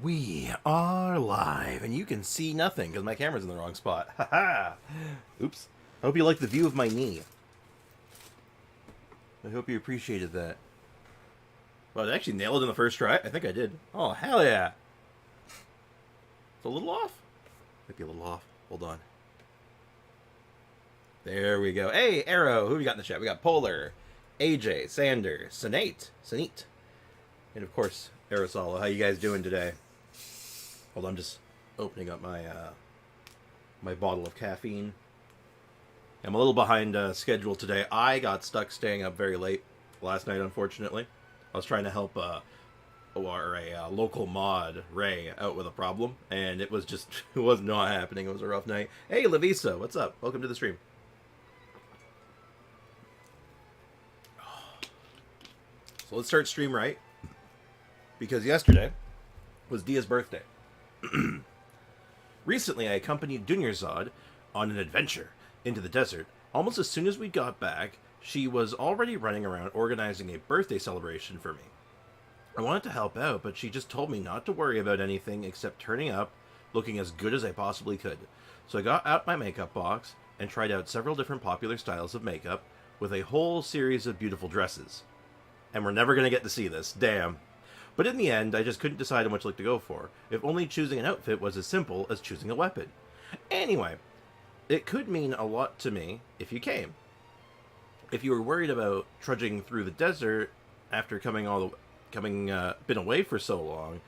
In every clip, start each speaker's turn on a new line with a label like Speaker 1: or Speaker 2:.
Speaker 1: We are live, and you can see nothing because my camera's in the wrong spot. Haha! Oops. I hope you like the view of my knee. I hope you appreciated that. Well, did I actually nail it in the first try? I think I did. Oh, hell yeah! It's a little off? Might be a little off. Hold on. There we go. Hey, Arrow! Who we got in the chat? We got Polar, AJ, Sander, Sanate, and of course, Aerosol. How you guys doing today? Hold on, I'm just opening up my my bottle of caffeine. I'm a little behind schedule today. I got stuck staying up very late last night, unfortunately. I was trying to help a local mod, Ray, out with a problem, and it was just, it was not happening. It was a rough night. Hey, Lavisa, what's up? Welcome to the stream. So let's start stream right, because yesterday was Dia's birthday. Recently, I accompanied Dunyarzad on an adventure into the desert. Almost as soon as we got back, she was already running around organizing a birthday celebration for me. I wanted to help out, but she just told me not to worry about anything except turning up, looking as good as I possibly could. So I got out my makeup box and tried out several different popular styles of makeup with a whole series of beautiful dresses. And we're never going to get to see this, damn. But in the end, I just couldn't decide on which look to go for, if only choosing an outfit was as simple as choosing a weapon. Anyway, it could mean a lot to me if you came. If you were worried about trudging through the desert after been away for so long,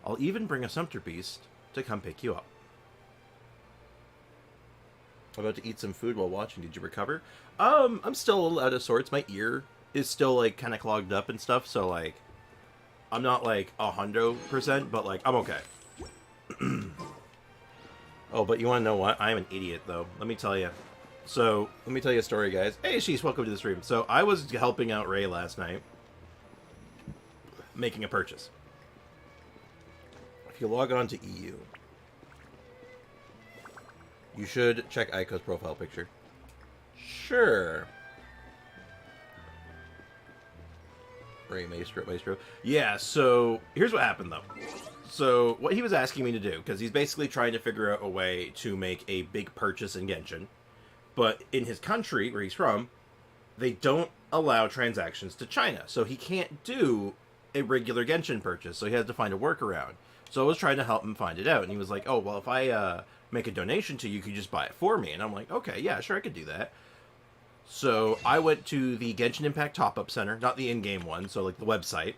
Speaker 1: I'll even bring a sumpter beast to come pick you up. I'm about to eat some food while watching. Did you recover? I'm still a little out of sorts. My ear is still like kind of clogged up and stuff, so like I'm not like 100%, but like I'm okay. Oh, but you want to know what? I'm an idiot though. Let me tell you. So let me tell you a story, guys. Hey, Sheesh, welcome to the stream. So I was helping out Ray last night, making a purchase. If you log on to EU, you should check Ayaka's profile picture. Sure. Ray Maestro. Yeah, so here's what happened, though. So what he was asking me to do, because he's basically trying to figure out a way to make a big purchase in Genshin, but in his country, where he's from, they don't allow transactions to China, so he can't do a regular Genshin purchase, so he has to find a workaround. So I was trying to help him find it out, and he was like, oh, well, if I make a donation to you, you can just buy it for me. And I'm like, okay, yeah, sure, I could do that. So I went to the Genshin Impact Top-Up Center, not the in-game one, so like the website.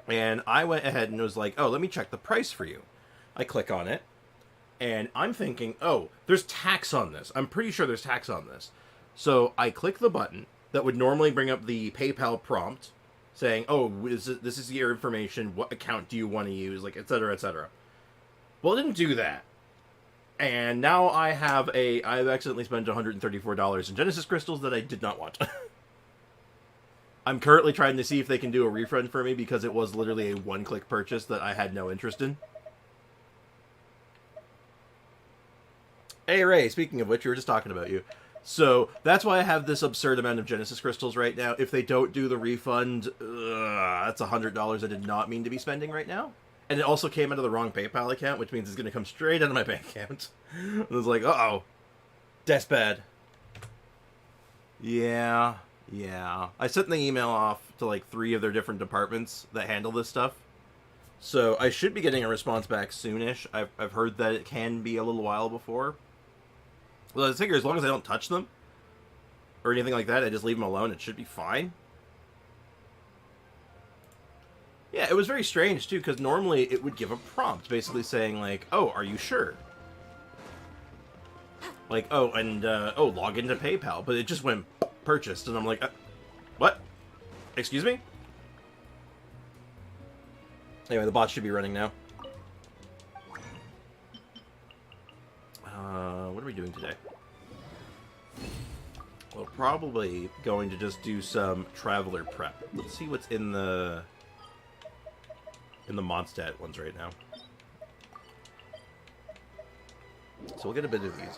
Speaker 1: And I went ahead and was like, oh, let me check the price for you. I click on it, and I'm thinking, oh, there's tax on this. I'm pretty sure there's tax on this. So I click the button that would normally bring up the PayPal prompt saying, oh, this is your information, what account do you want to use, like, etc., etc. Well, it didn't do that. And now I've accidentally spent $134 in Genesis crystals that I did not want. I'm currently trying to see if they can do a refund for me because it was literally a one-click purchase that I had no interest in. Hey, Ray, speaking of which, we were just talking about you. So, that's why I have this absurd amount of Genesis crystals right now. If they don't do the refund, that's $100 I did not mean to be spending right now. And it also came out of the wrong PayPal account, which means it's going to come straight out of my bank account. I was like, uh-oh. That's bad. Yeah. I sent the email off to like 3 of their different departments that handle this stuff. So I should be getting a response back soonish. I've heard that it can be a little while before. Well, I figure as long as I don't touch them or anything like that, I just leave them alone, it should be fine. Yeah, it was very strange, too, because normally it would give a prompt, basically saying, like, oh, are you sure? Like, oh, and, log into PayPal. But it just went purchased, and I'm like, what? Excuse me? Anyway, the bot should be running now. What are we doing today? Well, probably going to just do some traveler prep. Let's see what's in the Mondstadt ones right now. So we'll get a bit of these.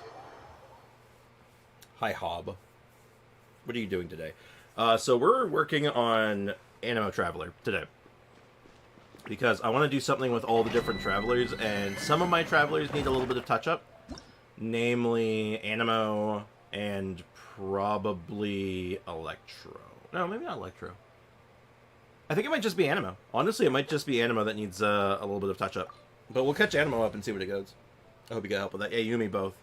Speaker 1: Hi, Hob. What are you doing today? So we're working on Animo Traveler today. because I want to do something with all the different travelers, and some of my travelers need a little bit of touch-up, namely Animo and probably Electro. No, maybe not Electro. I think it might just be Animo. Honestly, it might just be Animo that needs a little bit of touch-up. But we'll catch Animo up and see what it goes. I hope you got help with that. Yeah, Yumi both.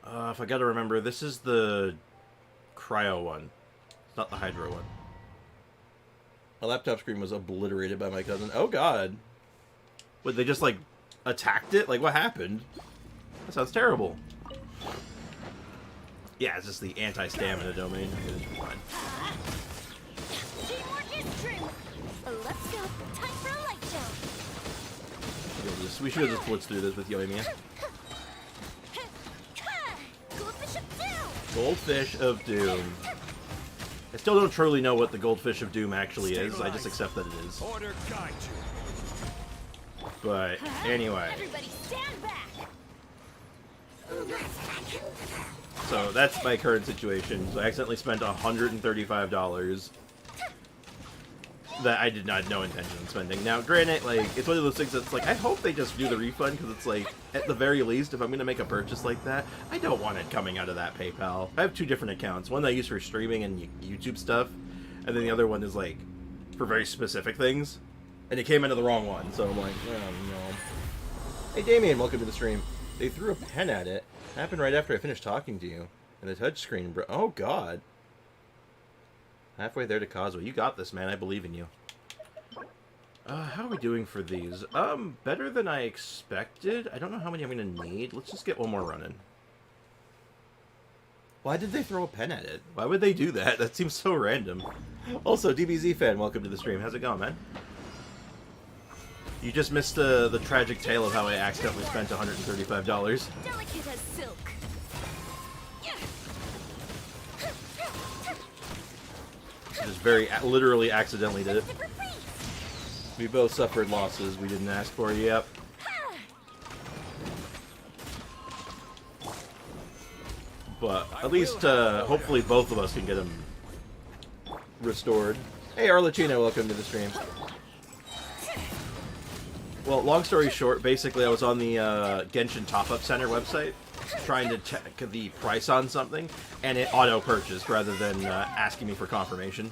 Speaker 1: If I gotta remember, this is the Cryo one. It's not the Hydro one. My laptop screen was obliterated by my cousin. Oh god. What, they just, like, attacked it? Like, what happened? That sounds terrible. Yeah, it's just the anti-stamina domain. It's fine.
Speaker 2: Let's go. Time for a light show.
Speaker 1: We should have just blitzed through this with Yoimiya.
Speaker 2: Goldfish of Doom.
Speaker 1: Goldfish of Doom. I still don't truly know what the Goldfish of Doom actually is. I just accept that it is.
Speaker 3: Order guide you.
Speaker 1: But anyway.
Speaker 2: Everybody stand back.
Speaker 1: So that's my current situation. So I accidentally spent $135 that I did not have no intention of spending. Now, granted, like, it's one of those things that's like, I hope they just do the refund, because it's like, at the very least, if I'm going to make a purchase like that, I don't want it coming out of that PayPal. I have two different accounts. One that I use for streaming and YouTube stuff, and then the other one is, like, for very specific things. And it came into the wrong one, so I'm like, oh, no. Hey, Damien, welcome to the stream. They threw a pen at it. It happened right after I finished talking to you. And the touchscreen, bro. Oh, God. Halfway there to Causeway. You got this, man. I believe in you. How are we doing for these? Better than I expected. I don't know how many I'm going to need. Let's just get one more running. Why did they throw a pen at it? Why would they do that? That seems so random. Also, DBZ fan, welcome to the stream. How's it going, man? You just missed the tragic tale of how I accidentally spent $135.
Speaker 2: Delicate as silk.
Speaker 1: Just very literally accidentally did it. We both suffered losses we didn't ask for. Yep. But at least, hopefully both of us can get them restored. Hey, Arlecchino, welcome to the stream. Well, long story short, basically I was on the Genshin Top-Up Center website trying to check the price on something, and it auto-purchased rather than asking me for confirmation.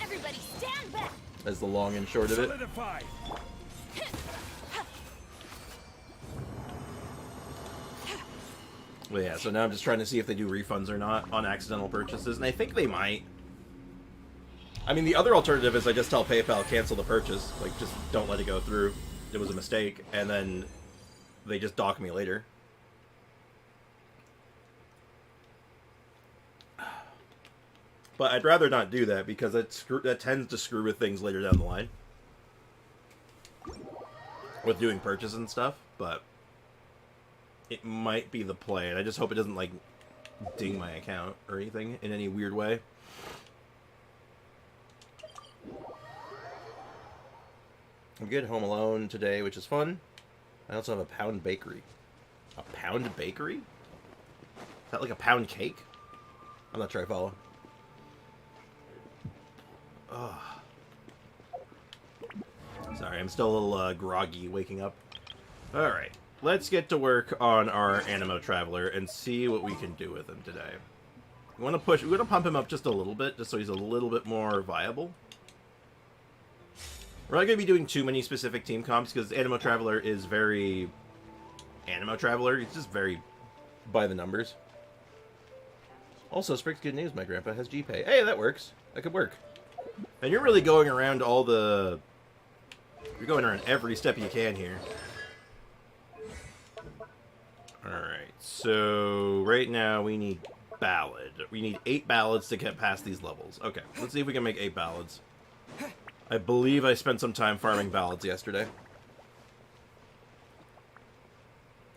Speaker 2: Everybody stand back.
Speaker 1: That's the long and short of it.
Speaker 3: Solidify.
Speaker 1: Well, yeah, so now I'm just trying to see if they do refunds or not on accidental purchases, and I think they might. I mean, the other alternative is I just tell PayPal, cancel the purchase. Like, just don't let it go through. It was a mistake, and then they just dock me later. But I'd rather not do that, because that tends to screw with things later down the line. With doing purchases and stuff, but it might be the play, and I just hope it doesn't, like, ding my account or anything in any weird way. I'm good home alone today, which is fun. I also have a pound bakery. A pound bakery? Is that like a pound cake? I'm not sure I follow. Ugh. Sorry, I'm still a little groggy waking up. Alright, let's get to work on our Animo Traveler and see what we can do with him today. We want to pump him up just a little bit, just so he's a little bit more viable. We're not going to be doing too many specific team comps, because Animo Traveler is very Animo Traveler. He's just very by the numbers. Also, strict good news, my grandpa has GPay. Hey, that works. That could work. And you're really going around all the... You're going around every step you can here. Alright, so right now we need Ballad. We need 8 ballads to get past these levels. Okay, let's see if we can make 8 ballads. I believe I spent some time farming ballads yesterday.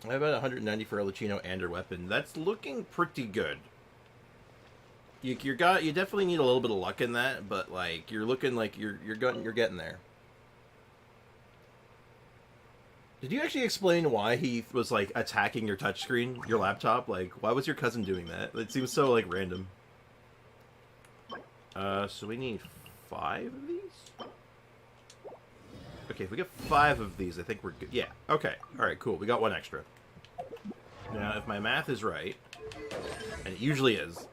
Speaker 1: I have about 190 for Arlecchino and her weapon. That's looking pretty good. You definitely need a little bit of luck in that, but like you're looking like you're getting there. Did you actually explain why he was like attacking your touchscreen, your laptop? Like, why was your cousin doing that? It seems so like random. So we need 5 of these? Okay, if we get 5 of these, I think we're good. Yeah, okay. Alright, cool. We got 1 extra. Now, if my math is right, and it usually is,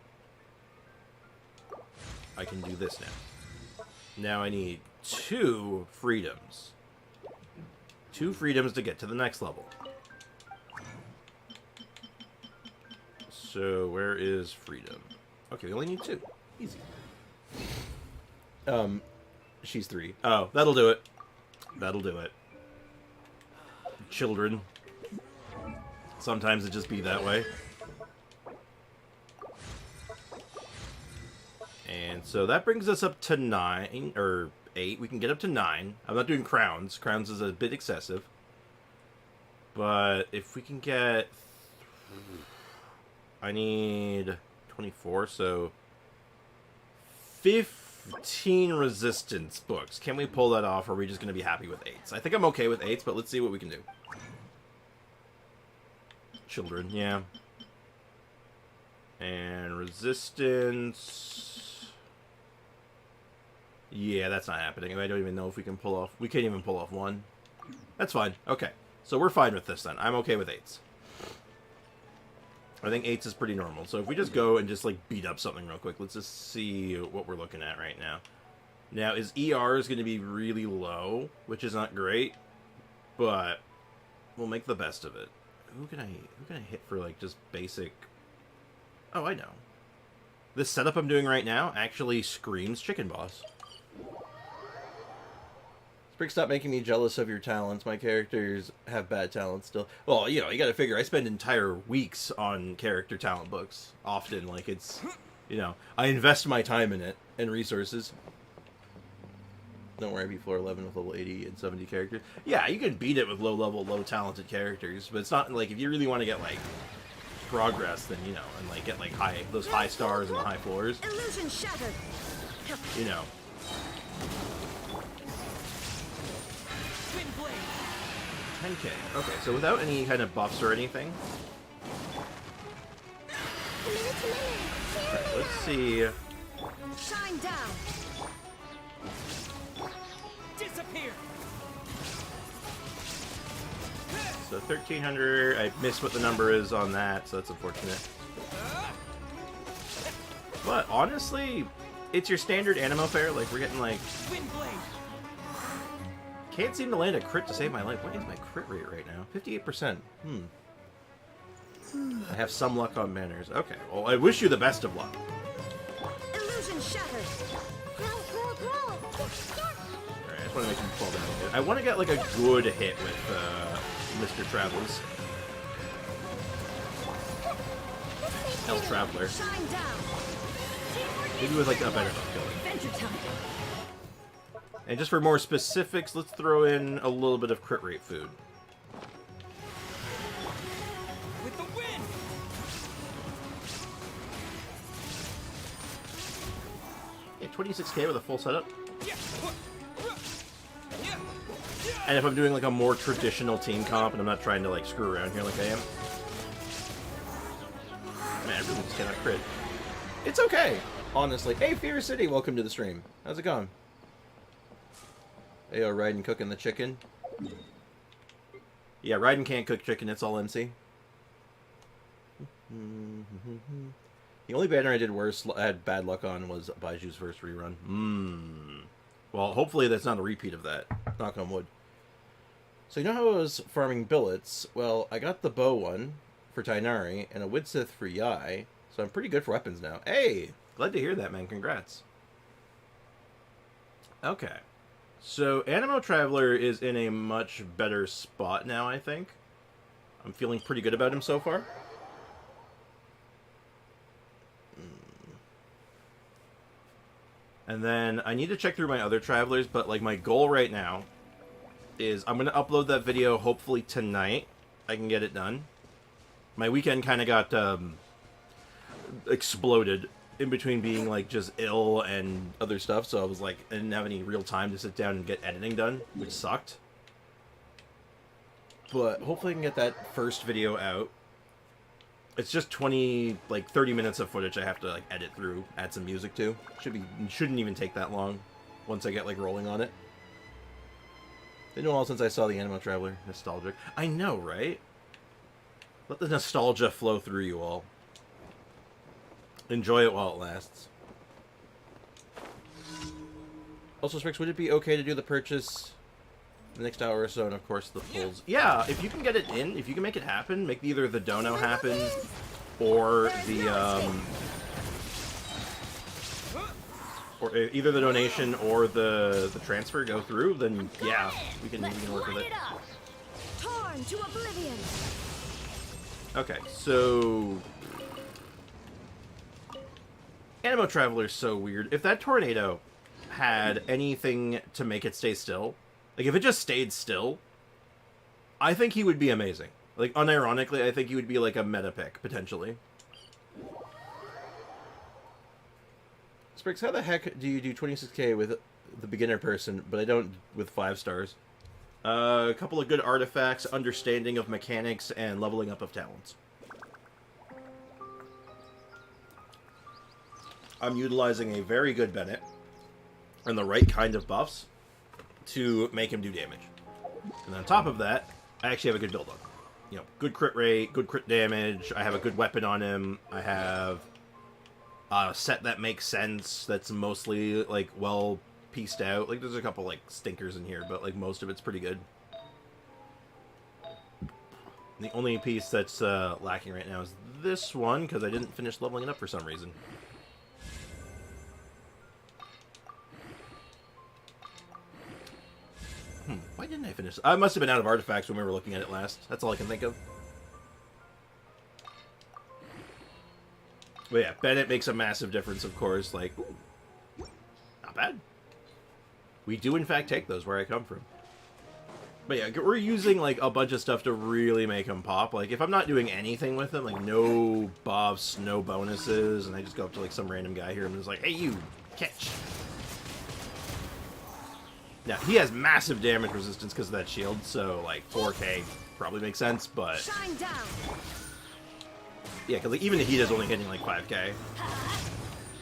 Speaker 1: I can do this now. Now I need 2 freedoms. 2 freedoms to get to the next level. So, where is freedom? Okay, we only need 2. Easy. She's 3. Oh, that'll do it. That'll do it. Children. Sometimes it just be that way. And so that brings us up to 9, or 8. We can get up to 9. I'm not doing crowns. Crowns is a bit excessive. But if we can get... I need 24, so... 15 resistance books. Can we pull that off, or are we just going to be happy with 8s? I think I'm okay with 8s, but let's see what we can do. Children, yeah. And resistance... Yeah, that's not happening. I don't even know if we can pull off... We can't even pull off 1. That's fine. Okay. So we're fine with this then. I'm okay with 8s. I think 8s is pretty normal. So if we just go and just, like, beat up something real quick, let's just see what we're looking at right now. Now, is ER is going to be really low, which is not great, but we'll make the best of it. Who can I hit for, like, just basic... Oh, I know. This setup I'm doing right now actually screams Chicken Boss. Sprick, stop making me jealous of your talents. My characters have bad talents still. Well, you know, you gotta figure, I spend entire weeks on character talent books. Often, like, it's, you know, I invest my time in it, and resources. Don't worry, I beat floor 11 with level 80 and 70 characters. Yeah, you can beat it with low-level, low-talented characters, but it's not, like, if you really want to get, like, progress, then, you know, and, like, get, like, those high stars and the high floors.
Speaker 2: Illusion shattered.
Speaker 1: You know. 10k. Okay, so without any kind of buffs or anything. Alright, let's see.
Speaker 2: Shine down.
Speaker 3: Disappear.
Speaker 1: So 1300. I missed what the number is on that, so that's unfortunate. But honestly, it's your standard animo fare. Like, we're getting like... Can't seem to land a crit to save my life. What is my crit rate right now? 58%. I have some luck on manners. Okay, well, I wish you the best of luck.
Speaker 2: Illusion shattered.
Speaker 1: Alright, I just want to make him fall down. I want to get like a good hit with Mr. Travels. El Traveler.
Speaker 2: Shine down.
Speaker 1: Maybe with like a better hook killer.
Speaker 2: Adventure time.
Speaker 1: And just for more specifics, let's throw in a little bit of crit rate food.
Speaker 3: With the wind.
Speaker 1: Yeah, 26k with a full setup. And if I'm doing like a more traditional team comp and I'm not trying to like screw around here like I am. Man, I really just cannot crit. It's okay, honestly. Hey, Fear City, welcome to the stream. How's it going? Ayo, Raiden cooking the chicken. Yeah, Raiden can't cook chicken, it's all MC. The only banner I did worse, I had bad luck on, was Baiju's first rerun. Well, hopefully that's not a repeat of that. Knock on wood. So you know how I was farming billets? Well, I got the bow one for Tainari, and a Widsith for Yai, so I'm pretty good for weapons now. Hey! Glad to hear that, man. Congrats. Okay. So, Animo Traveler is in a much better spot now, I think. I'm feeling pretty good about him so far. And then, I need to check through my other Travelers, but, like, my goal right now is I'm going to upload that video hopefully tonight. I can get it done. My weekend kind of got, exploded in between being, like, just ill and other stuff, so I was, like, I didn't have any real time to sit down and get editing done, which sucked. But hopefully I can get that first video out. It's just 30 minutes of footage I have to, like, edit through, add some music to. Shouldn't even take that long. once I get, like, rolling on it. Been a while since I saw the Animo Traveler. Nostalgic. I know, right? Let the nostalgia flow through you all. Enjoy it while it lasts. Also, Sprix, would it be okay to do the purchase the next hour or so, and of course the pulls? Yeah, if you can get it in, if you can make it happen, make either the dono happen, or the, or either the donation or the transfer go through, then yeah, we can work with it.
Speaker 2: Torn to oblivion.
Speaker 1: Okay, so Animo Traveler's so weird. If that tornado had anything to make it stay still, like if it just stayed still, I think he would be amazing. Like unironically, I think he would be like a meta pick potentially. Sprix, how the heck do you do 26k with the beginner person, but I don't with 5 stars? A couple of good artifacts, understanding of mechanics, and leveling up of talents. I'm utilizing a very good Bennett and the right kind of buffs to make him do damage. And on top of that, I actually have a good build on. You know, good crit rate, good crit damage, I have a good weapon on him, I have a set that makes sense, that's mostly, like, well pieced out. Like, there's a couple, like, stinkers in here, but, like, most of it's pretty good. The only piece that's lacking right now is this one, because I didn't finish leveling it up for some reason. Why didn't I finish? I must have been out of artifacts when we were looking at it last. That's all I can think of. But yeah, Bennett makes a massive difference, of course. Like, ooh, not bad. We do, in fact, take those where I come from. But yeah, we're using, like, a bunch of stuff to really make him pop. Like, if I'm not doing anything with him, like, no buffs, no bonuses, and I just go up to, like, some random guy here and just like, hey, you, catch. Now, he has massive damage resistance because of that shield, so, like, 4k probably makes sense, but...
Speaker 2: Shine down.
Speaker 1: Yeah, because like, even the heat is only hitting, like, 5k.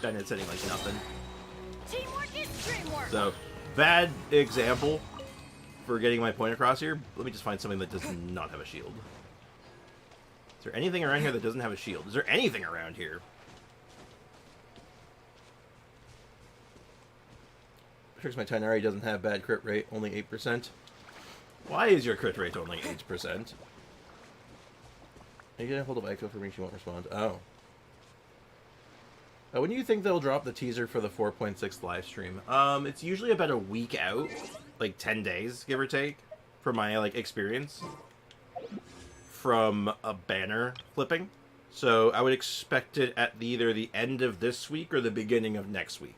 Speaker 1: Bennett's hitting, like, nothing.
Speaker 2: Teamwork is dreamwork.
Speaker 1: So, bad example for getting my point across here. Let me just find something that does not have a shield. Is there anything around here that doesn't have a shield? Is there anything around here? My Tinari doesn't have bad crit rate, only 8%. Why is your crit rate only 8%? Are you gonna hold up Ayaka for me? She won't respond. Oh. When do you think they'll drop the teaser for the 4.6 live stream? It's usually about a week out, like 10 days, give or take, from my like experience from a banner flipping. So I would expect it at either the end of this week or the beginning of next week.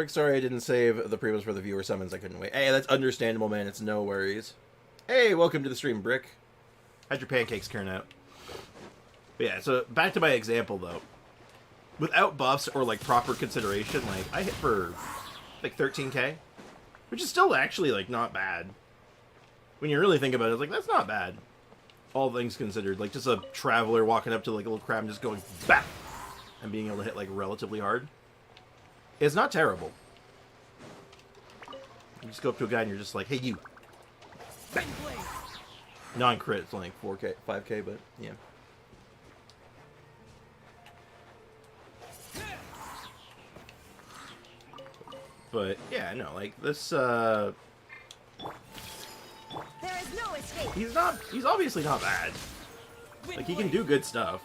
Speaker 1: Sorry I didn't save the previews for the viewer summons. I couldn't wait. Hey, that's understandable, man. It's no worries. Hey, welcome to the stream, Brick. How'd your pancakes turn out? But yeah, so back to my example, though. Without buffs or, like, proper consideration, like, I hit for, like, 13k. Which is still actually, like, not bad. When you really think about it, it's like, that's not bad. All things considered. Like, just a traveler walking up to, like, a little crab and just going, BAP! And being able to hit, like, relatively hard. It's not terrible. You just go up to a guy and you're just like, hey, you. Bang! Non-crit, it's only 4k, 5k, but yeah. But yeah, no, like this.
Speaker 2: There is no escape.
Speaker 1: He's obviously not bad. Like he can do good stuff.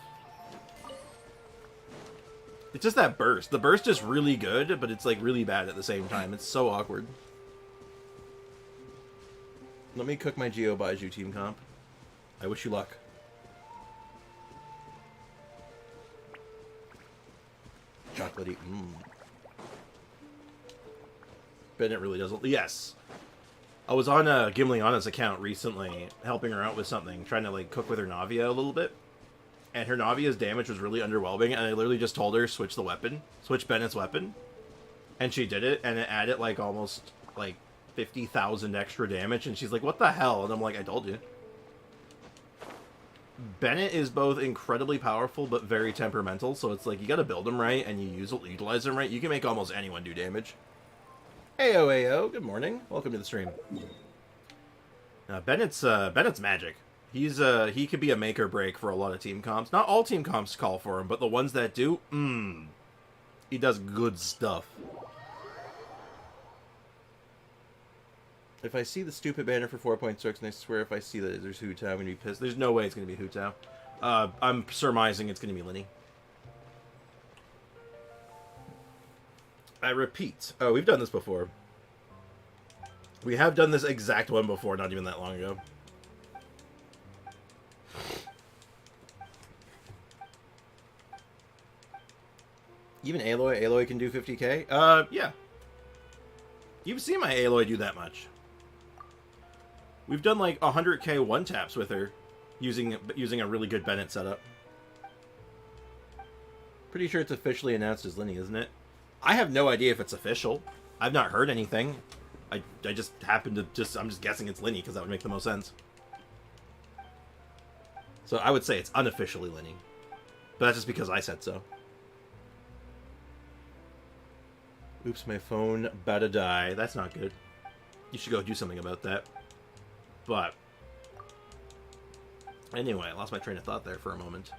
Speaker 1: It's just that burst. The burst is really good, but it's like really bad at the same time. It's so awkward. Let me cook my Geo Baiju team comp. I wish you luck. Chocolatey. Bennett really doesn't. Yes. I was on Gimliana's account recently, helping her out with something, trying to like cook with her Navia a little bit. And her Navia's damage was really underwhelming, and I literally just told her, switch the weapon. Switch Bennett's weapon. And she did it, and it added, like, almost, like, 50,000 extra damage, and she's like, what the hell? And I'm like, I told you. Bennett is both incredibly powerful but very temperamental, so it's like you gotta build him right and you utilize him right. You can make almost anyone do damage. Ayo, ayo, good morning. Welcome to the stream. Bennett's magic. He could be a make or break for a lot of team comps. Not all team comps call for him, but the ones that do, he does good stuff. If I see the stupid banner for 4.6, and I swear if I see that there's Hu Tao, I'm gonna be pissed. There's no way it's gonna be Hu Tao. I'm surmising it's gonna be Linny. I repeat. Oh, we've done this before. We have done this exact one before, not even that long ago. Even Aloy can do 50k? Yeah. You've seen my Aloy do that much. We've done like 100k one-taps with her using a really good Bennett setup. Pretty sure it's officially announced as Linny, isn't it? I have no idea if it's official. I've not heard anything. I just happen to I'm just guessing it's Linny because that would make the most sense. So I would say it's unofficially Linny. But that's just because I said so. Oops, my phone about to die. That's not good. You should go do something about that. But anyway, I lost my train of thought there for a moment.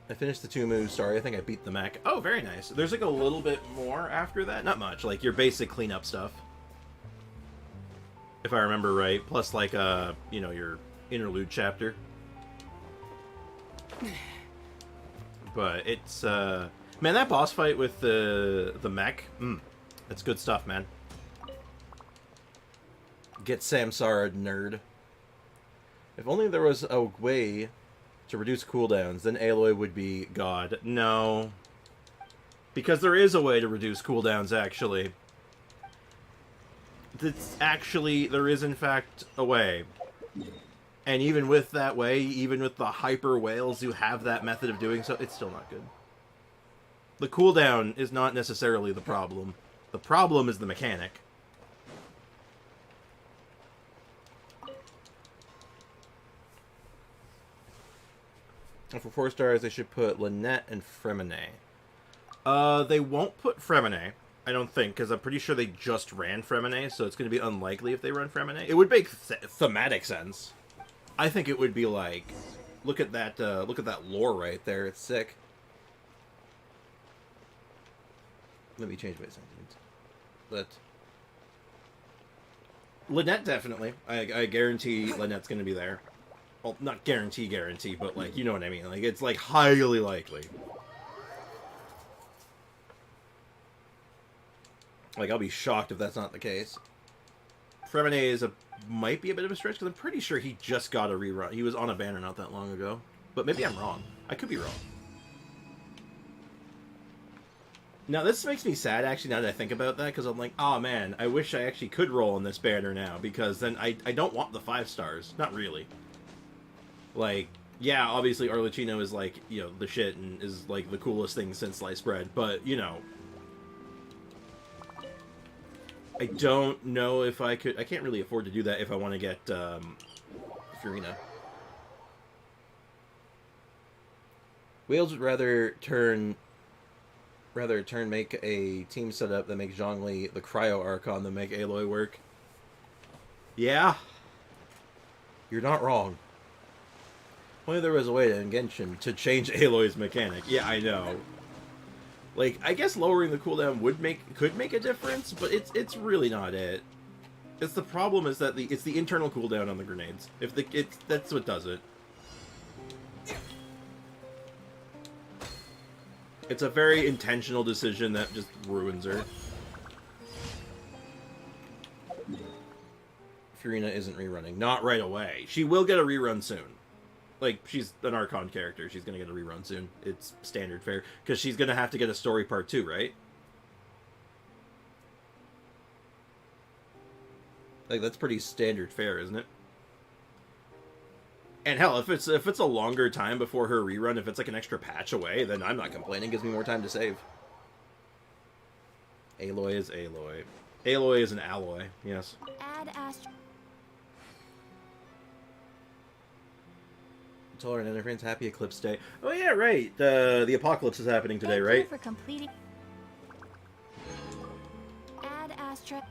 Speaker 1: I finished the 2 moves. Sorry, I think I beat the mech. Oh, very nice. There's like a little bit more after that. Not much. Like your basic cleanup stuff. If I remember right. Plus like, you know, your interlude chapter. But it's, man, that boss fight with the mech. That's good stuff, man. Get Samsara, nerd. If only there was a way to reduce cooldowns, then Aloy would be God. No. Because there is a way to reduce cooldowns, actually. There is in fact a way. And even with that way, even with the hyper whales who have that method of doing so, it's still not good. The cooldown is not necessarily the problem. The problem is the mechanic. And for 4 stars, they should put Lynette and Fremine. They won't put Fremine, I don't think, because I'm pretty sure they just ran Fremine, so it's going to be unlikely if they run Fremine. It would make thematic sense. I think it would be like, look at that lore right there. It's sick. Let me change my sentence. But Lynette definitely. I guarantee Lynette's going to be there. Well, not guarantee, but like, you know what I mean. Like, it's like highly likely. Like, I'll be shocked if that's not the case. Fremine might be a bit of a stretch, because I'm pretty sure he just got a rerun. He was on a banner not that long ago. But maybe I'm wrong. I could be wrong. Now, this makes me sad, actually, now that I think about that, because I'm like, oh man, I wish I actually could roll on this banner now, because then I don't want the 5 stars. Not really. Like, yeah, obviously Arlecchino is, like, you know, the shit, and is, like, the coolest thing since sliced bread, but, you know, I don't know if I could... I can't really afford to do that if I want to get, Furina. Wales would rather make a team setup that makes Zhongli the Cryo Archon than make Aloy work. Yeah. You're not wrong. Only there was a way in Genshin to change Aloy's mechanic. Yeah, I know. Like, I guess lowering the cooldown could make a difference, but it's really not it. It's the problem is that it's the internal cooldown on the grenades. That's what does it. It's a very intentional decision that just ruins her. Furina isn't rerunning. Not right away. She will get a rerun soon. Like, she's an Archon character. She's going to get a rerun soon. It's standard fare. Because she's going to have to get a story part 2, right? Like, that's pretty standard fare, isn't it? And hell, if it's a longer time before her rerun, if it's like an extra patch away, then I'm not complaining. It gives me more time to save. Aloy is Aloy. Aloy is an alloy, yes.
Speaker 2: Add Astro.
Speaker 1: Tell our other friends happy Eclipse Day. Oh yeah, right. The apocalypse is happening today,
Speaker 2: Thank
Speaker 1: right?
Speaker 2: you for completing. Add asterisk.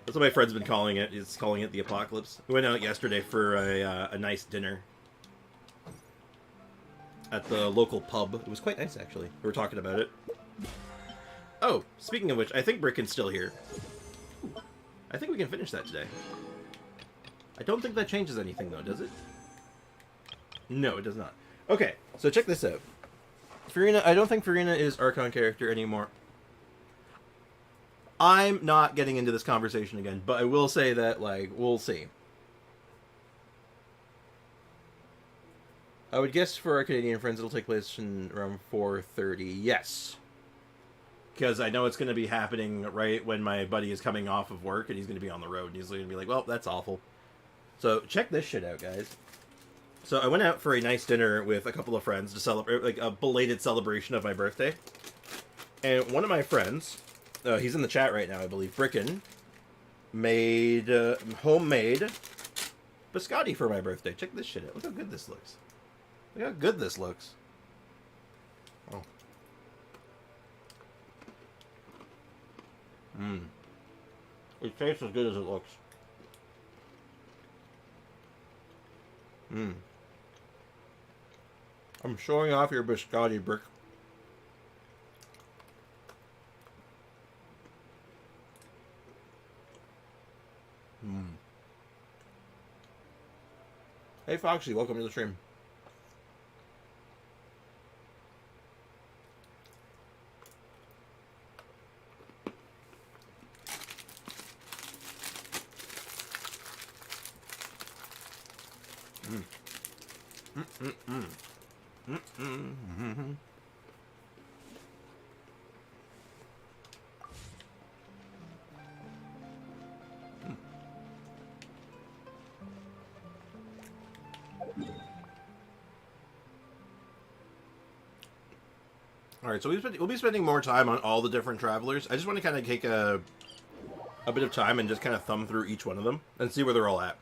Speaker 1: That's what my friend's been calling it. He's calling it the apocalypse. We went out yesterday for a nice dinner at the local pub. It was quite nice, actually. We were talking about it. Oh, speaking of which, I think Bricken's still here. I think we can finish that today. I don't think that changes anything, though, does it? No, it does not. Okay, so check this out. Farina, I don't think Farina is Archon character anymore. I'm not getting into this conversation again, but I will say that, like, we'll see. I would guess for our Canadian friends it'll take place in around 4:30. Yes. Because I know it's going to be happening right when my buddy is coming off of work and he's going to be on the road. And he's going to be like, well, that's awful. So check this shit out, guys. So I went out for a nice dinner with a couple of friends to celebrate, like, a belated celebration of my birthday. And one of my friends, he's in the chat right now, I believe, Bricken, made homemade biscotti for my birthday. Check this shit out. Look how good this looks. Look how good this looks. Oh. Mmm. It tastes as good as it looks. Mmm. I'm showing off your biscotti, Brick. Mmm. Hey, Foxy, welcome to the stream. Alright, so we'll be spending more time on all the different travelers. I just want to kind of take a bit of time and just kind of thumb through each one of them and see where they're all at.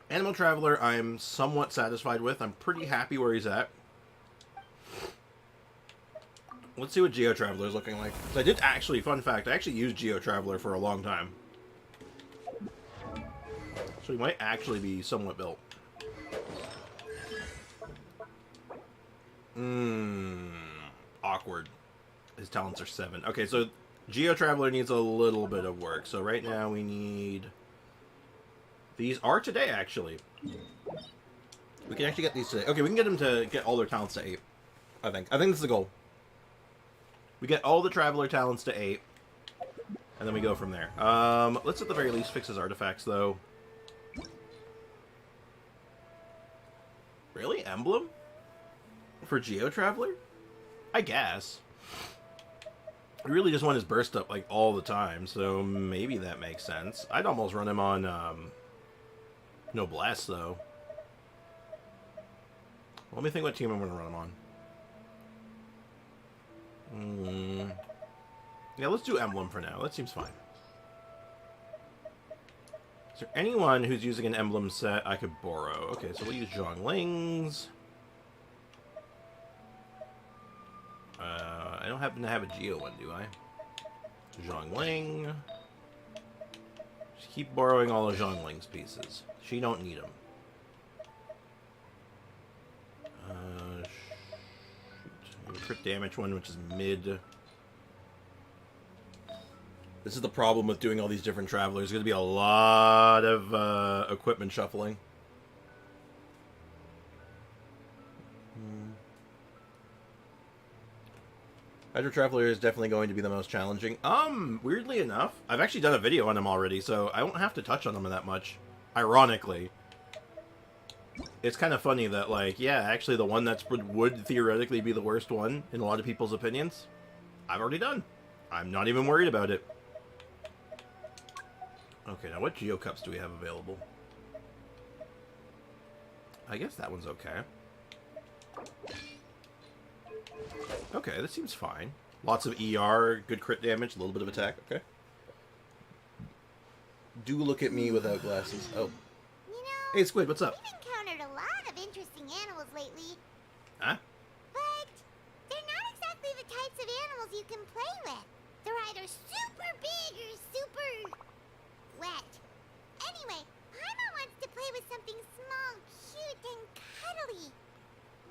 Speaker 1: Animal Traveler, I'm somewhat satisfied with. I'm pretty happy where he's at. Let's see what Geo Traveler is looking like. So I did actually, fun fact, I actually used Geo Traveler for a long time. So he might actually be somewhat built. Awkward. His talents are 7. Okay, so Geo Traveler needs a little bit of work. So right now we need... These are today, actually. We can actually get these today. Okay, we can get them to get all their talents to 8. I think that's the goal. We get all the Traveler talents to 8. And then we go from there. Let's at the very least fix his artifacts, though. Really? Emblem? For Geo Traveler? I guess. I really just want his burst up, like, all the time, so maybe that makes sense. I'd almost run him on, Noblesse, though. Let me think what team I'm going to run him on. Yeah, let's do Emblem for now. That seems fine. Is there anyone who's using an Emblem set I could borrow? Okay, so we'll use Zhongling's. I don't happen to have a Geo one, do I? Zhongling. Just keep borrowing all of Zhongling's pieces. She don't need them. Shoot. Crit damage one, which is mid. This is the problem with doing all these different travelers. There's going to be a lot of equipment shuffling. Hydro Traveler is definitely going to be the most challenging. Weirdly enough, I've actually done a video on him already, so I won't have to touch on him that much. Ironically. It's kind of funny that, like, yeah, actually the one that would theoretically be the worst one, in a lot of people's opinions, I've already done. I'm not even worried about it. Okay, now what Geo Cups do we have available? I guess that one's okay. Okay, this seems fine. Lots of ER, good crit damage, a little bit of attack. Okay. Do look at me without glasses. Oh.
Speaker 2: You know,
Speaker 1: Hey, Squid, what's up?
Speaker 2: even lately.
Speaker 1: Huh?
Speaker 2: But they're not exactly the types of animals you can play with. They're either super big or super wet. Anyway, Paimon wants to play with something small, cute, and cuddly.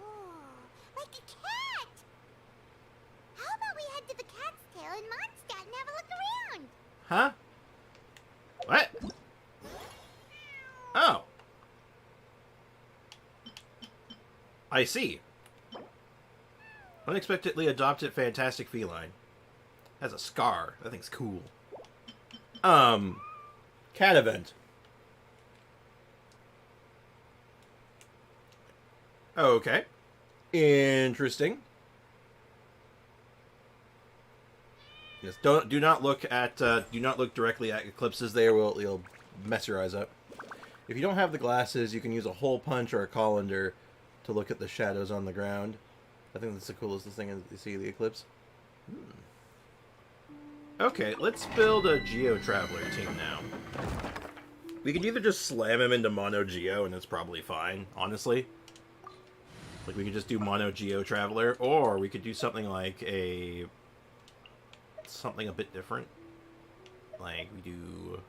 Speaker 2: Oh, like a cat. How about we head to the Cat's Tail in Mondstadt and have a look around?
Speaker 1: Huh? What? Oh. I see. Unexpectedly adopted fantastic feline. Has a scar. That thing's cool. Cat event. Okay. Interesting. Yes, do not look directly at eclipses there, you'll mess your eyes up. If you don't have the glasses, you can use a hole punch or a colander to look at the shadows on the ground. I think that's the coolest thing is you see the eclipse. Okay, let's build a Geo Traveler team now. We can either just slam him into Mono Geo and it's probably fine, honestly. Like, we could just do Mono Geo Traveler, or we could do something like something a bit different. Like, we do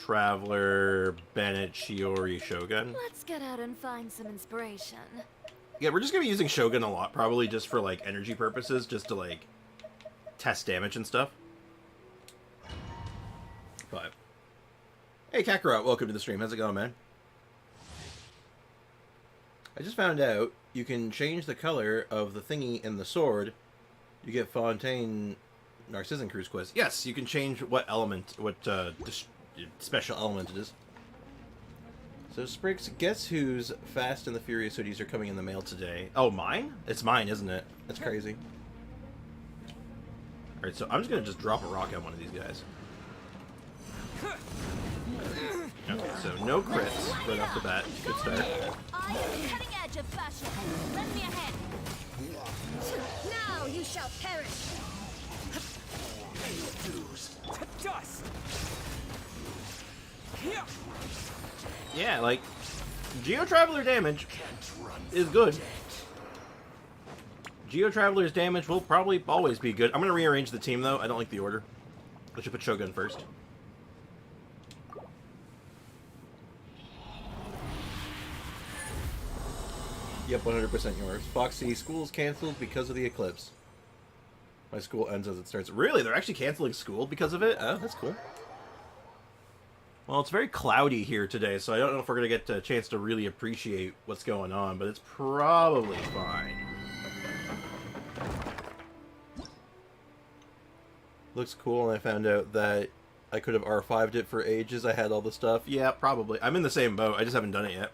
Speaker 1: Traveler, Bennett, Shiori, Shogun.
Speaker 4: Let's get out and find some inspiration.
Speaker 1: Yeah, we're just gonna be using Shogun a lot, probably just for, like, energy purposes, just to, like, test damage and stuff. But, hey, Kakarot, welcome to the stream. How's it going, man? I just found out you can change the color of the thingy in the sword. You get Fontaine Narcissan Cruise Quiz. Yes, you can change what element, special element it is. So, Spriggs, guess whose Fast and the Furious hoodies are coming in the mail today? Oh, mine? It's mine, isn't it? That's crazy. Alright, so I'm just gonna just drop a rock at one of these guys. Okay, so no crits right off the bat. Good start.
Speaker 2: I am the cutting edge of fashion. Lend me a hand.
Speaker 4: Now you shall perish!
Speaker 3: Dust!
Speaker 1: Yeah, like, Geo Traveler damage is good. Geo Traveler's damage will probably always be good. I'm going to rearrange the team, though. I don't like the order. I should put Shogun first. Yep, 100% yours. Foxy, school's canceled because of the eclipse. My school ends as it starts. Really? They're actually canceling school because of it? Oh, that's cool. Well, it's very cloudy here today, so I don't know if we're going to get a chance to really appreciate what's going on, but it's probably fine. Looks cool, and I found out that I could have R5'd it for ages. I had all the stuff. Yeah, probably. I'm in the same boat. I just haven't done it yet.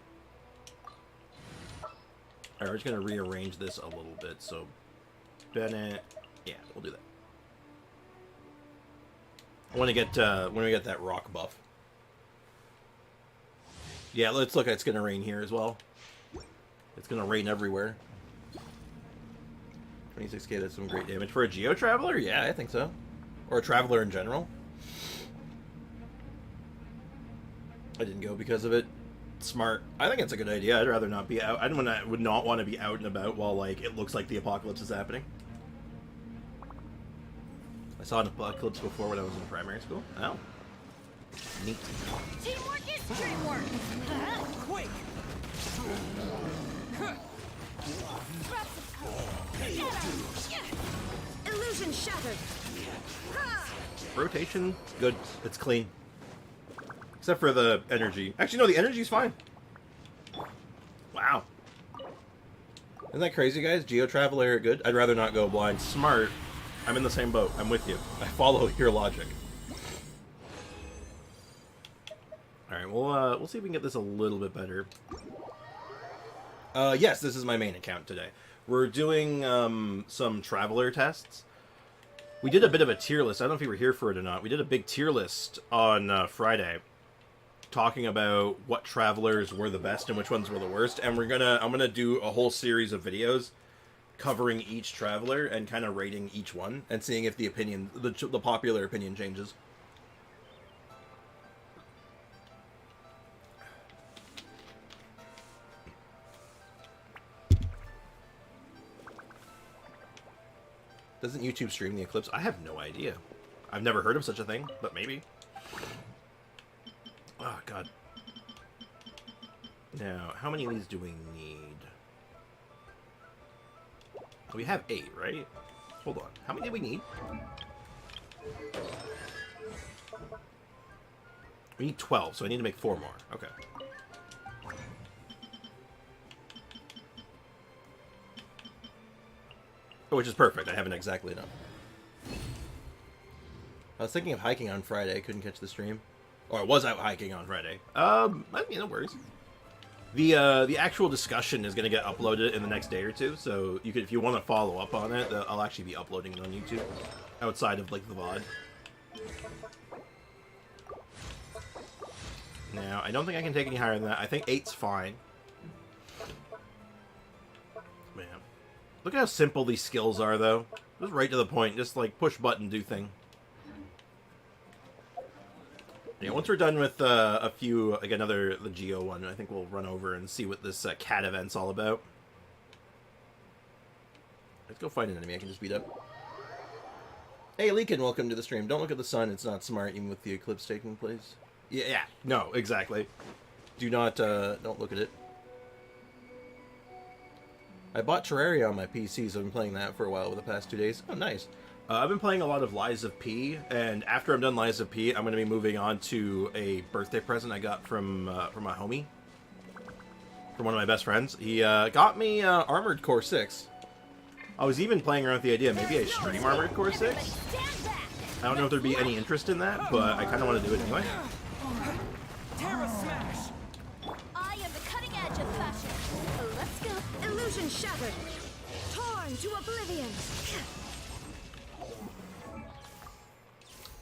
Speaker 1: Alright, we're just going to rearrange this a little bit. So, Bennett... Yeah, we'll do that. I want to get, when we get that rock buff. Yeah, let's look. It's going to rain here as well. It's going to rain everywhere. 26k, that's some great damage. For a Geo Traveler? Yeah, I think so. Or a Traveler in general. I didn't go because of it. Smart. I think it's a good idea. I'd rather not be out. I would not want to be out and about while, like, it looks like the apocalypse is happening. I saw an apocalypse before when I was in primary school. Oh. Neat.
Speaker 2: Teamwork is dreamwork.
Speaker 3: Quick!
Speaker 4: Illusion shattered!
Speaker 1: Rotation, good. It's clean. Except for the energy. Actually, no, the energy's fine. Wow. Isn't that crazy, guys? Geo Traveler, good. I'd rather not go blind. Smart. I'm in the same boat. I'm with you. I follow your logic. Alright, we'll see if we can get this a little bit better. Yes, this is my main account today. We're doing some Traveler tests. We did a bit of a tier list. I don't know if you were here for it or not. We did a big tier list on Friday, talking about what Travelers were the best and which ones were the worst. And I'm gonna do a whole series of videos covering each Traveler and kind of rating each one and seeing if the popular opinion changes. Doesn't YouTube stream the eclipse? I have no idea. I've never heard of such a thing, but maybe. Oh, God. Now, how many of these do we need? We have 8, right? Hold on. How many do we need? We need 12, so I need to make 4 more. Okay. Oh, which is perfect. I haven't exactly enough. I was thinking of hiking on Friday. I couldn't catch the stream. Or I was out hiking on Friday. I mean, no worries. The actual discussion is going to get uploaded in the next day or two, so you could, if you want to follow up on it, I'll actually be uploading it on YouTube outside of like the VOD. Now, I don't think I can take any higher than that. I think 8's fine. Man, look at how simple these skills are, though. Just right to the point. Just like push button, do thing. Yeah, once we're done with a few, like the Geo one, I think we'll run over and see what this cat event's all about. Let's go find an enemy I can just beat up. Hey, Leakin, welcome to the stream. Don't look at the sun, it's not smart, even with the eclipse taking place. Yeah, no, exactly. Do not, don't look at it. I bought Terraria on my PC, so I've been playing that for a while over the past 2 days. Oh, nice. I've been playing a lot of Lies of P, and after I'm done Lies of P, I'm going to be moving on to a birthday present I got from my homie. From one of my best friends. He got me Armored Core 6. I was even playing around with the idea, maybe I stream Armored Core 6? I don't know if there'd be any interest in that, but I kind of want to do it anyway.
Speaker 3: Terra smash!
Speaker 4: I am the cutting edge of fashion. Let's go. Illusion shattered. Torn to oblivion.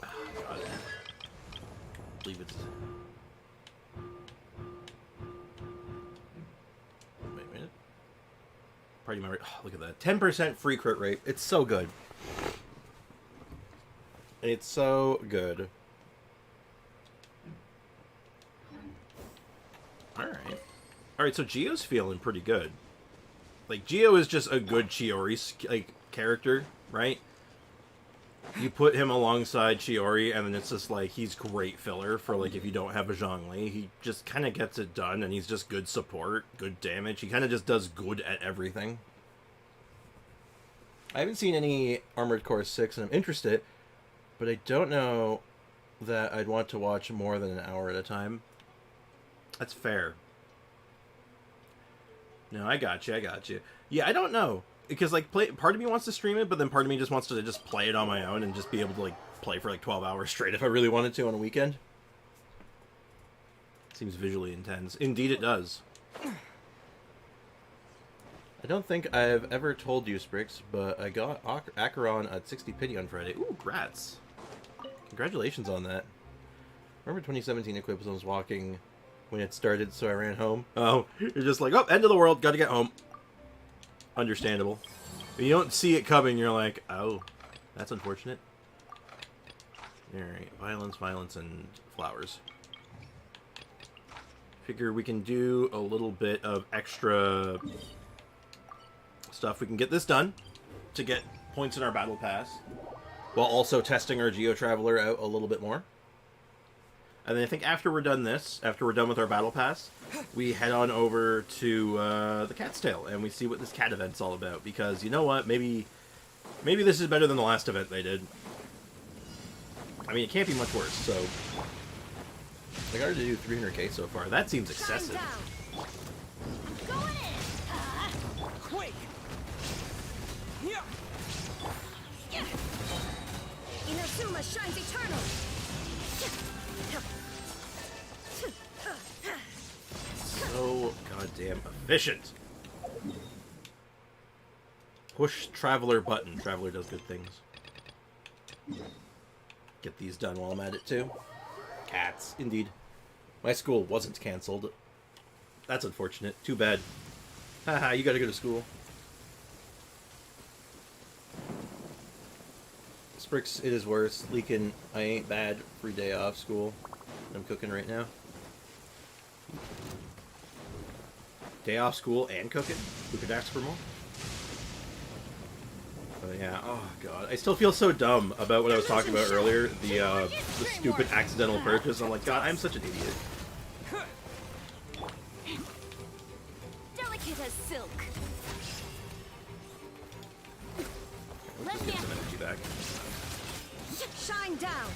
Speaker 1: God. I believe it's... Wait a minute. Party member... Oh, look at that. 10% free crit rate. It's so good. It's so good. Alright. Alright, so Gio's feeling pretty good. Like, Gio is just a good Chiori, like, character, right? You put him alongside Chiori, and then it's just, like, he's great filler for, like, if you don't have a Zhongli. He just kind of gets it done, and he's just good support, good damage. He kind of just does good at everything. I haven't seen any Armored Core 6, and I'm interested, but I don't know that I'd want to watch more than an hour at a time. That's fair. No, I got you. Yeah, I don't know. Because, like, part of me wants to stream it, but then part of me just wants to just play it on my own and just be able to, like, play for, like, 12 hours straight if I really wanted to on a weekend. Seems visually intense. Indeed it does. I don't think I've ever told you, Sprix, but I got Acheron at 60 pity on Friday. Ooh, grats. Congratulations on that. Remember 2017 Eclipse, I was walking when it started, so I ran home. Oh, you're just like, oh, end of the world, gotta get home. Understandable. When you don't see it coming, you're like, oh, that's unfortunate. Alright, violence, and flowers. Figure we can do a little bit of extra stuff. We can get this done to get points in our battle pass, while also testing our Geo Traveler out a little bit more. And then I think after we're done with our battle pass, we head on over to the Cat's Tail, and we see what this cat event's all about. Because, you know what, maybe this is better than the last event they did. I mean, it can't be much worse, so... I got to do 300k so far. That seems excessive.
Speaker 4: Going in.
Speaker 3: Quake! Yeah!
Speaker 4: Inazuma shines eternal.
Speaker 1: So goddamn efficient. Push Traveler button. Traveler does good things. Get these done while I'm at it too. Cats, indeed. My school wasn't cancelled. That's unfortunate. Too bad. Haha, you gotta go to school. Sprix, it is worse. Leakin', I ain't bad. Free day off school. I'm cooking right now. Day off school and cooking? Who could ask for more? But yeah, oh god. I still feel so dumb about what I was talking about earlier, the stupid accidental purchase. I'm like, god, I'm such an idiot.
Speaker 4: Delicate as silk.
Speaker 1: Let's just get some energy back.
Speaker 4: Shine down.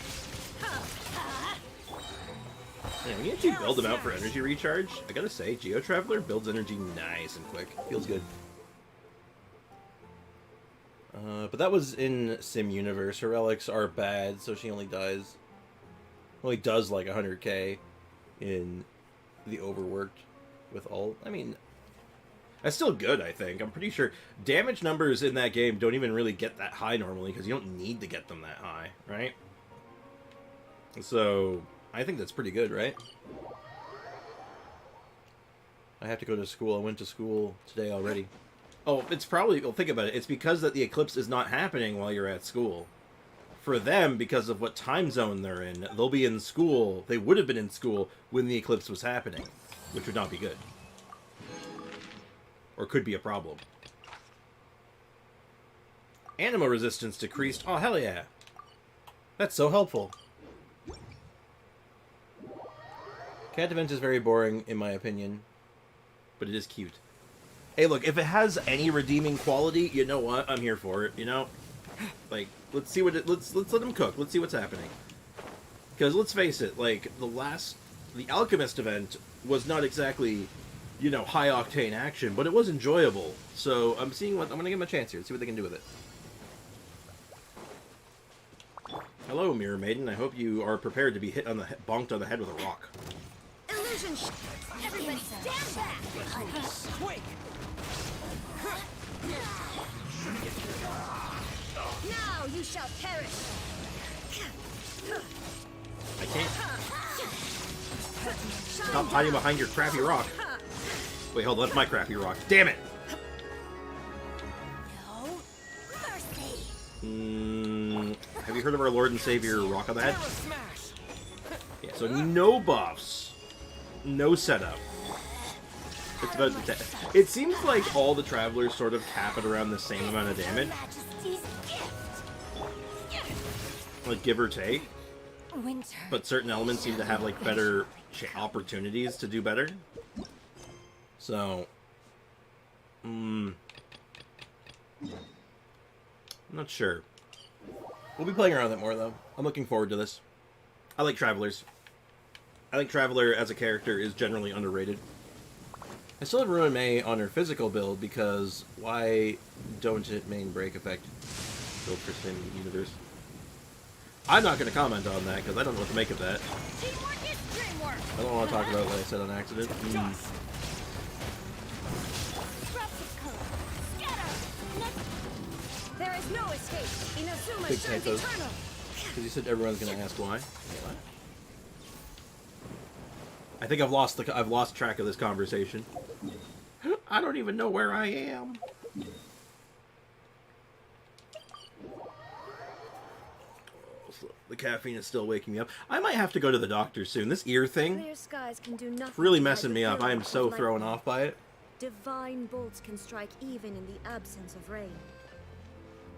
Speaker 1: Yeah, when you actually build them out for energy recharge, I gotta say, Geo Traveler builds energy nice and quick. Feels good. But that was in Sim Universe. Her relics are bad, so she only does like 100k in the overworked with ult. I mean, that's still good, I think. I'm pretty sure damage numbers in that game don't even really get that high normally, because you don't need to get them that high, right? So, I think that's pretty good, right? I have to go to school. I went to school today already. Oh, it's probably... Well, think about it. It's because that the eclipse is not happening while you're at school. For them, because of what time zone they're in, they'll be in school. They would have been in school when the eclipse was happening, which would not be good. Or could be a problem. Anima resistance decreased. Oh, hell yeah. That's so helpful. Cat event is very boring, in my opinion. But it is cute. Hey, look, if it has any redeeming quality, you know what? I'm here for it, you know? Like, let's see what it... Let's let them cook. Let's see what's happening. Because, let's face it, like, the Alchemist event was not exactly... you know, high-octane action, but it was enjoyable. So, I'm gonna give them a chance here, see what they can do with it. Hello, Mirror Maiden. I hope you are prepared to be bonked on the head with a rock.
Speaker 4: Illusion. Everybody stand back.
Speaker 3: Quick!
Speaker 4: Now you shall perish.
Speaker 1: I can't... Stop hiding behind your crappy rock. Wait, hold on, that's my crappy rock. Damn it!
Speaker 4: No mercy.
Speaker 1: Have you heard of our Lord and Savior Rock on the Head?
Speaker 3: Terra smash!
Speaker 1: Yeah, so no buffs. No setup. It's about the it seems like all the Travelers sort of cap it around the same amount of damage. Like, give or take.
Speaker 4: Winter.
Speaker 1: But certain elements seem to have, like, better opportunities to do better. So, I'm not sure. We'll be playing around with it more, though. I'm looking forward to this. I like Travelers. I think Traveler as a character is generally underrated. I still have Ruin May on her physical build because why don't it main break effect build for Sim Universe? I'm not going to comment on that because I don't know what to make of that.
Speaker 4: Teamwork is dreamwork.
Speaker 1: I don't want to talk about what I said on accident.
Speaker 3: Dust!
Speaker 4: There is no escape. Inazuma
Speaker 1: Big
Speaker 4: shines
Speaker 1: typos.
Speaker 4: eternal.
Speaker 1: Because you said everyone's going to ask why. What? I think I've lost track of this conversation. I don't even know where I am. The caffeine is still waking me up. I might have to go to the doctor soon. This ear thing
Speaker 4: Clear skies can do nothing.
Speaker 1: really
Speaker 4: to hide
Speaker 1: messing
Speaker 4: the
Speaker 1: me up. I am
Speaker 4: fury
Speaker 1: so
Speaker 4: of
Speaker 1: thrown
Speaker 4: lightning.
Speaker 1: off by it.
Speaker 4: Divine bolts can strike even in the absence of rain.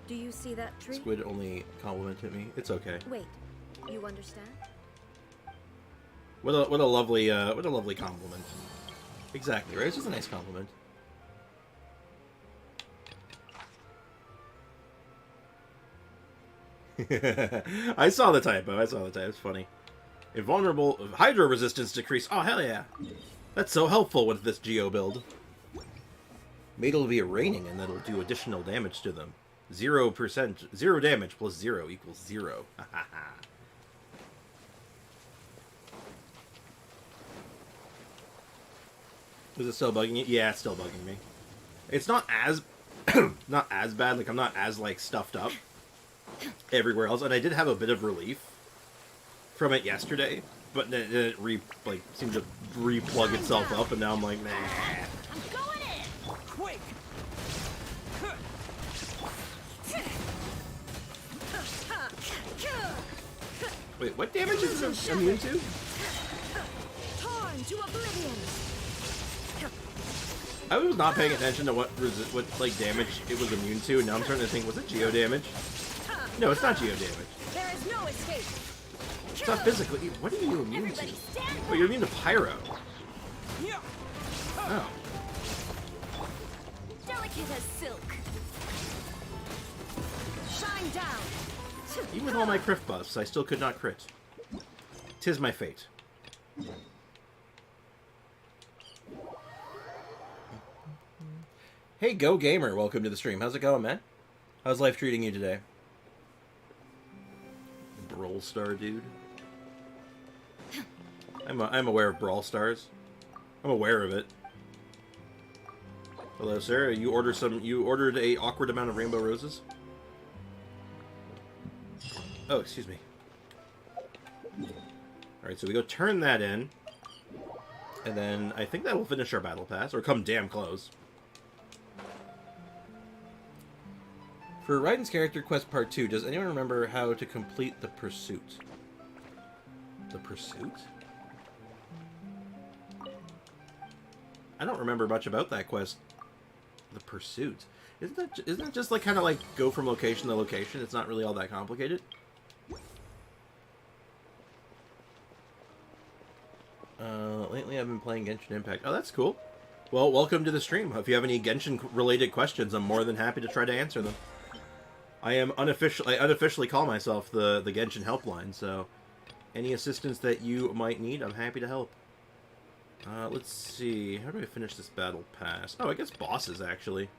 Speaker 4: Do you see that tree?
Speaker 1: Squid only complimented me. It's okay.
Speaker 4: Wait, you understand?
Speaker 1: What a lovely compliment. Exactly, right? It's just a nice compliment. I saw the typo. It's funny. Invulnerable hydro resistance decrease. Oh hell yeah! That's so helpful with this Geo build. Maybe it'll be raining and that'll do additional damage to them. 0%, 0 damage plus 0 equals 0. Is it still bugging you? Yeah, it's still bugging me. It's not as not as bad. Like I'm not as like stuffed up everywhere else, and I did have a bit of relief from it yesterday, but then it seemed to replug itself up, and now I'm like, nah.
Speaker 4: I'm going in.
Speaker 3: Quick!
Speaker 1: Wait, what damage is it immune to?
Speaker 4: Torn to oblivion.
Speaker 1: I was not paying attention to what like damage it was immune to, and now I'm starting to think, was it geo damage? No, it's not geo damage.
Speaker 4: There is no escape.
Speaker 1: It's not physically. What are you immune to?
Speaker 4: Everybody stand
Speaker 1: Oh, you're immune to pyro.
Speaker 3: Yeah.
Speaker 1: Oh.
Speaker 4: delicate as silk. Shine down.
Speaker 1: Even with all my crit buffs, I still could not crit. 'Tis my fate. Hey, Go Gamer, welcome to the stream. How's it going, man? How's life treating you today? Brawl Star, dude. I'm aware of Brawl Stars. I'm aware of it. Hello, sir. You ordered a awkward amount of rainbow roses? Oh, excuse me. Alright, so we go turn that in. And then I think that will finish our battle pass, or come damn close. For Raiden's character quest part 2, does anyone remember how to complete the pursuit? The pursuit? I don't remember much about that quest. The pursuit. Isn't it just like kind of like go from location to location? It's not really all that complicated. Lately I've been playing Genshin Impact. Oh, that's cool. Well, welcome to the stream. If you have any Genshin-related questions, I'm more than happy to try to answer them. I unofficially call myself the Genshin helpline, so any assistance that you might need, I'm happy to help. Let's see. How do I finish this battle pass? Oh, I guess bosses, actually.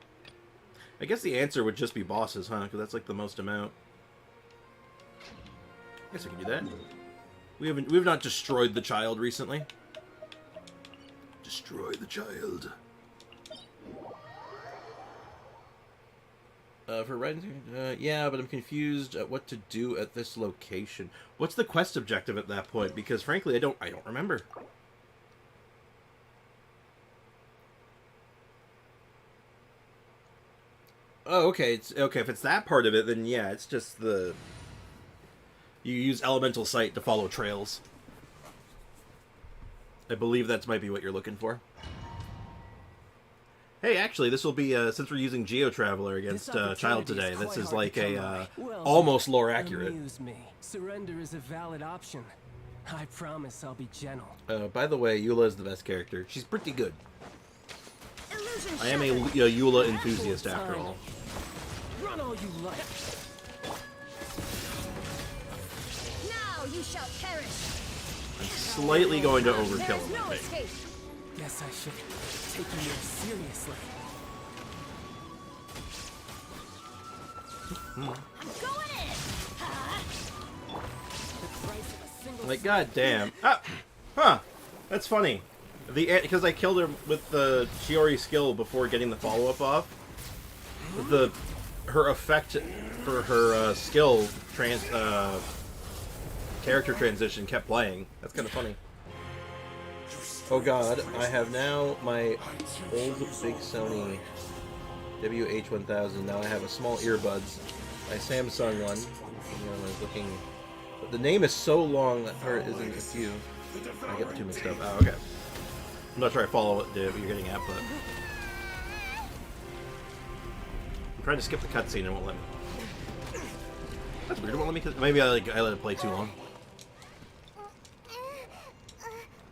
Speaker 1: I guess the answer would just be bosses, huh? Because that's like the most amount. I guess I can do that. We've not destroyed the child recently. Destroy the child. For Raiden, yeah, but I'm confused at what to do at this location. What's the quest objective at that point? Because frankly, I don't remember. Oh, okay. It's okay if it's that part of it. Then yeah, it's just the you use elemental sight to follow trails. I believe that might be what you're looking for. Hey, actually, this will be since we're using Geo Traveler against Child today. This is like a almost lore accurate.
Speaker 3: Amuse me. Surrender is a valid option. I promise I'll be gentle.
Speaker 1: By the way, Eula is the best character. She's pretty good.
Speaker 4: Illusion
Speaker 1: I am a
Speaker 4: shattered.
Speaker 1: Eula enthusiast after all.
Speaker 3: Run all you like.
Speaker 4: Now you shall perish.
Speaker 1: I'm slightly going to overkill
Speaker 4: There's
Speaker 1: him,
Speaker 4: no
Speaker 1: I think.
Speaker 4: escape.
Speaker 3: Guess I should take you more seriously.
Speaker 4: I'm going in.
Speaker 3: The price of a single
Speaker 1: Like, goddamn. Ah, huh. That's funny. Because I killed her with the Shiori skill before getting the follow-up off. Her effect for her skill character transition kept playing. That's kind of funny. Oh god, I have now my old big Sony WH-1000. Now I have a small earbuds. My Samsung one. You know, I was looking. But the name is so long that part isn't a few. I get the two mixed up. Oh, okay. I'm not sure I follow what you're getting at, but I'm trying to skip the cutscene and it won't let me. That's weird. It won't let me. Maybe I let it play too long.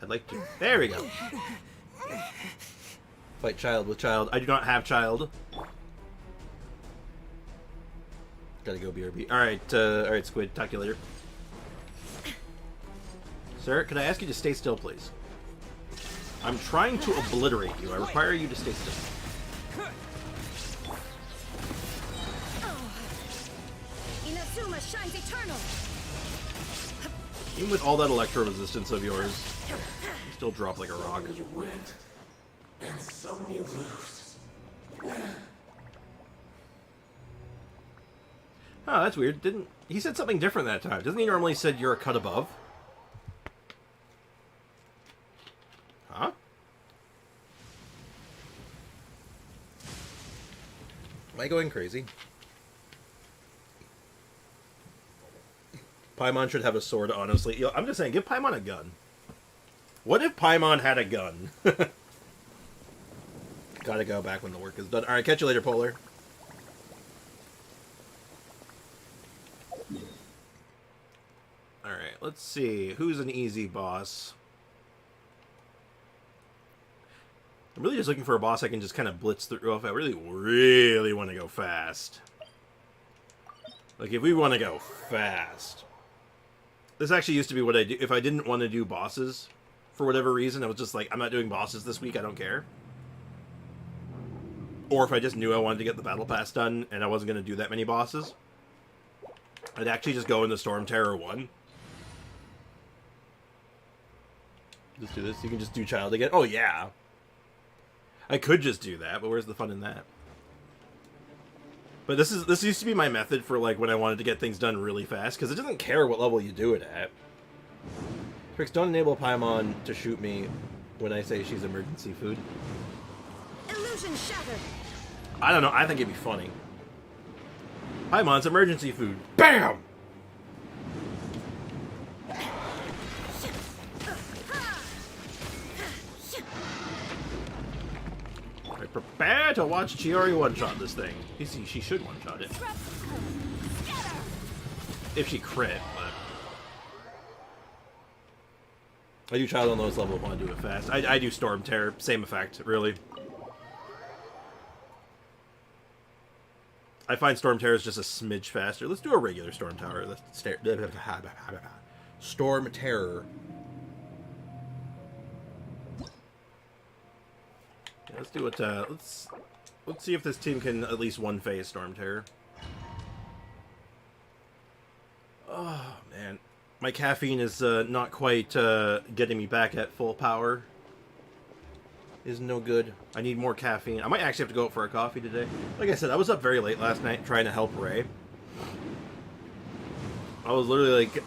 Speaker 1: I'd like to. There we go. Fight child with child. I do not have child. Gotta go BRB. Alright, Squid. Talk to you later. Sir, could I ask you to stay still, please? I'm trying to obliterate you. I require you to stay still.
Speaker 4: Inazuma shines eternal.
Speaker 1: Even with all that electro resistance of yours, you still drop like a rock.
Speaker 5: You win, and some you lose.
Speaker 1: Oh, that's weird. He said something different that time? Doesn't he normally said you're a cut above? Huh? Am I going crazy? Paimon should have a sword, honestly. Yo, I'm just saying, give Paimon a gun. What if Paimon had a gun? Gotta go back when the work is done. Alright, catch you later, Polar. Alright, let's see. Who's an easy boss? I'm really just looking for a boss I can just kind of blitz through if I really, really want to go fast. Like, if we want to go fast. This actually used to be what I do. If I didn't want to do bosses, for whatever reason, I was just like, I'm not doing bosses this week, I don't care. Or if I just knew I wanted to get the battle pass done, and I wasn't going to do that many bosses, I'd actually just go into Storm Terror 1. Just do this. You can just do Child again. Oh, yeah. I could just do that, but where's the fun in that? But this used to be my method for like when I wanted to get things done really fast, because it doesn't care what level you do it at. Trix, don't enable Paimon to shoot me when I say she's emergency food.
Speaker 4: Illusion shattered.
Speaker 1: I don't know, I think it'd be funny. Paimon's emergency food. BAM! I prepare to watch Chiori one-shot this thing. She should one-shot it. If she crit, but... I do Child on lowest level if I want to do it fast. I do Storm Terror, same effect, really. I find Storm Terror is just a smidge faster. Let's do a regular Storm Tower. Storm Terror. Yeah, let's do it. Let's see if this team can at least one phase Storm Terror. Oh man, my caffeine is not quite getting me back at full power. Is no good. I need more caffeine. I might actually have to go out for a coffee today. Like I said, I was up very late last night trying to help Ray. I was literally like,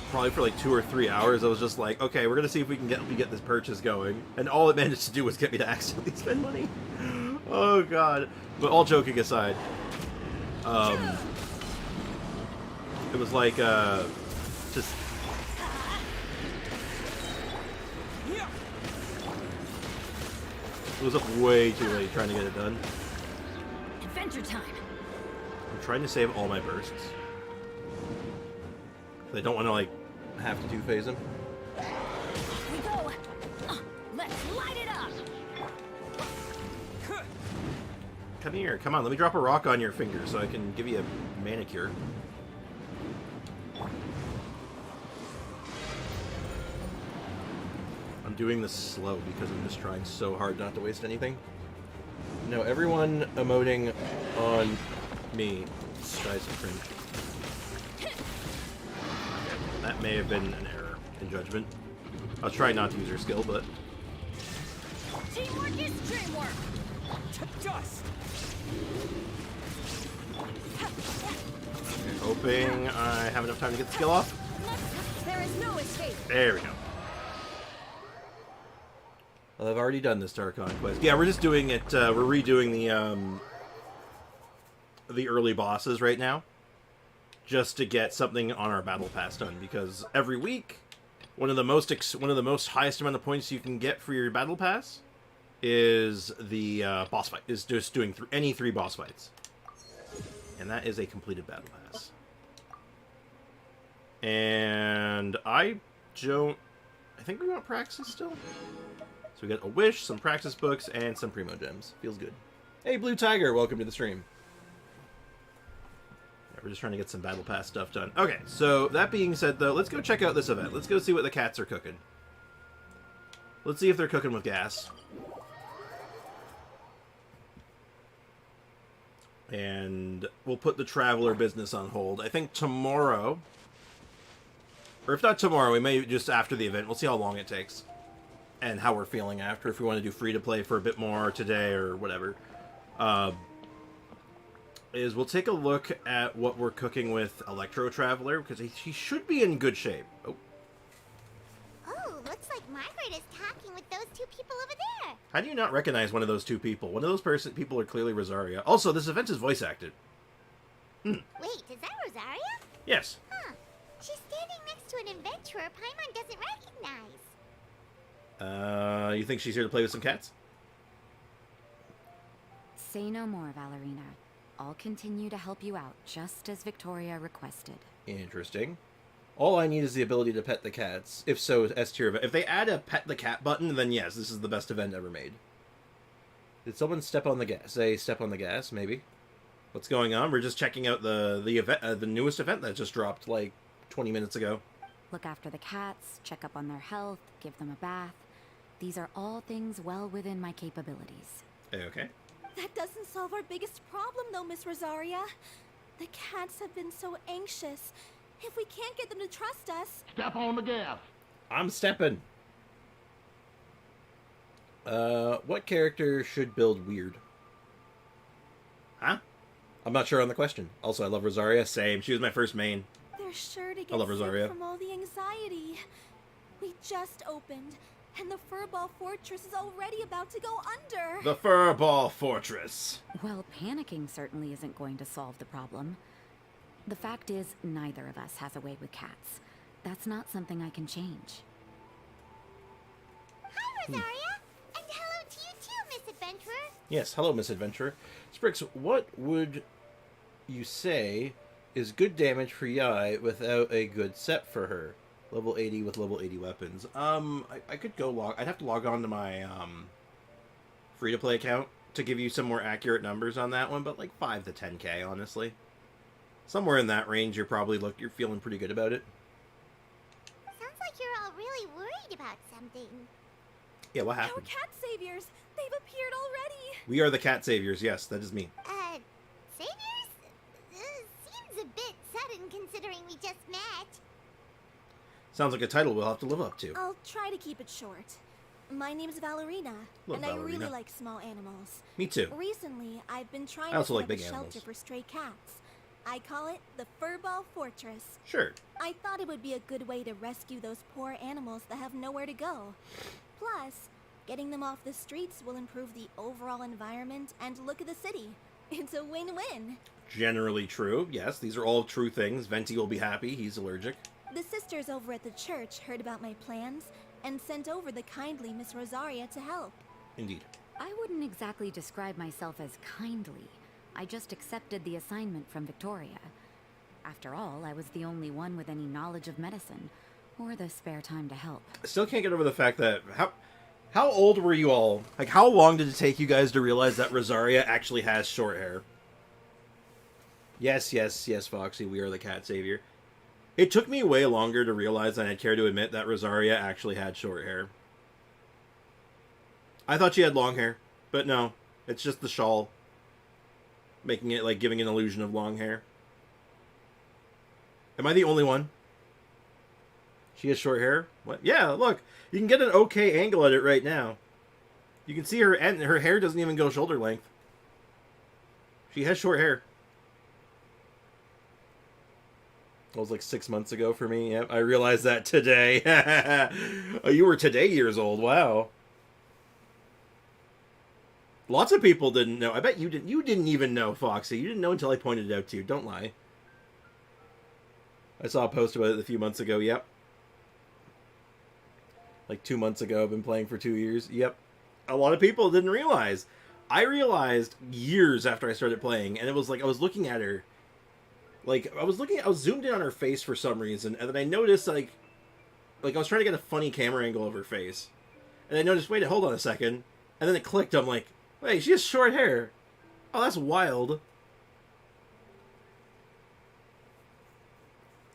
Speaker 1: probably for like 2 or 3 hours, I was just like, okay, we're gonna see if we can get this purchase going. And all it managed to do was get me to accidentally spend money. Oh god. But all joking aside, it was like, just... It was up way too late trying to get it done.
Speaker 4: Adventure time.
Speaker 1: I'm trying to save all my bursts. I don't want to, like, have to two-phase them.
Speaker 4: Here we go. Let's light it up.
Speaker 1: Come here. Come on, let me drop a rock on your finger so I can give you a manicure. I'm doing this slow because I'm just trying so hard not to waste anything. No, everyone emoting on me tries to cringe. That may have been an error in judgment. I was trying not to use her skill, but...
Speaker 4: Teamwork is dreamwork. To dust.
Speaker 1: Hoping I have enough time to get the skill off.
Speaker 4: There is no escape.
Speaker 1: There we go. Well, I've already done this Star Conquest. Yeah, we're just doing it, we're redoing the early bosses right now. Just to get something on our battle pass done, because every week, one of the most highest amount of points you can get for your battle pass is the boss fight. Is just doing any 3 boss fights, and that is a completed battle pass. And I think we want Praxis still. So we got a wish, some Praxis books, and some Primo gems. Feels good. Hey, Blue Tiger, welcome to the stream. We're just trying to get some Battle Pass stuff done. Okay, so that being said, though, let's go check out this event. Let's go see what the cats are cooking. Let's see if they're cooking with gas. And we'll put the Traveler business on hold. I think tomorrow, or if not tomorrow, we may just after the event. We'll see how long it takes and how we're feeling after. If we want to do free-to-play for a bit more today or whatever. Is we'll take a look at what we're cooking with Electro Traveler, because he should be in good shape. Oh.
Speaker 2: Oh, looks like Margaret is talking with those 2 people over there.
Speaker 1: How do you not recognize one of those 2 people? One of those people are clearly Rosaria. Also, this event is voice acted.
Speaker 2: Wait, is that Rosaria?
Speaker 1: Yes.
Speaker 2: Huh. She's standing next to an adventurer Paimon doesn't recognize.
Speaker 1: You think she's here to play with some cats?
Speaker 6: Say no more, Valerina. I'll continue to help you out, just as Victoria requested.
Speaker 1: Interesting. All I need is the ability to pet the cats. If so, S tier event. If they add a pet the cat button, then yes, this is the best event ever made. Did someone step on the gas? Say step on the gas, maybe? What's going on? We're just checking out the event, the newest event that just dropped like 20 minutes ago.
Speaker 6: Look after the cats, check up on their health, give them a bath. These are all things well within my capabilities.
Speaker 1: Okay.
Speaker 4: That doesn't solve our biggest problem, though, Miss Rosaria. The cats have been so anxious. If we can't get them to trust us...
Speaker 5: Step on the gas.
Speaker 1: I'm stepping. What character should build weird? Huh? I'm not sure on the question. Also, I love Rosaria. Same. She was my first main.
Speaker 4: They're sure to
Speaker 1: I
Speaker 4: get
Speaker 1: love Rosaria.
Speaker 4: sick from all the anxiety. We just opened, and the Furball Fortress is already about to go under.
Speaker 1: The Furball Fortress.
Speaker 6: Well, panicking certainly isn't going to solve the problem. The fact is, neither of us has a way with cats. That's not something I can change.
Speaker 2: Hi, Rosaria! And hello to you too, Miss Adventurer!
Speaker 1: Yes, hello, Miss Adventurer. Sprix, what would you say is good damage for Yai without a good set for her? Level 80 with level 80 weapons. I could go log... I'd have to log on to my, free-to-play account to give you some more accurate numbers on that one, but like 5 to 10k, honestly. Somewhere in that range, you're feeling pretty good about it.
Speaker 2: Sounds like you're all really worried about something.
Speaker 1: Yeah, what
Speaker 4: Our
Speaker 1: happened?
Speaker 4: cat saviors! They've appeared already!
Speaker 1: We are the cat saviors. Yes, that is me.
Speaker 2: Saviors? Seems a bit sudden considering we just met.
Speaker 1: Sounds like a title we'll have to live up to.
Speaker 4: I'll try to keep it short. My name's Valerina,
Speaker 1: Love
Speaker 4: and I
Speaker 1: Valerina.
Speaker 4: really like small animals.
Speaker 1: Me too.
Speaker 4: Recently, I've been trying
Speaker 1: I
Speaker 4: to
Speaker 1: also
Speaker 4: set
Speaker 1: like
Speaker 4: up
Speaker 1: big
Speaker 4: a
Speaker 1: animals.
Speaker 4: shelter for stray cats. I call it the Furball Fortress.
Speaker 1: Sure.
Speaker 4: I thought it would be a good way to rescue those poor animals that have nowhere to go. Plus, getting them off the streets will improve the overall environment and look of the city. It's a win-win.
Speaker 1: Generally true. Yes, these are all true things. Venti will be happy. He's allergic.
Speaker 4: The sisters over at the church heard about my plans and sent over the kindly Miss Rosaria to help.
Speaker 1: Indeed.
Speaker 6: I wouldn't exactly describe myself as kindly. I just accepted the assignment from Victoria. After all, I was the only one with any knowledge of medicine, or the spare time to help.
Speaker 1: I still can't get over the fact that... How old were you all? Like, how long did it take you guys to realize that Rosaria actually has short hair? Yes, yes, yes, Foxy, we are the cat savior. It took me way longer to realize than I'd care to admit that Rosaria actually had short hair. I thought she had long hair, but no. It's just the shawl. Making it, like, giving an illusion of long hair. Am I the only one? She has short hair? What? Yeah, look. You can get an okay angle at it right now. You can see her, and her hair doesn't even go shoulder length. She has short hair. That was like 6 months ago for me. Yep, I realized that today. Oh, you were today years old. Wow. Lots of people didn't know. I bet you didn't. You didn't even know, Foxy. You didn't know until I pointed it out to you. Don't lie. I saw a post about it a few months ago. Yep. Like 2 months ago. I've been playing for 2 years. Yep. A lot of people didn't realize. I realized years after I started playing, and it was like I was looking at her. Like, I was zoomed in on her face for some reason, and then I noticed, like I was trying to get a funny camera angle of her face. And I noticed, wait, hold on a second. And then it clicked, I'm like, wait, she has short hair. Oh, that's wild.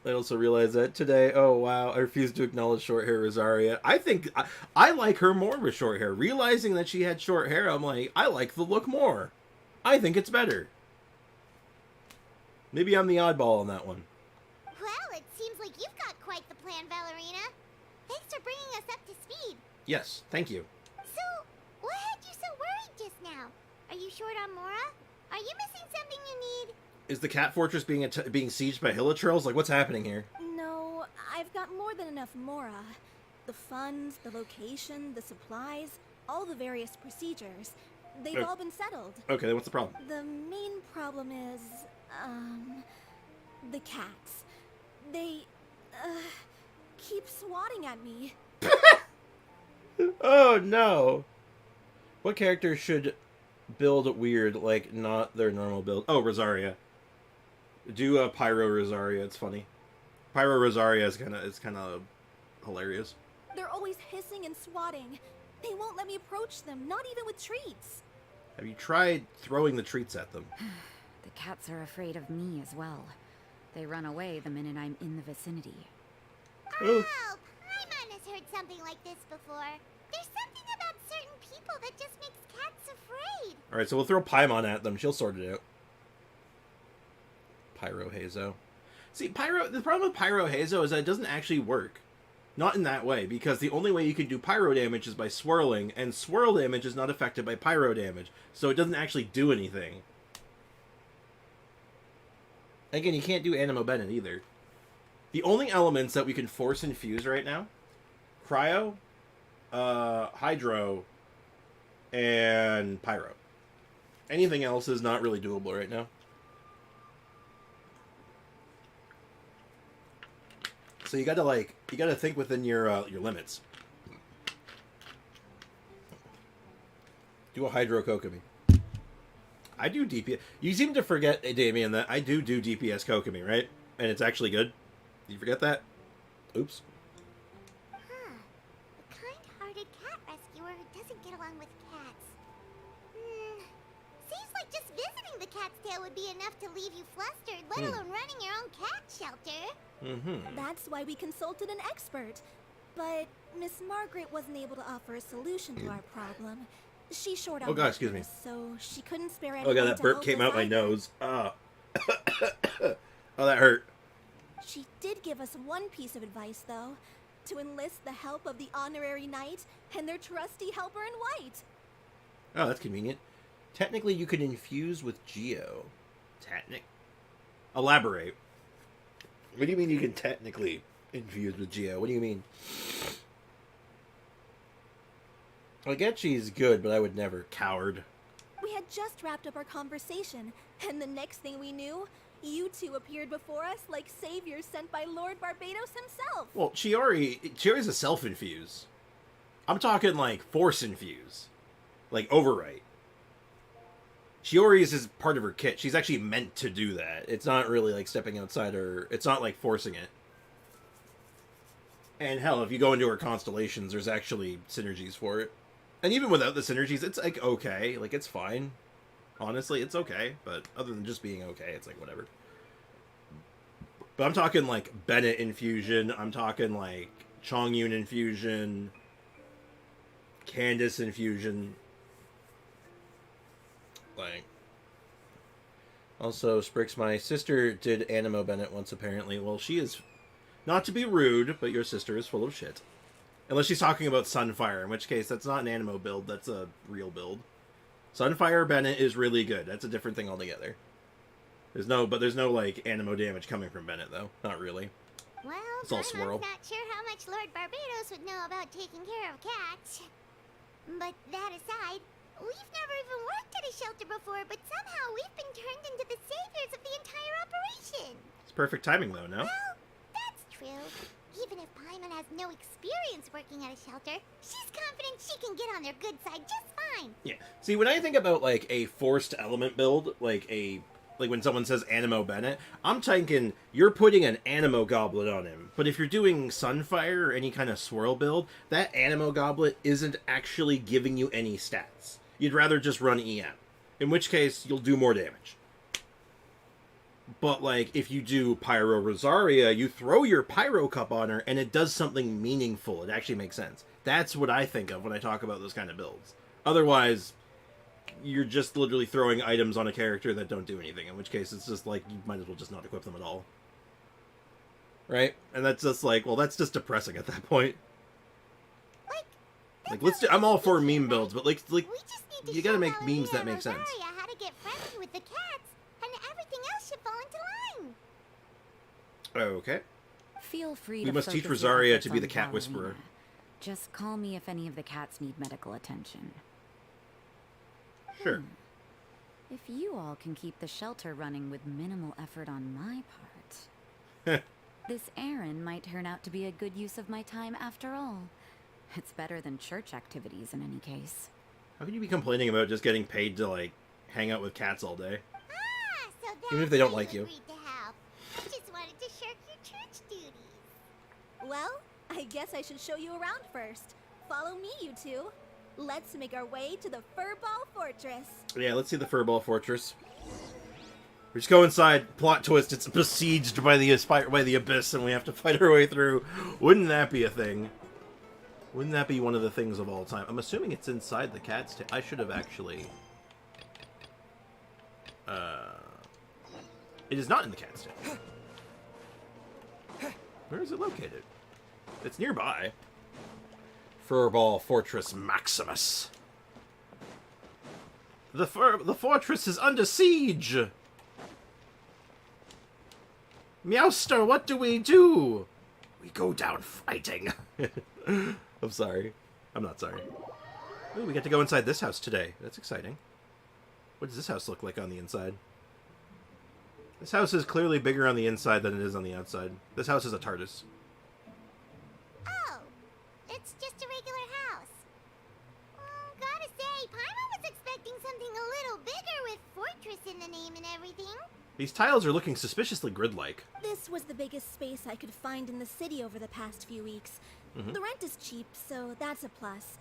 Speaker 1: I also realized that today, oh wow, I refuse to acknowledge short hair Rosaria. I think, I like her more with short hair. Realizing that she had short hair, I'm like, I like the look more. I think it's better. Maybe I'm the oddball on that one.
Speaker 2: Well, it seems like you've got quite the plan, Valerina. Thanks for bringing us up to speed.
Speaker 1: Yes, thank you.
Speaker 2: So, what had you so worried just now? Are you short on Mora? Are you missing something you need?
Speaker 1: Is the cat fortress being sieged by hilichurls? Like, what's happening here?
Speaker 4: No, I've got more than enough Mora. The funds, the location, the supplies, all the various procedures. They've all been settled.
Speaker 1: Okay, then what's the problem?
Speaker 4: The main problem is, the cats. They, keep swatting at me.
Speaker 1: Oh, no. What character should build weird, like not their normal build. Oh, Rosaria. Do a Pyro Rosaria. It's funny. Pyro Rosaria is kind of hilarious.
Speaker 4: They're always hissing and swatting. They won't let me approach them, not even with treats.
Speaker 1: Have you tried throwing the treats at them?
Speaker 6: The cats are afraid of me as well. They run away the minute I'm in the vicinity.
Speaker 1: Oh.
Speaker 2: Oh, Paimon has heard something like this before. There's something about certain people that just makes cats afraid.
Speaker 1: All right, so we'll throw Paimon at them. She'll sort it out. Pyro Hazo. See, the problem with Pyro Hazo is that it doesn't actually work. Not in that way, because the only way you can do pyro damage is by swirling, and swirl damage is not affected by pyro damage, so it doesn't actually do anything. Again, you can't do Animo Bennett either. The only elements that we can force infuse right now, Cryo, Hydro, and Pyro. Anything else is not really doable right now. So you gotta think within your limits. Do a Hydro Kokomi. I do DPS. You seem to forget, Damien, that I do DPS Kokomi, right? And it's actually good. Did you forget that? Oops.
Speaker 2: Huh. A kind-hearted cat rescuer who doesn't get along with cats. Seems like just visiting the cat's tail would be enough to leave you flustered, let alone running your own cat shelter.
Speaker 1: Mm-hmm.
Speaker 4: That's why we consulted an expert. But Miss Margaret wasn't able to offer a solution to our problem. She's short on
Speaker 1: Oh, God, excuse me.
Speaker 4: workers, so she couldn't spare
Speaker 1: Oh
Speaker 4: anyone
Speaker 1: god, that
Speaker 4: to
Speaker 1: burp
Speaker 4: help
Speaker 1: came
Speaker 4: us
Speaker 1: out my
Speaker 4: either.
Speaker 1: nose. Ah. Oh, that hurt.
Speaker 4: She did give us one piece of advice, though. To enlist the help of the honorary knight and their trusty helper in white.
Speaker 1: Oh, that's convenient. Technically, you could infuse with Geo. Elaborate. What do you mean you can technically infuse with Geo? What do you mean? I get she's good, but I would never. Coward.
Speaker 4: We had just wrapped up our conversation, and the next thing we knew, you two appeared before us like saviors sent by Lord Barbados himself.
Speaker 1: Well, Chiori's a self-infuse. I'm talking like force infuse. Like overwrite. Chiori's is part of her kit. She's actually meant to do that. It's not really like stepping outside her... It's not like forcing it. And hell, if you go into her constellations, there's actually synergies for it. And even without the synergies, it's like okay. Like it's fine. Honestly, it's okay. But other than just being okay, it's like whatever. But I'm talking like Bennett infusion. I'm talking like Chongyun infusion. Candace infusion. Like. Also, Sprix, my sister did Animo Bennett once apparently. Well, she is, not to be rude, but your sister is full of shit. Unless she's talking about Sunfire, in which case that's not an Animo build, that's a real build. Sunfire Bennett is really good. That's a different thing altogether. There's no like Animo damage coming from Bennett though. Not really.
Speaker 2: Well,
Speaker 1: It's all
Speaker 2: Paimon's
Speaker 1: swirl.
Speaker 2: not sure how much Lord Barbados would know about taking care of cats. But that aside, we've never even worked at a shelter before, but somehow we've been turned into the saviors of the entire operation.
Speaker 1: It's perfect timing though, no?
Speaker 2: Well, that's true. Even if Paimon has no experience working at a shelter, she's confident she can get on their good side just fine.
Speaker 1: Yeah. See, when I think about like a forced element build, like when someone says Animo Bennett, I'm thinking you're putting an Animo Goblet on him. But if you're doing Sunfire or any kind of swirl build, that Animo Goblet isn't actually giving you any stats. You'd rather just run EM. In which case, you'll do more damage. But, like, if you do Pyro Rosaria, you throw your Pyro Cup on her, and it does something meaningful. It actually makes sense. That's what I think of when I talk about those kind of builds. Otherwise, you're just literally throwing items on a character that don't do anything. In which case, it's just like, you might as well just not equip them at all. Right? And that's just like, well, that's just depressing at that point. Like, I'm all for meme builds, but like
Speaker 2: We just need to
Speaker 1: you gotta
Speaker 2: show
Speaker 1: make
Speaker 2: Valentina
Speaker 1: memes that
Speaker 2: and
Speaker 1: make sense.
Speaker 2: Rosaria how to get friendly with the cats, and everything else should fall into line.
Speaker 1: Okay.
Speaker 6: Feel free
Speaker 1: We
Speaker 6: to
Speaker 1: must teach
Speaker 6: focus your
Speaker 1: Rosaria
Speaker 6: efforts
Speaker 1: to be
Speaker 6: on
Speaker 1: the cat
Speaker 6: Valerina.
Speaker 1: whisperer.
Speaker 6: Just call me if any of the cats need medical attention.
Speaker 1: Sure.
Speaker 6: If you all can keep the shelter running with minimal effort on my part, this errand might turn out to be a good use of my time after all. It's better than church activities in any case.
Speaker 1: How can you be complaining about just getting paid to, like, hang out with cats all day?
Speaker 2: Ah, so that's
Speaker 1: Even if they don't
Speaker 2: why
Speaker 1: like you.
Speaker 2: agreed to help. You just wanted to shirk your church duties.
Speaker 4: Well, I guess I should show you around first. Follow me, you two. Let's make our way to the Furball Fortress.
Speaker 1: Yeah, let's see the Furball Fortress. We just go inside, plot twist, it's besieged by the abyss, and we have to fight our way through. Wouldn't that be a thing? Wouldn't that be one of the things of all time? I'm assuming it's inside the cat's tail. I should have actually... It is not in the cat's tail. Where is it located? It's nearby. Furball Fortress Maximus. The fortress is under siege! Meowster, what do? We go down fighting. I'm sorry. I'm not sorry. Ooh, we get to go inside this house today. That's exciting. What does this house look like on the inside? This house is clearly bigger on the inside than it is on the outside. This house is a TARDIS.
Speaker 2: Oh, it's just a regular house. Gotta say, Paimon was expecting something a little bigger with fortress in the name and everything.
Speaker 1: These tiles are looking suspiciously grid-like.
Speaker 4: This was the biggest space I could find in the city over the past few weeks. The rent is cheap, so that's a plus.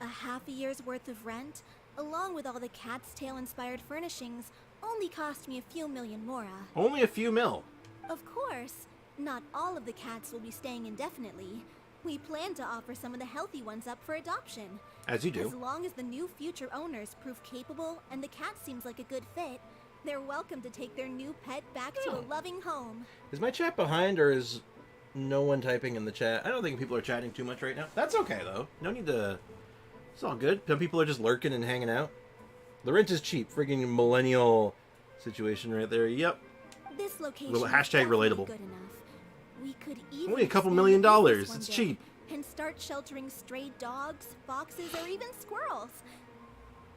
Speaker 4: A half a year's worth of rent, along with all the cat's tail-inspired furnishings, only cost me a few million Mora.
Speaker 1: Only a few mil.
Speaker 4: Of course, not all of the cats will be staying indefinitely. We plan to offer some of the healthy ones up for adoption.
Speaker 1: As you do.
Speaker 4: As long as the new future owners prove capable and the cat seems like a good fit, they're welcome to take their new pet back to a loving home.
Speaker 1: Is my chat behind, or is no one typing in the chat? I don't think people are chatting too much right now. That's okay, though. No need to... It's all good. Some people are just lurking and hanging out. The rent is cheap. Friggin' millennial situation right there. Yep.
Speaker 4: This location
Speaker 1: Hashtag
Speaker 4: is
Speaker 1: relatable.
Speaker 4: good enough. We could even
Speaker 1: Only a couple
Speaker 4: expand
Speaker 1: $1
Speaker 4: the
Speaker 1: million.
Speaker 4: business one
Speaker 1: It's
Speaker 4: day
Speaker 1: cheap.
Speaker 4: And start sheltering stray dogs, foxes, or even squirrels.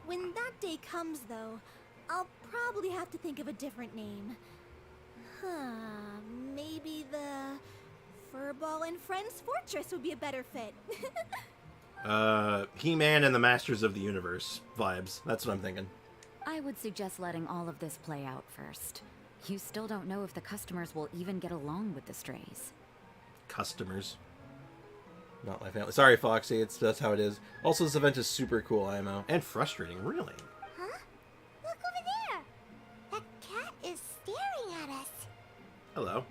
Speaker 4: When that day comes, though, I'll probably have to think of a different name. Maybe the Furball and Friends Fortress would be a better fit.
Speaker 1: He-Man and the Masters of the Universe vibes. That's what I'm thinking.
Speaker 6: I would suggest letting all of this play out first. You still don't know if the customers will even get along with the strays.
Speaker 1: Customers. Not my family. Sorry, Foxy. That's how it is. Also, this event is super cool, IMO. And frustrating, really.
Speaker 2: Huh? Look over there. That cat is staring at us.
Speaker 1: Hello.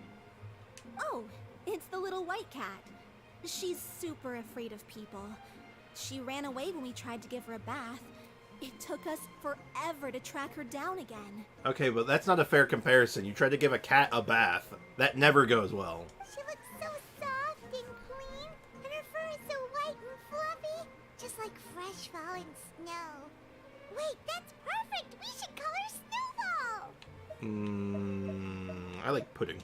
Speaker 4: Oh, it's the little white cat. She's super afraid of people. She ran away when we tried to give her a bath. It took us forever to track her down again.
Speaker 1: Okay, but that's not a fair comparison. You tried to give a cat a bath. That never goes well.
Speaker 2: She looks so soft and clean, and her fur is so white and fluffy, just like fresh fallen snow. Wait, that's perfect! We should call her Snowball!
Speaker 1: I like pudding.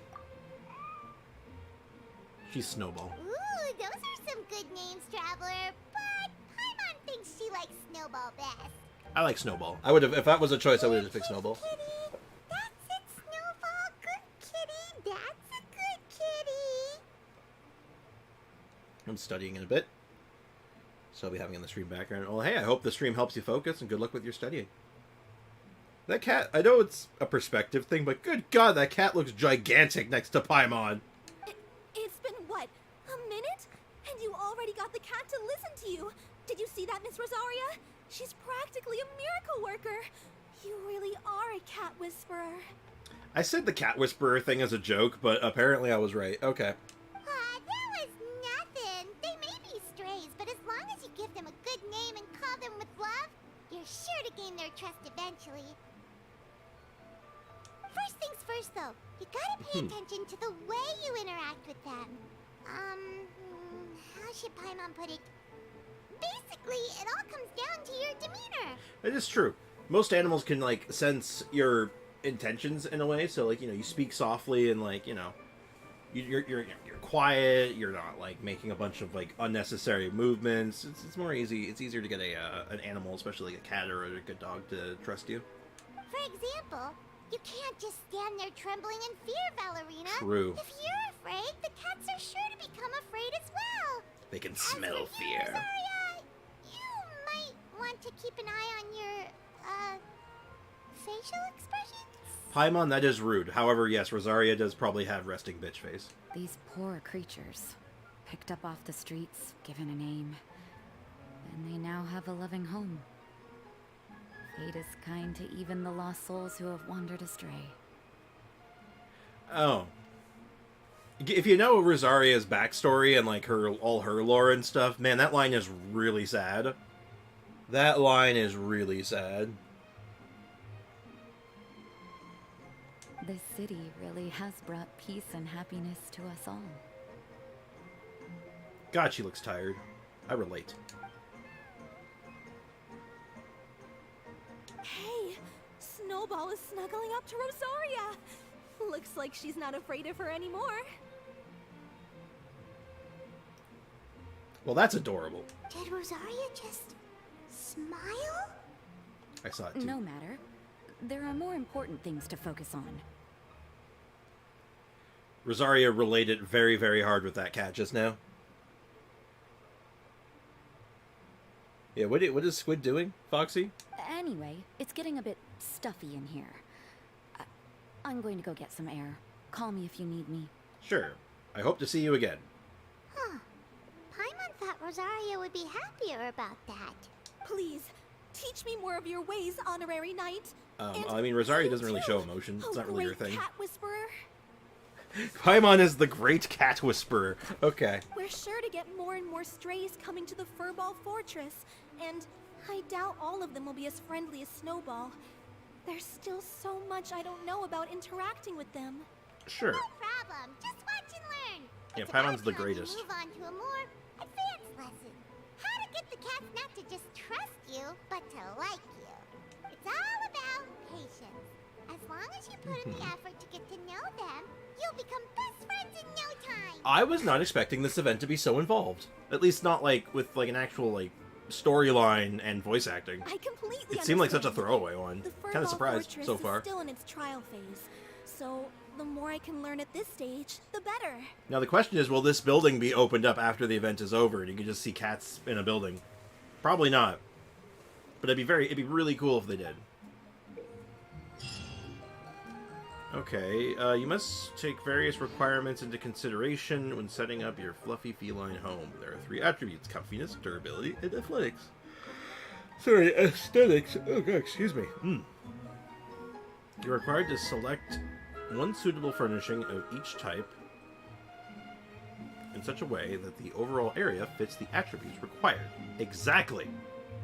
Speaker 1: She's Snowball.
Speaker 2: Ooh, those are some good names, Traveler, but Paimon thinks she likes Snowball best.
Speaker 1: I like Snowball. I would have, if that was a choice, I would have just picked Snowball.
Speaker 2: Kitty, that's it, Snowball. Good kitty. That's a good kitty.
Speaker 1: I'm studying in a bit, so I'll be having in the stream background. Well, hey, I hope the stream helps you focus, and good luck with your studying. That cat, I know it's a perspective thing, but good God, that cat looks gigantic next to Paimon.
Speaker 4: It's been, what, a minute? And you already got the cat to listen to you. Did you see that, Miss Rosaria? She's practically a miracle worker. You really are a cat whisperer.
Speaker 1: I said the cat whisperer thing as a joke, but apparently I was right. Okay.
Speaker 2: That was nothing. They may be strays, but as long as you give them a good name and call them with love, you're sure to gain their trust eventually. First things first, though, you gotta pay attention to the way you interact with them. How should Paimon put it? Basically, it all comes down to your demeanor.
Speaker 1: It is true. Most animals can, like, sense your intentions in a way, so, like, you know, you speak softly and, like, you know, you're quiet, you're not, like, making a bunch of, like, unnecessary movements. It's more easy, it's easier to get an animal, especially like a cat or a good dog, to trust you.
Speaker 2: For example, you can't just stand there trembling in fear, Ballerina.
Speaker 1: True.
Speaker 2: If you're afraid, the cats are sure to become afraid as well.
Speaker 1: They can
Speaker 2: As
Speaker 1: smell
Speaker 2: for you,
Speaker 1: fear.
Speaker 2: Rosaria, you might want to keep an eye on your, facial expressions?
Speaker 1: Paimon, that is rude. However, yes, Rosaria does probably have resting bitch face.
Speaker 6: These poor creatures, picked up off the streets, given a name, and they now have a loving home. Fate is kind to even the lost souls who have wandered astray.
Speaker 1: Oh. If you know Rosaria's backstory and, like, all her lore and stuff, man, that line is really sad. That line is really sad.
Speaker 6: This city really has brought peace and happiness to us all.
Speaker 1: God, she looks tired. I relate.
Speaker 4: Hey, Snowball is snuggling up to Rosaria. Looks like she's not afraid of her anymore.
Speaker 1: Well, that's adorable.
Speaker 2: Did Rosaria just smile?
Speaker 1: I saw it too.
Speaker 6: No matter. There are more important things to focus on.
Speaker 1: Rosaria related very, very hard with that cat just now. Yeah, what is Squid doing, Foxy?
Speaker 6: Anyway, it's getting a bit stuffy in here. I'm going to go get some air. Call me if you need me.
Speaker 1: Sure. I hope to see you again.
Speaker 2: Huh. Paimon thought Rosaria would be happier about that.
Speaker 4: Please, teach me more of your ways, honorary knight. And
Speaker 1: I mean, Rosaria
Speaker 4: you
Speaker 1: doesn't really
Speaker 4: too,
Speaker 1: show emotion. It's not really her
Speaker 4: great
Speaker 1: thing.
Speaker 4: cat whisperer.
Speaker 1: Paimon is the great cat whisperer. Okay.
Speaker 4: We're sure to get more and more strays coming to the Furball Fortress, and I doubt all of them will be as friendly as Snowball. There's still so much I don't know about interacting with them.
Speaker 1: Sure.
Speaker 2: No problem. Just watch and learn.
Speaker 1: Yeah,
Speaker 2: It's about
Speaker 1: Paimon's the
Speaker 2: time we
Speaker 1: greatest.
Speaker 2: Move on to a more advanced lesson. How to get the cats not to just trust you, but to like you. It's all about patience. As long as you put in the effort to get to know them, you'll become best friends in no time.
Speaker 1: I was not expecting this event to be so involved. At least not, like, with, like, an actual, like, storyline and voice acting.
Speaker 4: I completely
Speaker 1: It seemed like such a
Speaker 4: understand.
Speaker 1: throwaway one.
Speaker 4: The
Speaker 1: Kind of
Speaker 4: Furball
Speaker 1: surprised
Speaker 4: Fortress
Speaker 1: so far.
Speaker 4: is still in its trial phase, so the more I can learn at this stage, the better.
Speaker 1: Now the question is, will this building be opened up after the event is over and you can just see cats in a building? Probably not. But it'd be really cool if they did. Okay, you must take various requirements into consideration when setting up your fluffy feline home. There are 3 attributes: comfiness, durability, and athletics. Sorry, aesthetics. Oh god, excuse me. You're required to select one suitable furnishing of each type in such a way that the overall area fits the attributes required. Exactly.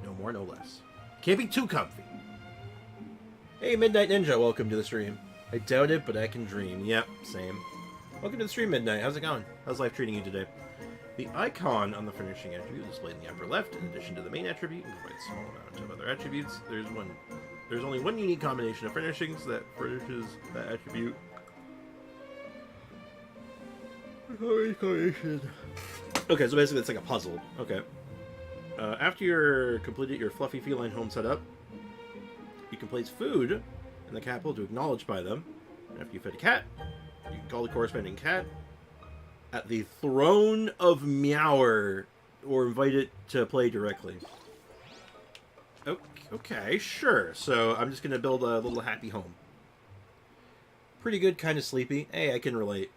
Speaker 1: No more, no less. Can't be too comfy. Hey, Midnight Ninja, welcome to the stream. I doubt it, but I can dream. Yep, same. Welcome to the stream, Midnight. How's it going? How's life treating you today? The icon on the furnishing attribute is displayed in the upper left. In addition to the main attribute, and provides a small amount of other attributes. There's only one unique combination of furnishings that furnishes that attribute. Okay, so basically it's like a puzzle. Okay. After you're completed your fluffy feline home setup, you can place food in the cat pool to acknowledge by them. And after you fed a cat, you can call the corresponding cat at the Throne of Meower or invite it to play directly. Okay, sure. So I'm just going to build a little happy home. Pretty good, kind of sleepy. Hey, I can relate.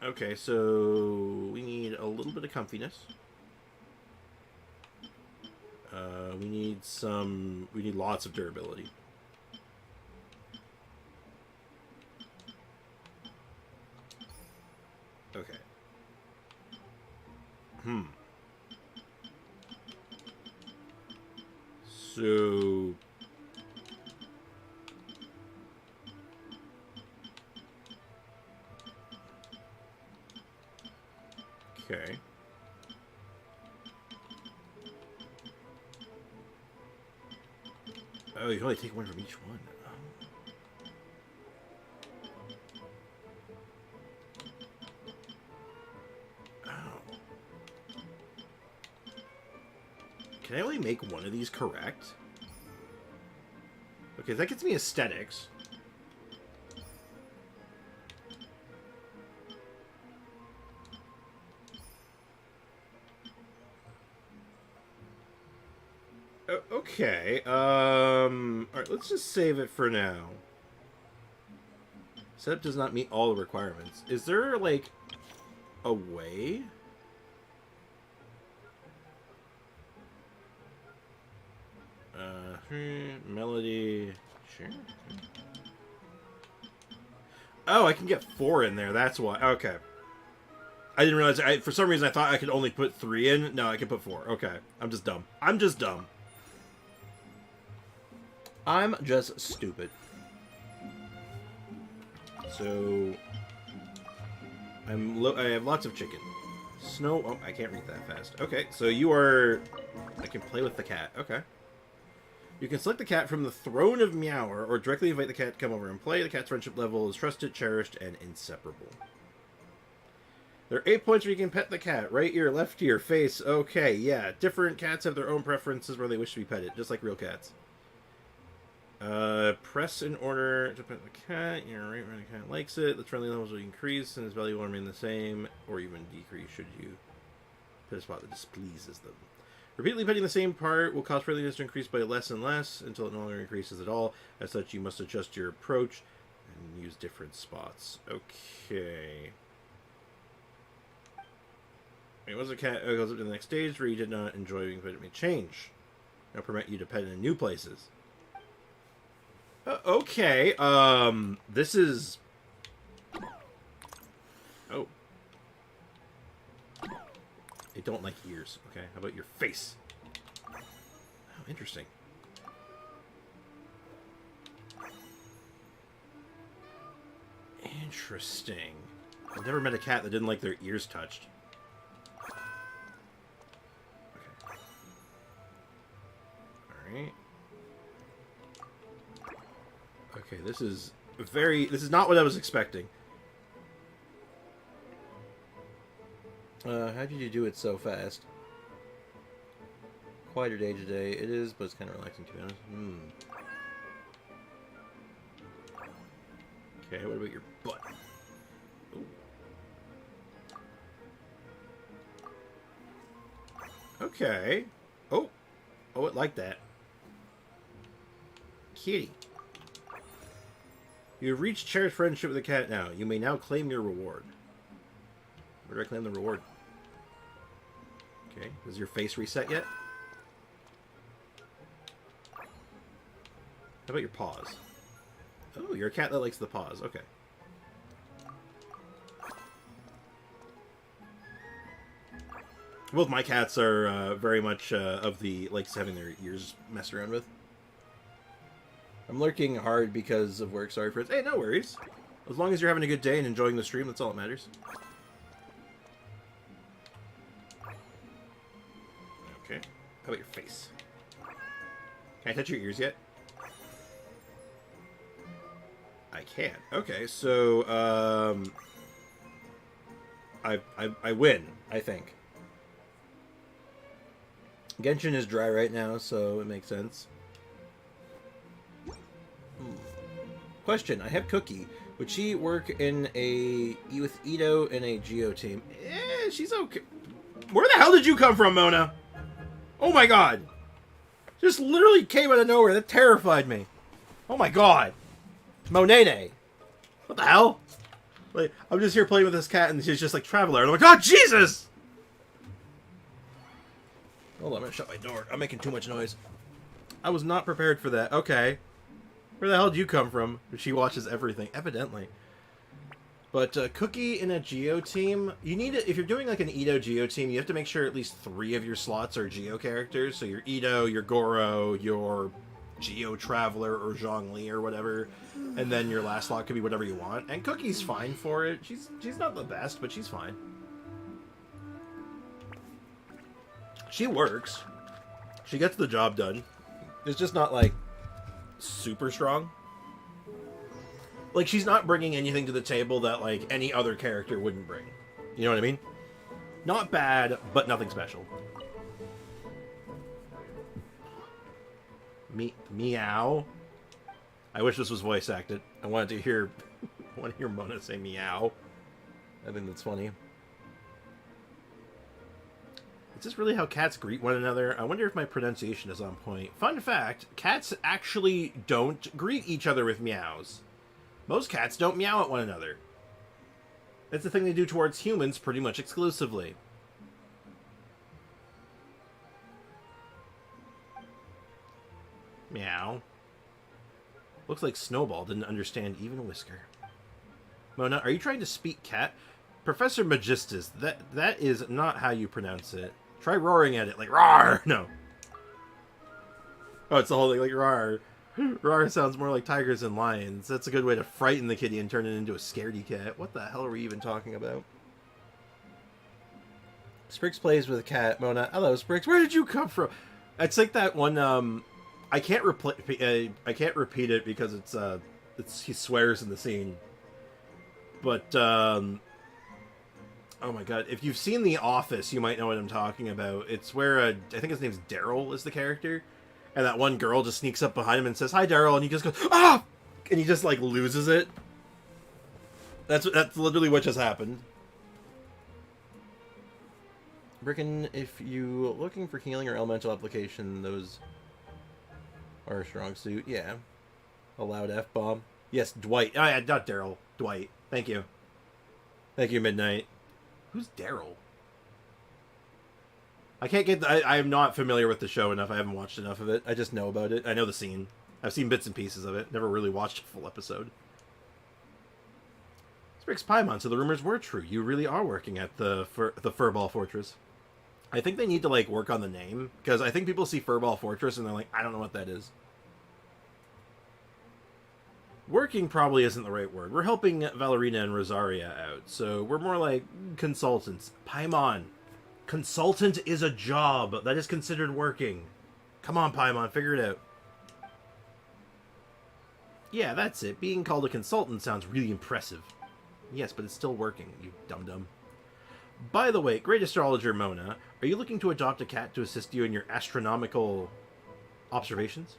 Speaker 1: Okay, so we need a little bit of comfiness. We need lots of durability. Okay. So... Okay. Oh, you can only take one from each one. Oh. Can I only make one of these correct? Okay, that gets me aesthetics. Okay. Alright, let's just save it for now. Setup does not meet all the requirements. Is there, like, a way? Melody. Sure. Oh, I can get 4 in there. That's why. Okay. I didn't realize. For some reason, I thought I could only put 3 in. No, I can put 4. Okay. I'm just dumb. I'm just dumb. I'm just stupid. So, I have lots of chicken. Snow. Oh, I can't read that fast. Okay, so you are. I can play with the cat. Okay. You can select the cat from the throne of Meower, or directly invite the cat to come over and play. The cat's friendship level is trusted, cherished, and inseparable. There are 8 points where you can pet the cat. Right ear, left ear, face. Okay, yeah. Different cats have their own preferences where they wish to be petted, just like real cats. Press in order to pet the cat. You're right where the cat likes it. The friendly levels will increase, and its value will remain the same, or even decrease should you pet a spot that displeases them. Repeatedly petting the same part will cause friendliness to increase by less and less until it no longer increases at all. As such, you must adjust your approach and use different spots. Okay. Wait, once the cat goes up to the next stage where you did not enjoy being petted, it may change. Now permit you to pet in new places. Okay. This is. Oh. They don't like ears. Okay, how about your face? Oh, interesting. Interesting. I've never met a cat that didn't like their ears touched. Okay. Alright. Okay, this is not what I was expecting. How did you do it so fast? Quieter day today. It is, but it's kind of relaxing to be honest. Okay, what about your butt? Ooh. Okay. Oh, it liked that. Kitty. You have reached cherished friendship with the cat now. You may now claim your reward. Where do I claim the reward? Okay. Is your face reset yet? How about your paws? Oh, you're a cat that likes the paws. Okay. Both my cats are very much of the likes having their ears messed around with. I'm lurking hard because of work. Sorry, friends. Hey, no worries. As long as you're having a good day and enjoying the stream, that's all that matters. Okay. How about your face? Can I touch your ears yet? I can. Okay, so I win, I think. Genshin is dry right now, so it makes sense. Question: I have Cookie. Would she work in with Ito in a Geo team? She's okay. Where the hell did you come from, Mona? Oh my god! Just literally came out of nowhere. That terrified me. Oh my god. Monene. What the hell? Like, I'm just here playing with this cat and she's just like Traveler. And I'm like, oh Jesus! Hold on, I'm gonna shut my door. I'm making too much noise. I was not prepared for that. Okay. Where the hell did you come from? She watches everything, evidently. But Cookie in a Geo team, you need to, if you're doing like an Ito Geo team, you have to make sure at least 3 of your slots are Geo characters. So your Ito, your Goro, your Geo Traveler or Zhongli or whatever, and then your last slot could be whatever you want. And Cookie's fine for it. She's not the best, but she's fine. She works. She gets the job done. It's just not like super strong. Like, she's not bringing anything to the table that like any other character wouldn't bring. You know what I mean? Not bad, but nothing special. Meow. I wish this was voice acted. I wanted to hear Mona say meow. I think that's funny. Is this really how cats greet one another? I wonder if my pronunciation is on point. Fun fact, cats actually don't greet each other with meows. Most cats don't meow at one another. That's the thing they do towards humans pretty much exclusively. Meow. Looks like Snowball didn't understand even a whisker. Mona, are you trying to speak cat? Professor Magistus, that is not how you pronounce it. Try roaring at it like roar. No. Oh, it's the whole thing like roar. Roar sounds more like tigers and lions. That's a good way to frighten the kitty and turn it into a scaredy cat. What the hell are we even talking about? Spriggs plays with a cat. Mona, hello Spriggs. Where did you come from? It's like that one. I can't repeat it because it's he swears in the scene. But oh my god, if you've seen The Office, you might know what I'm talking about. It's where I think his name's Daryl is the character, and that one girl just sneaks up behind him and says, "Hi, Daryl," and he just goes, "Ah!" and he just like loses it. That's literally what just happened. Bricken, if you looking for healing or elemental application, those are a strong suit. Yeah. A loud F-bomb. Yes, Dwight. Oh, yeah, not Daryl. Dwight. Thank you. Thank you, Midnight. Who's Daryl? I can't get... I am not familiar with the show enough. I haven't watched enough of it. I just know about it. I know the scene. I've seen bits and pieces of it. Never really watched a full episode. Spriggs Paimon, so the rumors were true. You really are working at the Furball Fortress. I think they need to, like, work on the name. Because I think people see Furball Fortress and they're like, I don't know what that is. Working probably isn't the right word. We're helping Valerina and Rosaria out, so we're more like consultants. Paimon, consultant is a job. That is considered working. Come on, Paimon, figure it out. Yeah, that's it. Being called a consultant sounds really impressive. Yes, but it's still working, you dum-dum. By the way, great astrologer Mona, are you looking to adopt a cat to assist you in your astronomical observations?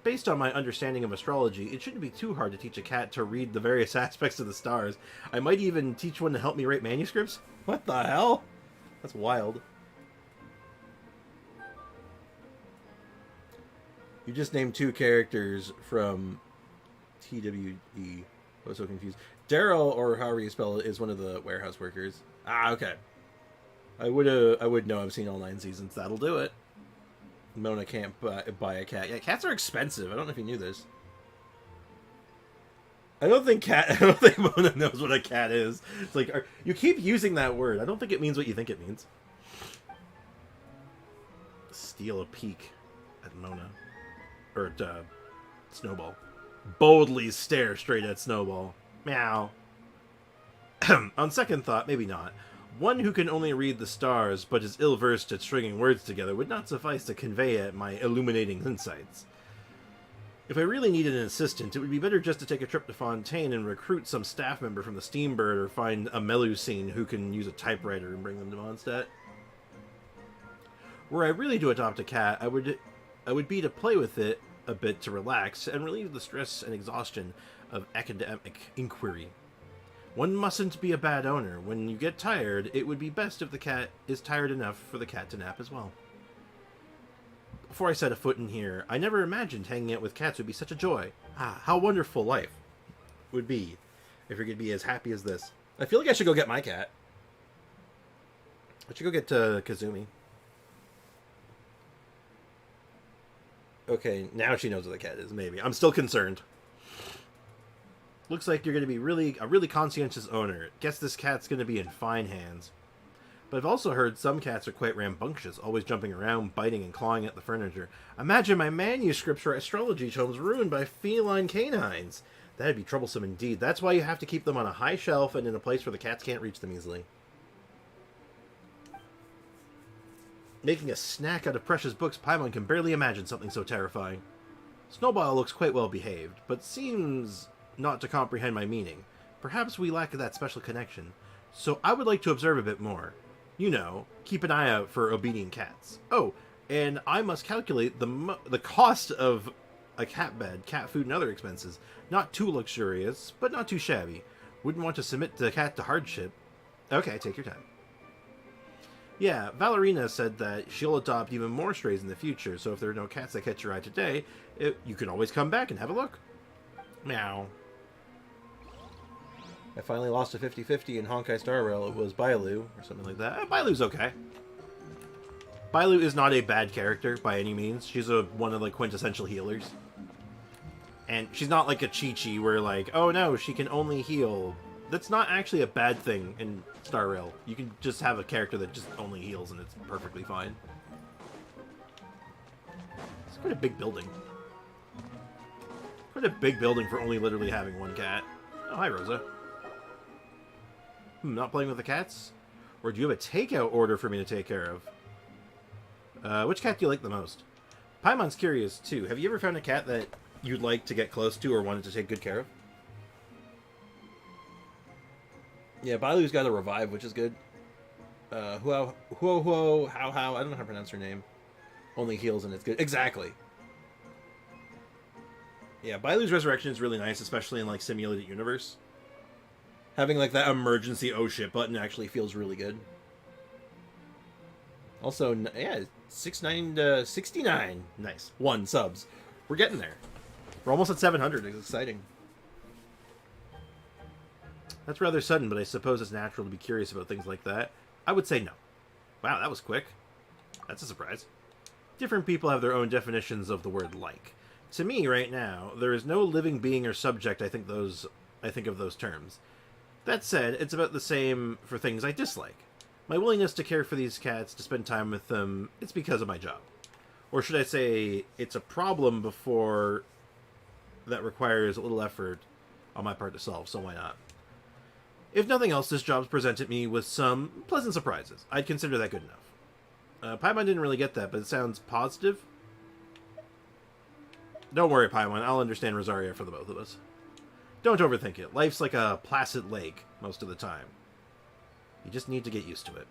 Speaker 1: Based on my understanding of astrology, it shouldn't be too hard to teach a cat to read the various aspects of the stars. I might even teach one to help me write manuscripts. What the hell? That's wild. You just named 2 characters from TWD. I was so confused. Daryl, or however you spell it, is one of the warehouse workers. Ah, okay. I would know. I've seen all 9 seasons. That'll do it. Mona can't buy a cat. Yeah, cats are expensive. I don't know if you knew this. I don't think Mona knows what a cat is. It's like, you keep using that word. I don't think it means what you think it means. Steal a peek at Mona. Or at, Snowball. Boldly stare straight at Snowball. Meow. On second thought, maybe not. One who can only read the stars, but is ill-versed at stringing words together, would not suffice to convey my illuminating insights. If I really needed an assistant, it would be better just to take a trip to Fontaine and recruit some staff member from the Steambird, or find a Melusine who can use a typewriter and bring them to Mondstadt. Were I really to adopt a cat, I would be to play with it a bit to relax and relieve the stress and exhaustion of academic inquiry. One mustn't be a bad owner. When you get tired, it would be best if the cat is tired enough for the cat to nap as well. Before I set a foot in here, I never imagined hanging out with cats would be such a joy. Ah, how wonderful life would be if you could be as happy as this. I feel like I should go get my cat. I should go get Kazumi. Okay, now she knows what the cat is, maybe. I'm still concerned. Looks like you're going to be a really conscientious owner. Guess this cat's going to be in fine hands. But I've also heard some cats are quite rambunctious, always jumping around, biting and clawing at the furniture. Imagine my manuscripts for astrology tomes ruined by feline canines. That'd be troublesome indeed. That's why you have to keep them on a high shelf and in a place where the cats can't reach them easily. Making a snack out of precious books, Paimon can barely imagine something so terrifying. Snowball looks quite well behaved, but seems not to comprehend my meaning. Perhaps we lack that special connection. So I would like to observe a bit more. You know, keep an eye out for obedient cats. Oh, and I must calculate the cost of a cat bed, cat food, and other expenses. Not too luxurious, but not too shabby. Wouldn't want to submit the cat to hardship. Okay, take your time. Yeah, Valerina said that she'll adopt even more strays in the future, so if there are no cats that catch your eye today, you can always come back and have a look. Meow. I finally lost a 50-50 in Honkai Star Rail. It was Bailu, or something like that. Bailu's okay. Bailu is not a bad character, by any means. She's one of the quintessential healers. And she's not like a Chi-Chi, where like, oh no, she can only heal. That's not actually a bad thing in Star Rail. You can just have a character that just only heals, and it's perfectly fine. It's quite a big building. Quite a big building for only literally having one cat. Oh, hi, Rosa. Not playing with the cats? Or do you have a takeout order for me to take care of? Which cat do you like the most? Paimon's curious, too. Have you ever found a cat that you'd like to get close to or wanted to take good care of? Yeah, Bailu's got a revive, which is good. How, I don't know how to pronounce her name. Only heals and it's good. Exactly. Yeah, Bailu's resurrection is really nice, especially in, like, simulated universe. Having, like, that emergency oh shit button actually feels really good. Also, yeah, 69 to 69. Nice. 1 subs. We're getting there. We're almost at 700. It's exciting. That's rather sudden, but I suppose it's natural to be curious about things like that. I would say no. Wow, that was quick. That's a surprise. Different people have their own definitions of the word like. To me, right now, there is no living being or subject I think of those terms. That said, it's about the same for things I dislike. My willingness to care for these cats, to spend time with them, it's because of my job. Or should I say, it's a problem before that requires a little effort on my part to solve, so why not? If nothing else, this job's presented me with some pleasant surprises. I'd consider that good enough. Paimon didn't really get that, but it sounds positive. Don't worry, Paimon. I'll understand Rosaria for the both of us. Don't overthink it. Life's like a placid lake most of the time. You just need to get used to it.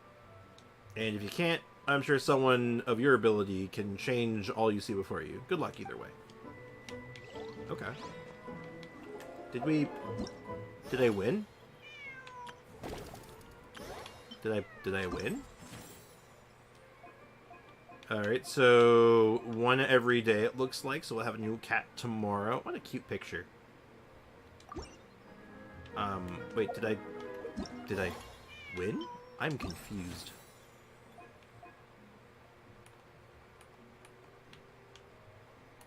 Speaker 1: And if you can't, I'm sure someone of your ability can change all you see before you. Good luck either way. Okay. Did I win? Did I win? Alright, so one every day it looks like, so we'll have a new cat tomorrow. What a cute picture. Wait, did I win? I'm confused.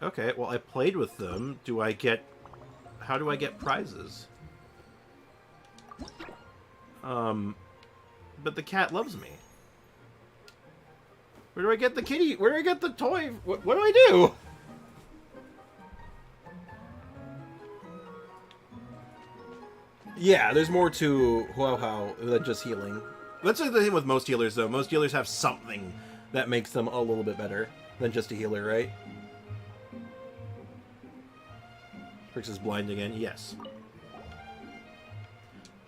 Speaker 1: Okay, well I played with them. How do I get prizes? But the cat loves me. Where do I get the kitty? Where do I get the toy? What do I do? Yeah, there's more to How than just healing. That's the thing with most healers, though. Most healers have something that makes them a little bit better than just a healer, right? Trix is blind again. Yes.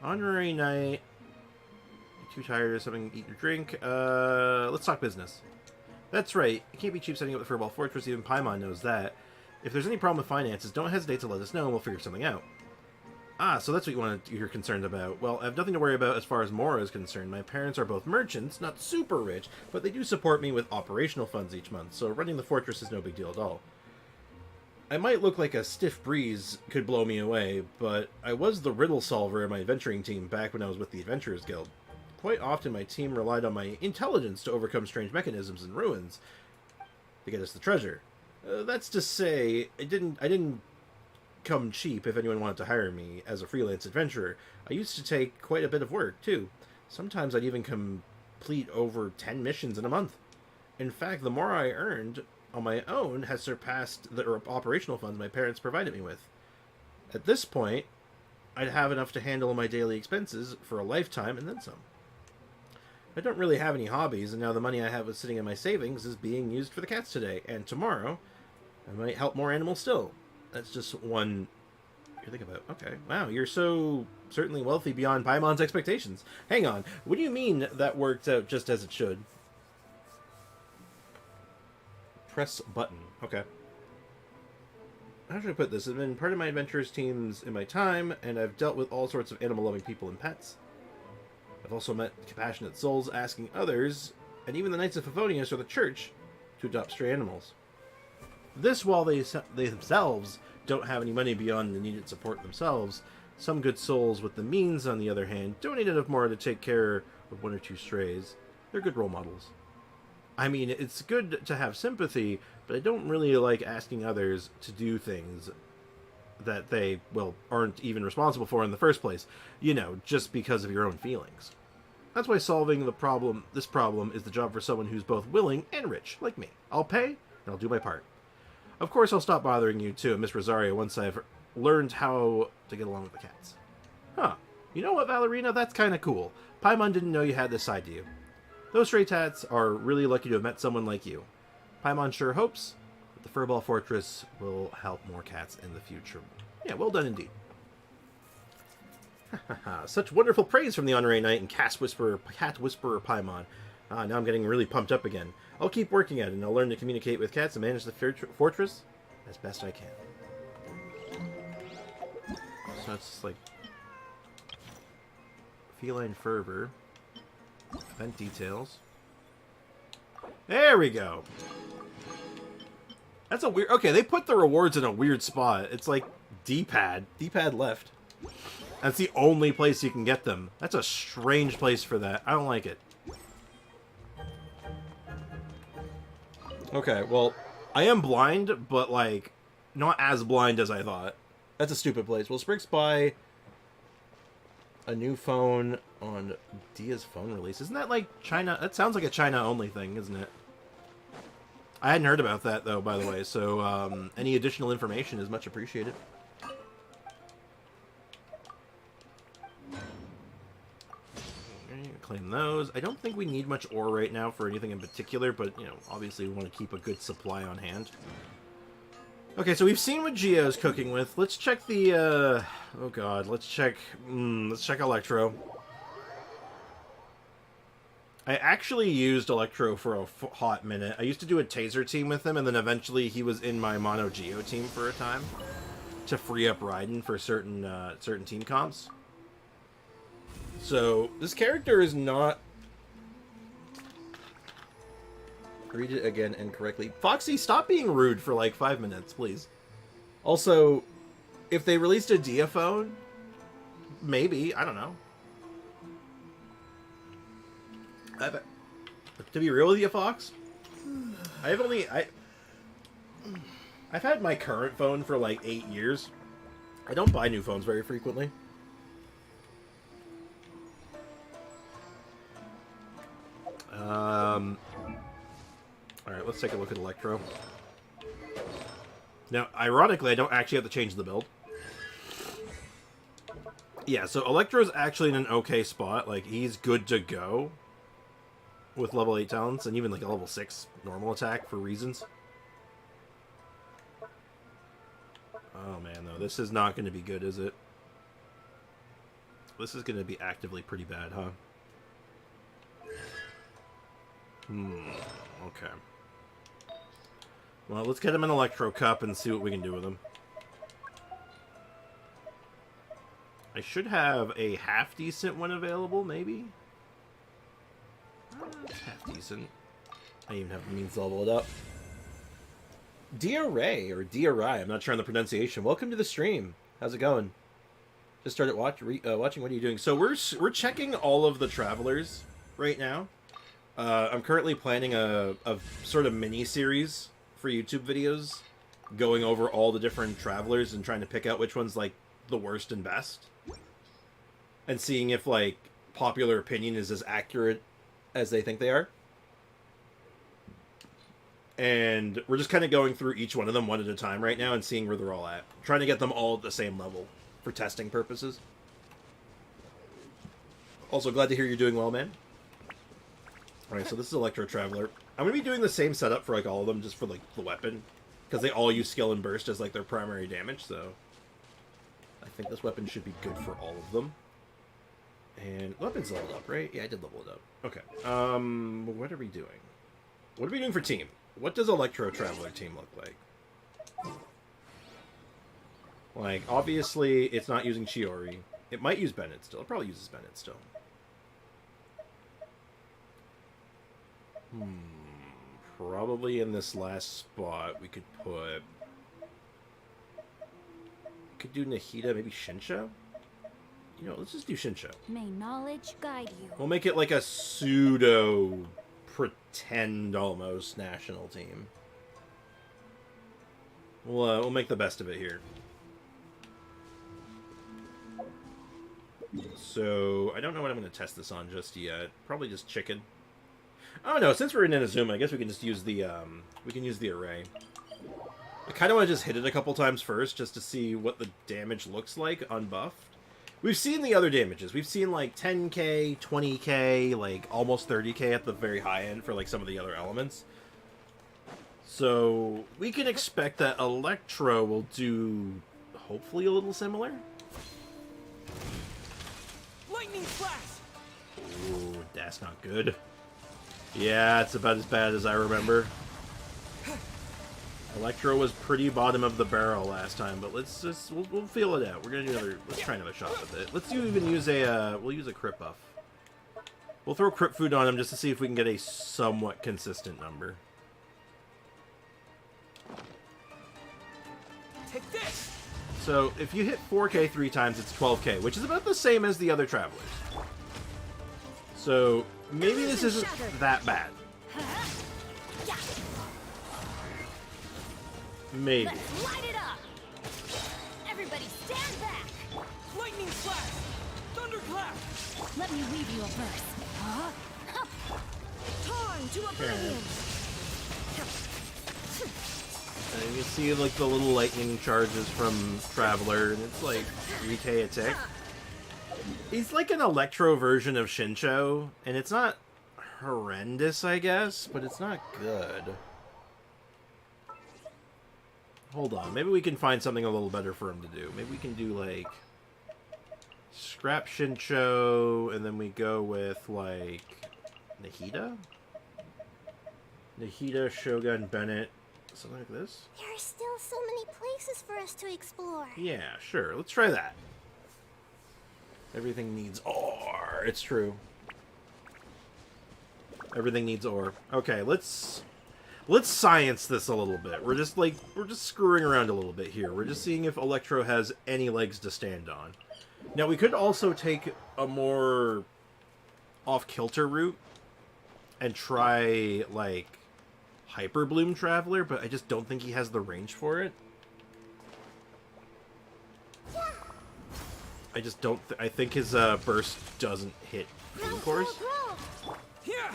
Speaker 1: Honorary night. Too tired or something, eat or drink. Let's talk business. That's right. It can't be cheap setting up the Furball Fortress. Even Paimon knows that. If there's any problem with finances, don't hesitate to let us know and we'll figure something out. Ah, so that's what you're concerned about. Well, I have nothing to worry about as far as Mora is concerned. My parents are both merchants, not super rich, but they do support me with operational funds each month, so running the fortress is no big deal at all. I might look like a stiff breeze could blow me away, but I was the riddle solver in my adventuring team back when I was with the Adventurers Guild. Quite often my team relied on my intelligence to overcome strange mechanisms and ruins to get us the treasure. That's to say, I didn't come cheap if anyone wanted to hire me as a freelance adventurer. I used to take quite a bit of work, too. Sometimes I'd even complete over 10 missions in a month. In fact, the more I earned on my own has surpassed the operational funds my parents provided me with. At this point, I'd have enough to handle my daily expenses for a lifetime and then some. I don't really have any hobbies, and now the money I have sitting in my savings is being used for the cats today, and tomorrow I might help more animals still. That's just one you think about. Okay. Wow, you're so certainly wealthy beyond Paimon's expectations. Hang on. What do you mean that worked out just as it should? Press button. Okay. How should I put this? I've been part of my adventurers teams in my time, and I've dealt with all sorts of animal-loving people and pets. I've also met compassionate souls asking others, and even the Knights of Favonius or the Church, to adopt stray animals. This, while they themselves don't have any money beyond the needed support themselves, some good souls with the means, on the other hand, donate enough more to take care of one or two strays. They're good role models. I mean, it's good to have sympathy, but I don't really like asking others to do things that they, well, aren't even responsible for in the first place. You know, just because of your own feelings. That's why solving this problem is the job for someone who's both willing and rich, like me. I'll pay, and I'll do my part. Of course, I'll stop bothering you, too, Miss Rosario, once I've learned how to get along with the cats. Huh. You know what, Valerina? That's kind of cool. Paimon didn't know you had this side to you. Those stray tats are really lucky to have met someone like you. Paimon sure hopes that the Furball Fortress will help more cats in the future. Yeah, well done indeed. Such wonderful praise from the Honorary Knight and Cat Whisperer Paimon. Now I'm getting really pumped up again. I'll keep working at it, and I'll learn to communicate with cats and manage the fortress as best I can. So it's like feline fervor. Event details. There we go. That's a weird... Okay, they put the rewards in a weird spot. It's like D-pad. D-pad left. That's the only place you can get them. That's a strange place for that. I don't like it. Okay, well, I am blind, but, like, not as blind as I thought. That's a stupid place. Will Spriggs buy a new phone on Dia's phone release? Isn't that, like, China? That sounds like a China-only thing, isn't it? I hadn't heard about that, though, by the way, so any additional information is much appreciated. Claim those. I don't think we need much ore right now for anything in particular, but, you know, obviously we want to keep a good supply on hand. Okay, so we've seen what Gio's cooking with. Let's check the, oh god, let's check Electro. I actually used Electro for a hot minute. I used to do a Taser team with him, and then eventually he was in my Mono Geo team for a time to free up Raiden for certain team comps. So, this character is not... Read it again incorrectly. Foxy, stop being rude for like 5 minutes, please. Also, if they released a Dia phone, maybe, I don't know. To be real with you, Fox, I've had my current phone for like 8 years. I don't buy new phones very frequently. Alright, let's take a look at Electro. Now, ironically, I don't actually have to change the build. Yeah, so Electro's actually in an okay spot. Like, he's good to go with level 8 talents, and even like a level 6 normal attack for reasons. Oh man, though, this is not going to be good, is it? This is going to be actively pretty bad, huh? Okay. Well, let's get him an Electro Cup and see what we can do with him. I should have a half-decent one available, maybe? It's half-decent. I even have the means to level it up. Dia-Ray, or Dia-Rai, I'm not sure on the pronunciation. Welcome to the stream. How's it going? Just started watching. What are you doing? So we're checking all of the travelers right now. I'm currently planning a sort of mini-series for YouTube videos, going over all the different travelers and trying to pick out which one's, like, the worst and best. And seeing if, like, popular opinion is as accurate as they think they are. And we're just kind of going through each one of them one at a time right now and seeing where they're all at. Trying to get them all at the same level for testing purposes. Also, glad to hear you're doing well, man. Alright, so this is Electro Traveler. I'm going to be doing the same setup for, like, all of them, just for, like, the weapon. Because they all use Skill and Burst as, like, their primary damage, so... I think this weapon should be good for all of them. And weapon's leveled up, right? Yeah, I did level it up. Okay. What are we doing? What are we doing for team? What does Electro Traveler team look like? Like, obviously, it's not using Chiori. It might use Bennett still. It probably uses Bennett still. Probably in this last spot we could put... Could do Nahida, maybe Shinsho? You know, let's just do Shinsho.
Speaker 6: May knowledge guide you.
Speaker 1: We'll make it like a pseudo pretend almost national team. We'll make the best of it here. So I don't know what I'm going to test this on just yet. Probably just chicken. Oh no, since we're in Inazuma, I guess we can just use the array. I kind of want to just hit it a couple times first, just to see what the damage looks like unbuffed. We've seen the other damages. We've seen like 10k, 20k, like almost 30k at the very high end for like some of the other elements. So we can expect that Electro will do hopefully a little similar.
Speaker 3: Lightning flash!
Speaker 1: Ooh, that's not good. Yeah, it's about as bad as I remember. Electro was pretty bottom of the barrel last time, but let's just we'll feel it out. We're gonna do another. Let's try another shot with it. Let's even use a we'll use a crit buff. We'll throw crit food on him just to see if we can get a somewhat consistent number.
Speaker 3: Take this!
Speaker 1: So if you hit 4k 3 times, it's 12k, which is about the same as the other travelers. So maybe this isn't that bad. Maybe.
Speaker 6: Let's light it up! Everybody stand back!
Speaker 3: Lightning flash! Thunderclap!
Speaker 6: Let me weave you a verse. Huh?
Speaker 4: Torn to oblivion!
Speaker 1: And you see like the little lightning charges from Traveler, and it's like 3k a tick. He's like an Electro version of Shinsho, and it's not horrendous, I guess, but it's not good. Hold on, maybe we can find something a little better for him to do. Maybe we can do like scrap Shinsho, and then we go with like Nahida? Nahida, Shogun, Bennett, something like this?
Speaker 2: There are still so many places for us to explore.
Speaker 1: Yeah, sure. Let's try that. Everything needs ore. It's true. Everything needs ore. Okay, let's science this a little bit. We're just screwing around a little bit here. We're just seeing if Electro has any legs to stand on. Now, we could also take a more off-kilter route and try, like, Hyper Bloom Traveler, but I just don't think he has the range for it. I just don't... I think his burst doesn't hit Bloom Course.
Speaker 3: Here!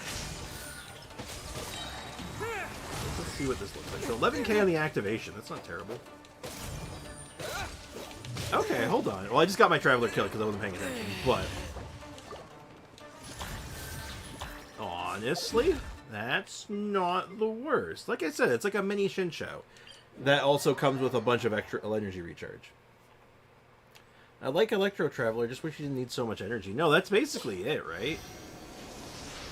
Speaker 1: Let's see what this looks like. So 11k on the activation. That's not terrible. Okay, hold on. Well, I just got my Traveler killed because I wasn't paying attention, but... honestly, that's not the worst. Like I said, it's like a mini Shinsho. That also comes with a bunch of extra energy recharge. I like Electro Traveler, just wish he didn't need so much energy. No, that's basically it, right?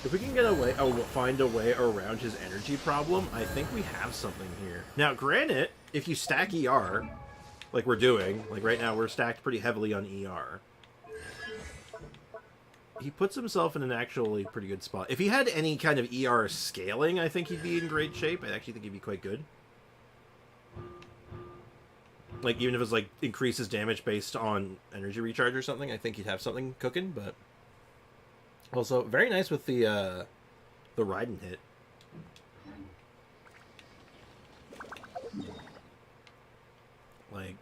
Speaker 1: If we can get away, find a way around his energy problem, I think we have something here. Now, granted, if you stack ER, like we're doing, like right now we're stacked pretty heavily on ER, he puts himself in an actually pretty good spot. If he had any kind of ER scaling, I think he'd be in great shape. I actually think he'd be quite good. Like, even if it's, like, increases damage based on energy recharge or something, I think he'd have something cooking, but... also, very nice with the Raiden hit. Like,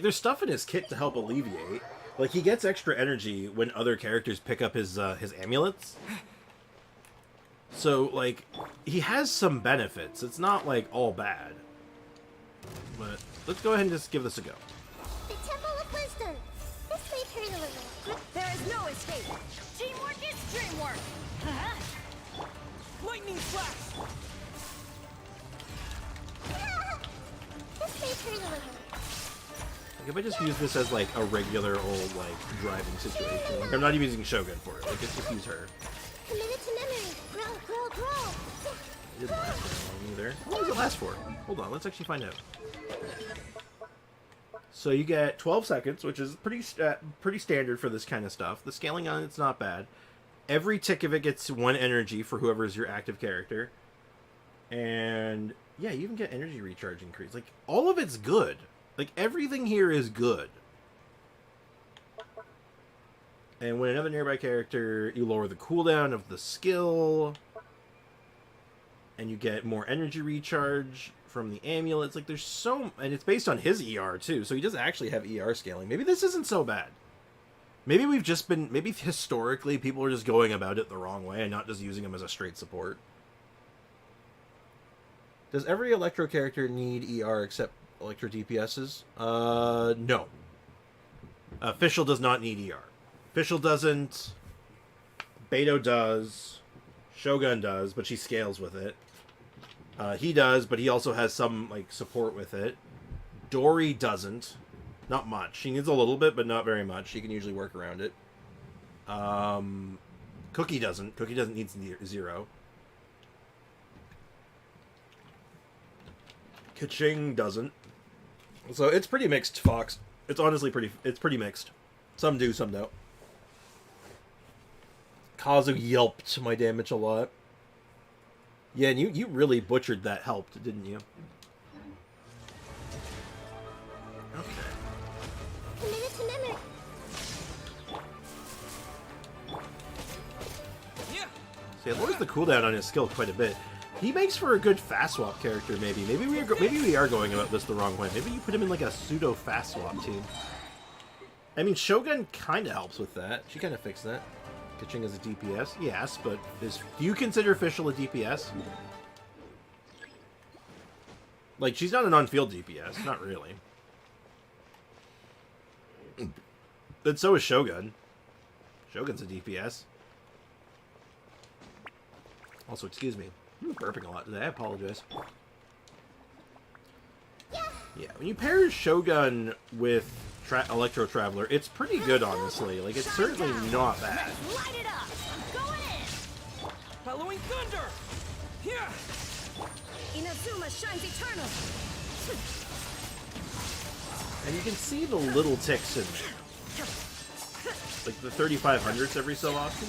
Speaker 1: there's stuff in his kit to help alleviate. Like, he gets extra energy when other characters pick up his amulets. So, like, he has some benefits. It's not, like, all bad. But let's go ahead and just give this a go.
Speaker 2: The Temple of Wisdom. This may hurt a little.
Speaker 6: There is no escape. Teamwork is dreamwork.
Speaker 3: Lightning flash!
Speaker 2: This may hurt a little.
Speaker 1: Like, if I just use this as, like, a regular old, like, driving situation. Like, I'm not even using Shogun for it. Like, let's just use her.
Speaker 2: Committed to memory. Grow, grow, grow.
Speaker 1: It didn't last very long either. How long does it last for? Hold on, let's actually find out. So you get 12 seconds, which is pretty standard for this kind of stuff. The scaling on it's not bad. Every tick of it gets 1 energy for whoever's your active character. And yeah, you even get energy recharge increase. Like, all of it's good. Like, everything here is good. And when another nearby character, you lower the cooldown of the skill. And you get more energy recharge from the amulets. Like, there's so... And it's based on his ER, too. So he does actually have ER scaling. Maybe this isn't so bad. Maybe we've just been... Maybe historically, people are just going about it the wrong way and not just using him as a straight support. Does every Electro character need ER except Electro DPSs? No. Fischl does not need ER. Fischl doesn't. Beto does. Shogun does, but she scales with it. He does, but he also has some, like, support with it. Dory doesn't. Not much. She needs a little bit, but not very much. She can usually work around it. Cookie doesn't. Cookie doesn't need 0. Kaching doesn't. So it's pretty mixed, Fox. It's honestly pretty mixed. Some do, some don't. Kazu yelped my damage a lot. Yeah, and you really butchered that helped, didn't you? Okay. See, it lowers the cooldown on his skill quite a bit. He makes for a good fast swap character, maybe. Maybe we are going about this the wrong way. Maybe you put him in like a pseudo fast swap team. I mean, Shogun kind of helps with that. She kind of fixed that. Kaching as a DPS, yes, but do you consider Fischl a DPS? Like, she's not an on-field DPS, not really. But so is Shogun. Shogun's a DPS. Also, excuse me. I'm burping a lot today. I apologize. Yeah, when you pair Shogun with Electro Traveler, it's pretty good, honestly. Like, it's certainly not bad.
Speaker 3: Light it up! Going in! Following thunder! Here! Inazuma shines eternal!
Speaker 1: And you can see the little ticks in there. Like the 3500s every so often.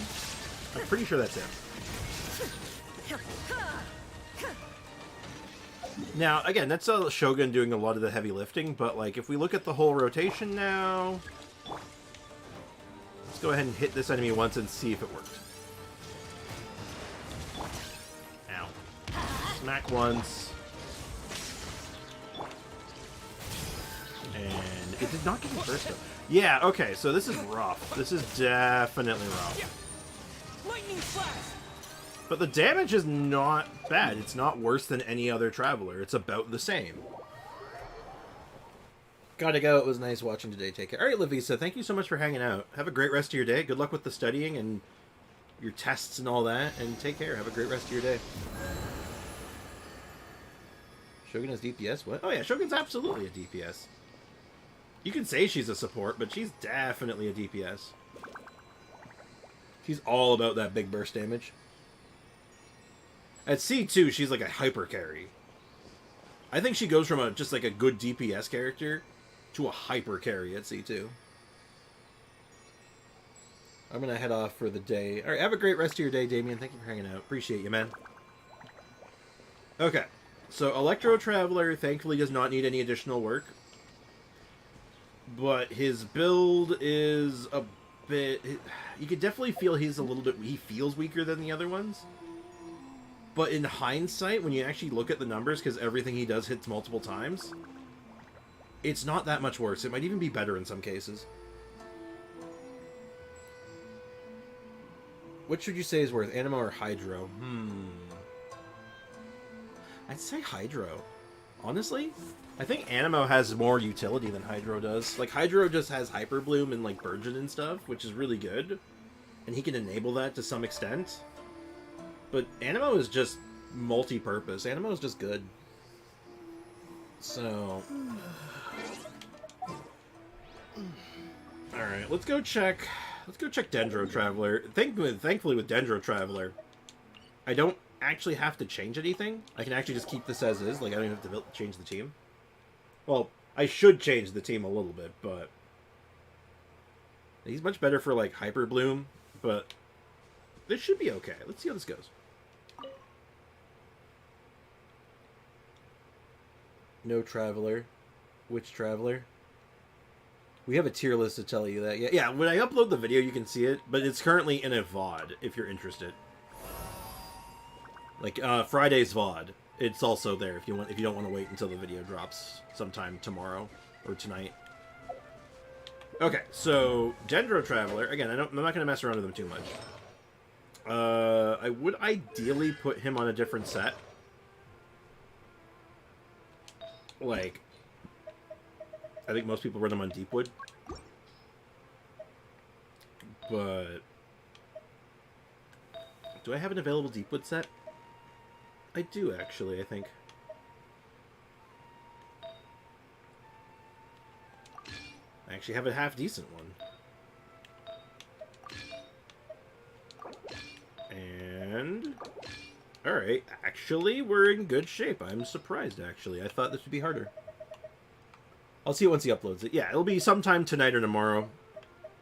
Speaker 1: I'm pretty sure that's it. Now, again, that's Shogun doing a lot of the heavy lifting, but, like, if we look at the whole rotation now... Let's go ahead and hit this enemy once and see if it worked. Ow. Smack once. And it did not get me first, though. Yeah, okay, so this is rough. This is definitely rough.
Speaker 3: Lightning flash!
Speaker 1: But the damage is not bad. It's not worse than any other Traveler. It's about the same. Gotta go. It was nice watching today. Take care. Alright, Lavisa, thank you so much for hanging out. Have a great rest of your day. Good luck with the studying and your tests and all that. And take care. Have a great rest of your day. Shogun has DPS? What? Oh yeah, Shogun's absolutely a DPS. You can say she's a support, but she's definitely a DPS. She's all about that big burst damage. At C2, she's like a hyper carry. I think she goes from just like a good DPS character to a hyper carry at C2. I'm gonna head off for the day. Alright, have a great rest of your day, Damien. Thank you for hanging out. Appreciate you, man. Okay, so Electro Traveler thankfully does not need any additional work. But his build is a bit... You could definitely feel he's a little bit... He feels weaker than the other ones. But in hindsight, when you actually look at the numbers, because everything he does hits multiple times, it's not that much worse. It might even be better in some cases. Which should you say is worth, Animo or Hydro? I'd say Hydro. Honestly, I think Animo has more utility than Hydro does. Like, Hydro just has Hyper Bloom and, like, Burgeon and stuff, which is really good. And he can enable that to some extent. But Animo is just multi-purpose. Animo is just good. So... Alright, let's go check Dendro Traveler. Thankfully with Dendro Traveler, I don't actually have to change anything. I can actually just keep this as is. Like, I don't even have to change the team. Well, I should change the team a little bit, but... He's much better for, like, Hyper Bloom, but... This should be okay. Let's see how this goes. No traveler. Which traveler? We have a tier list to tell you that. Yeah, when I upload the video, you can see it, but it's currently in a VOD, if you're interested. Like, Friday's VOD. It's also there if you don't want to wait until the video drops sometime tomorrow or tonight. Okay, so Dendro Traveler. Again, I'm not going to mess around with him too much. I would ideally put him on a different set. Like, I think most people run him on Deepwood. But do I have an available Deepwood set? I do, actually, I think. I actually have a half-decent one. And... Alright, actually, we're in good shape. I'm surprised, actually. I thought this would be harder. I'll see it once he uploads it. Yeah, it'll be sometime tonight or tomorrow.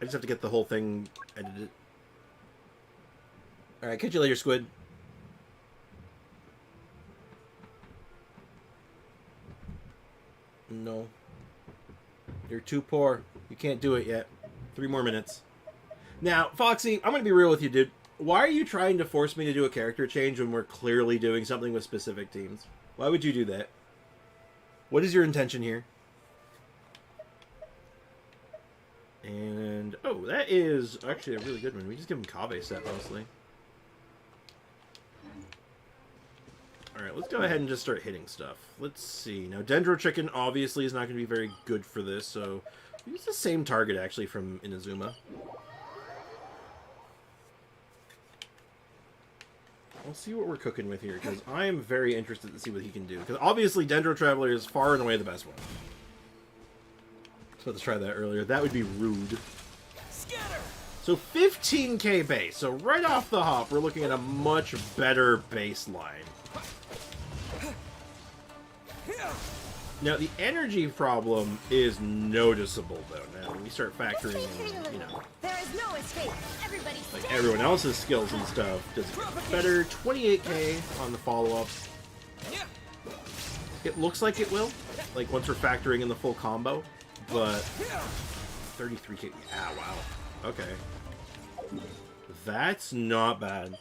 Speaker 1: I just have to get the whole thing edited. Alright, catch you later, Squid. No. You're too poor. You can't do it yet. 3 more minutes. Now, Foxy, I'm gonna be real with you, dude. Why are you trying to force me to do a character change when we're clearly doing something with specific teams? Why would you do that? What is your intention here? And, oh, that is actually a really good one. We just give him Kave set, mostly. Alright, let's go ahead and just start hitting stuff. Let's see. Now, Dendro Chicken obviously is not going to be very good for this, so use the same target, actually, from Inazuma. We'll see what we're cooking with here, because I am very interested to see what he can do. Because obviously, Dendro Traveler is far and away the best one. So let's try that earlier. That would be rude.
Speaker 5: Scatter!
Speaker 1: So 15k base. So right off the hop, we're looking at a much better baseline. Now, the energy problem is noticeable, though. Now, when we start factoring in, you know,
Speaker 3: There is no escape. Everybody
Speaker 1: like everyone else's skills and stuff, does it get better? 28k on the follow-ups. It looks like it will, like once we're factoring in the full combo, but 33k. Yeah, wow. Okay. That's not bad.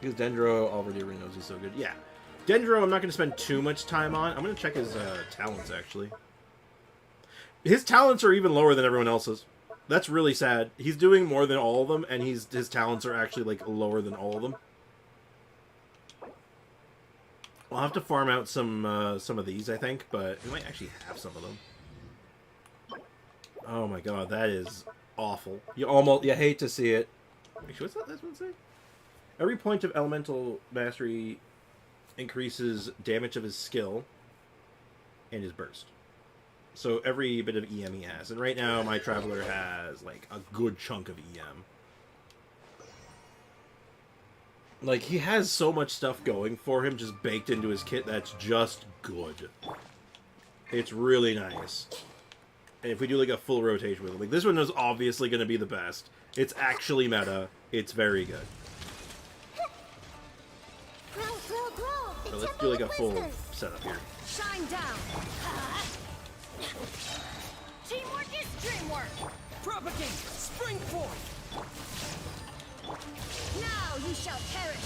Speaker 1: Because Dendro already knows he's so good. Yeah. Dendro, I'm not going to spend too much time on. I'm going to check his talents, actually. His talents are even lower than everyone else's. That's really sad. He's doing more than all of them, and his talents are actually, like, lower than all of them. I'll have to farm out some of these, I think, but we might actually have some of them. Oh my god, that is awful. You hate to see it. Actually, what's that one say? Every point of elemental mastery increases damage of his skill and his burst. So every bit of EM he has. And right now, my Traveler has, like, a good chunk of EM. Like, he has so much stuff going for him just baked into his kit that's just good. It's really nice. And if we do, like, a full rotation with him. Like, this one is obviously going to be the best. It's actually meta. It's very good. So let's do, like, a full setup here.
Speaker 3: Shine down. Teamwork is dreamwork.
Speaker 5: Propagate! Spring forth!
Speaker 3: Now you shall perish.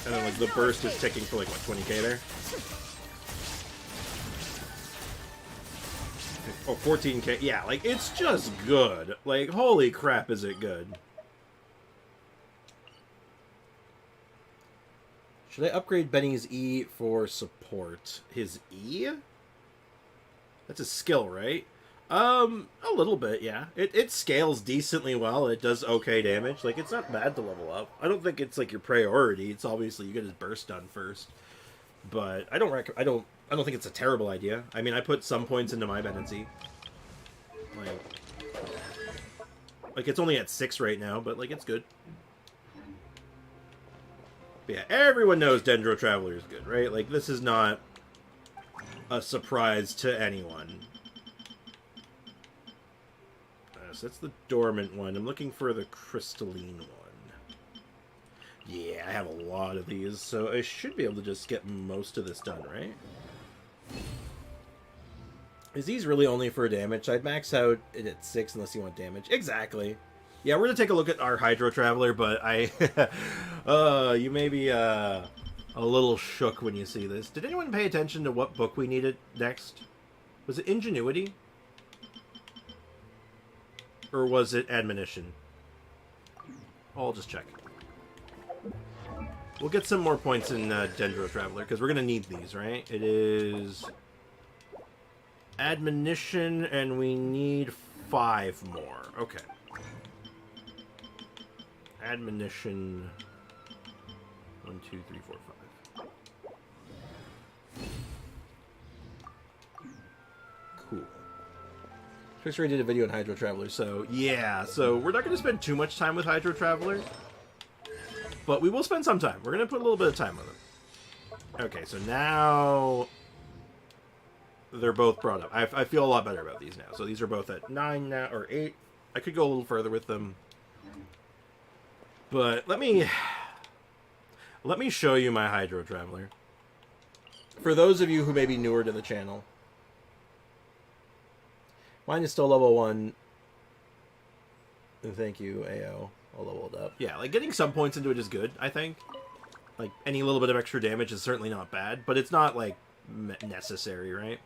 Speaker 1: And then, like, the burst is ticking for, like, what, 20k there? Oh, 14k. Yeah, like, it's just good. Like, holy crap, is it good. Should I upgrade Benny's E for support? His E? That's a skill, right? A little bit, yeah. It scales decently well. It does okay damage. Like, it's not bad to level up. I don't think it's, like, your priority. It's obviously you get his burst done first. But I don't think it's a terrible idea. I mean, I put some points into my Benny's E. Like, it's only at 6 right now, but, like, it's good. But yeah, everyone knows Dendro Traveler is good, right? Like, this is not a surprise to anyone. So that's the dormant one. I'm looking for the crystalline one. Yeah, I have a lot of these, so I should be able to just get most of this done, right? Is these really only for damage? I'd max out it at 6 unless you want damage. Exactly. Yeah, we're going to take a look at our Hydro Traveler, but I... you may be a little shook when you see this. Did anyone pay attention to what book we needed next? Was it Ingenuity? Or was it Admonition? I'll just check. We'll get some more points in Dendro Traveler, because we're going to need these, right? It is... Admonition, and we need 5 more. Okay. Admonition... 1, 2, 3, 4, 5. Cool. Fixer did a video on Hydro Traveler, so yeah. So we're not going to spend too much time with Hydro Traveler, but we will spend some time. We're going to put a little bit of time with it. Okay, so now they're both brought up. I feel a lot better about these now. So these are both at 9 now, or 8. I could go a little further with them, but let me show you my Hydro Traveler. For those of you who may be newer to the channel, mine is still level 1. And thank you, AO. I'll level it up. Yeah, like getting some points into it is good, I think. Like any little bit of extra damage is certainly not bad, but it's not like necessary, right?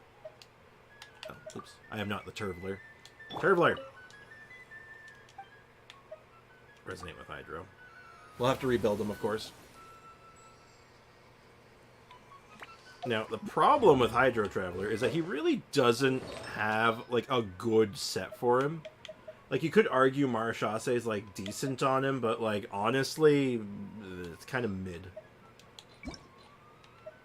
Speaker 1: Oh, oops. I am not the Turvler. Turvler! Resonate with Hydro. We'll have to rebuild them, of course. Now, the problem with Hydro Traveler is that he really doesn't have, like, a good set for him. Like, you could argue Marachase is, like, decent on him, but, like, honestly, it's kind of mid.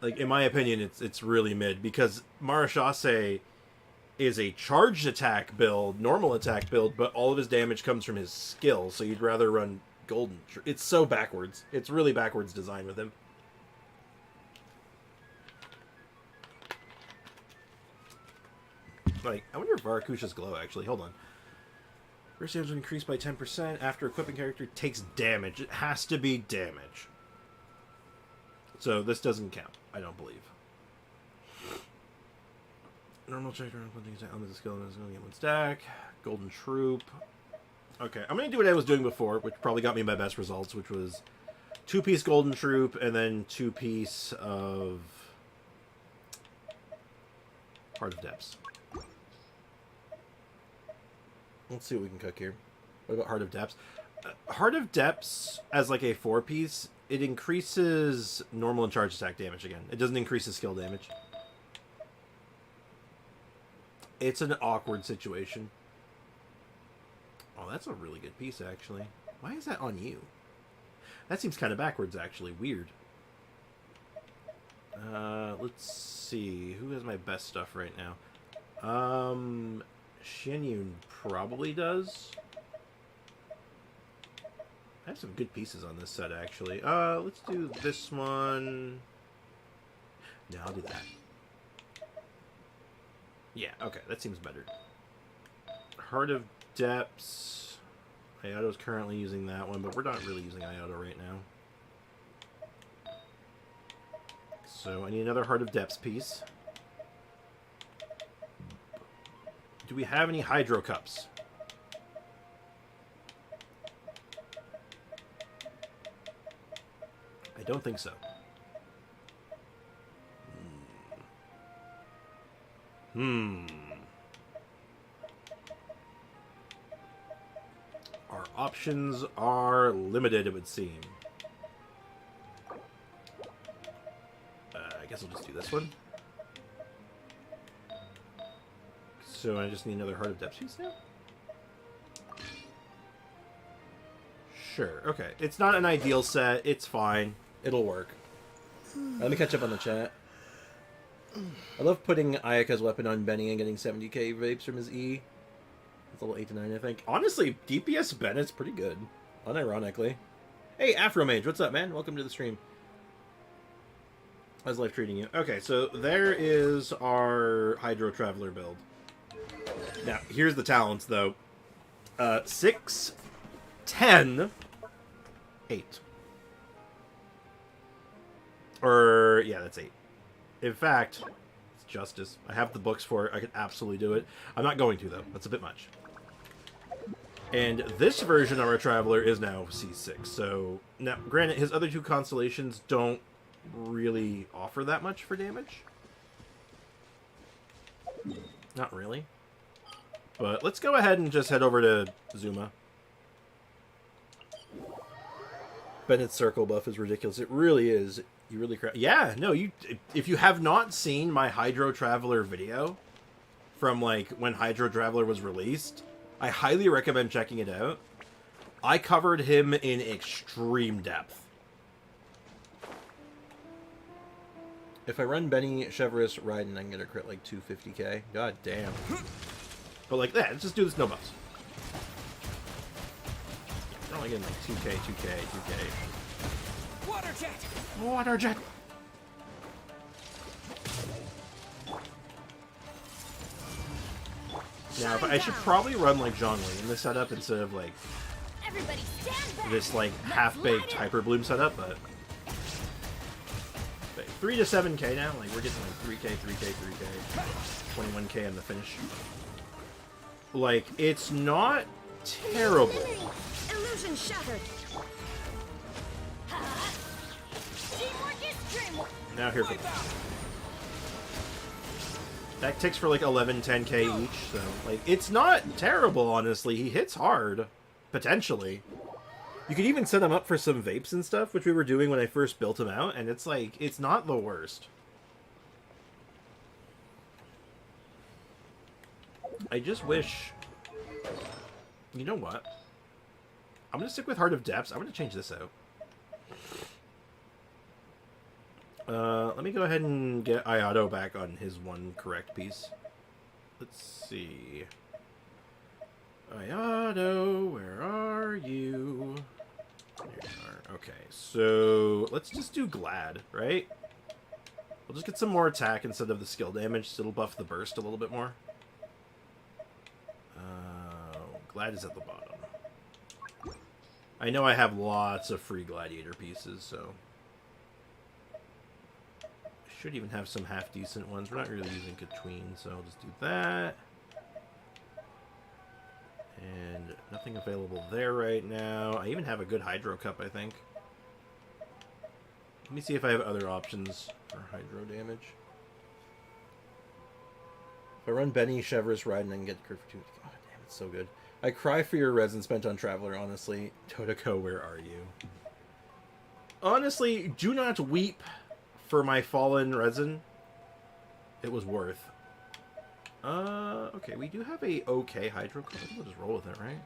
Speaker 1: Like, in my opinion, it's really mid, because Marachase is a charged attack build, normal attack build, but all of his damage comes from his skill, so you'd rather run Golden... It's so backwards. It's really backwards design with him. Like, I wonder if Varakusha's glow, actually. Hold on. First damage will increase by 10% after equipping character takes damage. It has to be damage. So this doesn't count, I don't believe. Normal check on the skill is going to get 1 stack. Golden Troop. Okay, I'm going to do what I was doing before, which probably got me my best results, which was 2-piece Golden Troop and then 2-piece of Heart of Depths. Let's see what we can cook here. What about Heart of Depths? Heart of Depths, as like a 4-piece, it increases normal and charge attack damage again. It doesn't increase the skill damage. It's an awkward situation. Oh, that's a really good piece, actually. Why is that on you? That seems kind of backwards, actually. Weird. Let's see. Who has my best stuff right now? Xinyun probably does. I have some good pieces on this set, actually. Let's do this one. No, I'll do that. Yeah, okay, that seems better. Heart of Depths. Ayato's currently using that one, but we're not really using Ayato right now. So I need another Heart of Depths piece. Do we have any Hydro Cups? I don't think so. Our options are limited, it would seem. I guess I'll just do this one. So I just need another Heart of Depths piece now? Sure, okay. It's not an ideal set. It's fine. It'll work. Let me catch up on the chat. I love putting Ayaka's weapon on Benny and getting 70k vapes from his E. It's level 8 to 9, I think. Honestly, DPS Bennett's pretty good. Unironically. Hey, Afromage, what's up, man? Welcome to the stream. How's life treating you? Okay, so there is our Hydro Traveler build. Now, here's the talents, though. 6, 10, 8. Or, yeah, that's 8. In fact, it's justice. I have the books for it. I could absolutely do it. I'm not going to, though. That's a bit much. And this version of our Traveler is now C6. So, now, granted, his other two constellations don't really offer that much for damage. Not really. But let's go ahead and just head over to Zuma. Bennett's circle buff is ridiculous. It really is. You really yeah, no, if you have not seen my Hydro Traveler video from like when Hydro Traveler was released, I highly recommend checking it out. I covered him in extreme depth. If I run Benny, Chevrolet, Raiden, I can get a crit like 250k. God damn. But like that, let's just do this no buffs. We're only getting like 2k, 2k, 2k.
Speaker 3: Water jet!
Speaker 1: Water jet! Now, if I should probably run like Zhongli in this setup instead of like
Speaker 3: Everybody stand back!
Speaker 1: this like half-baked Hyper Bloom setup, but 3 to 7k now. Like we're getting like 3k, 3k, 3k, 21k on the finish. Like it's not terrible.
Speaker 3: Illusion shattered. Teamwork is dreamwork.
Speaker 1: Now here comes. That ticks for like 11, 10k each, so like it's not terrible, honestly. He hits hard, potentially. You could even set him up for some vapes and stuff, which we were doing when I first built him out, and it's like, it's not the worst. I just wish... You know what? I'm going to stick with Heart of Depths. I'm going to change this out. Let me go ahead and get Ayato back on his one correct piece. Let's see. Ayato, where are you? There you are. Okay, so let's just do Glad, right? We'll just get some more attack instead of the skill damage, so it'll buff the burst a little bit more. Glad is at the bottom. I know I have lots of free Gladiator pieces, so... I should even have some half-decent ones. We're not really using Katween, so I'll just do that. And nothing available there right now. I even have a good Hydro Cup, I think. Let me see if I have other options for Hydro damage. If I run Benny, Chevrolet, Raiden, I can get crit for 2. God damn, it's so good. I cry for your resin spent on Traveler, honestly. Totoko, where are you? Honestly, do not weep for my fallen resin. It was worth. Okay, we do have a okay Hydro Cup. We'll just roll with it, right?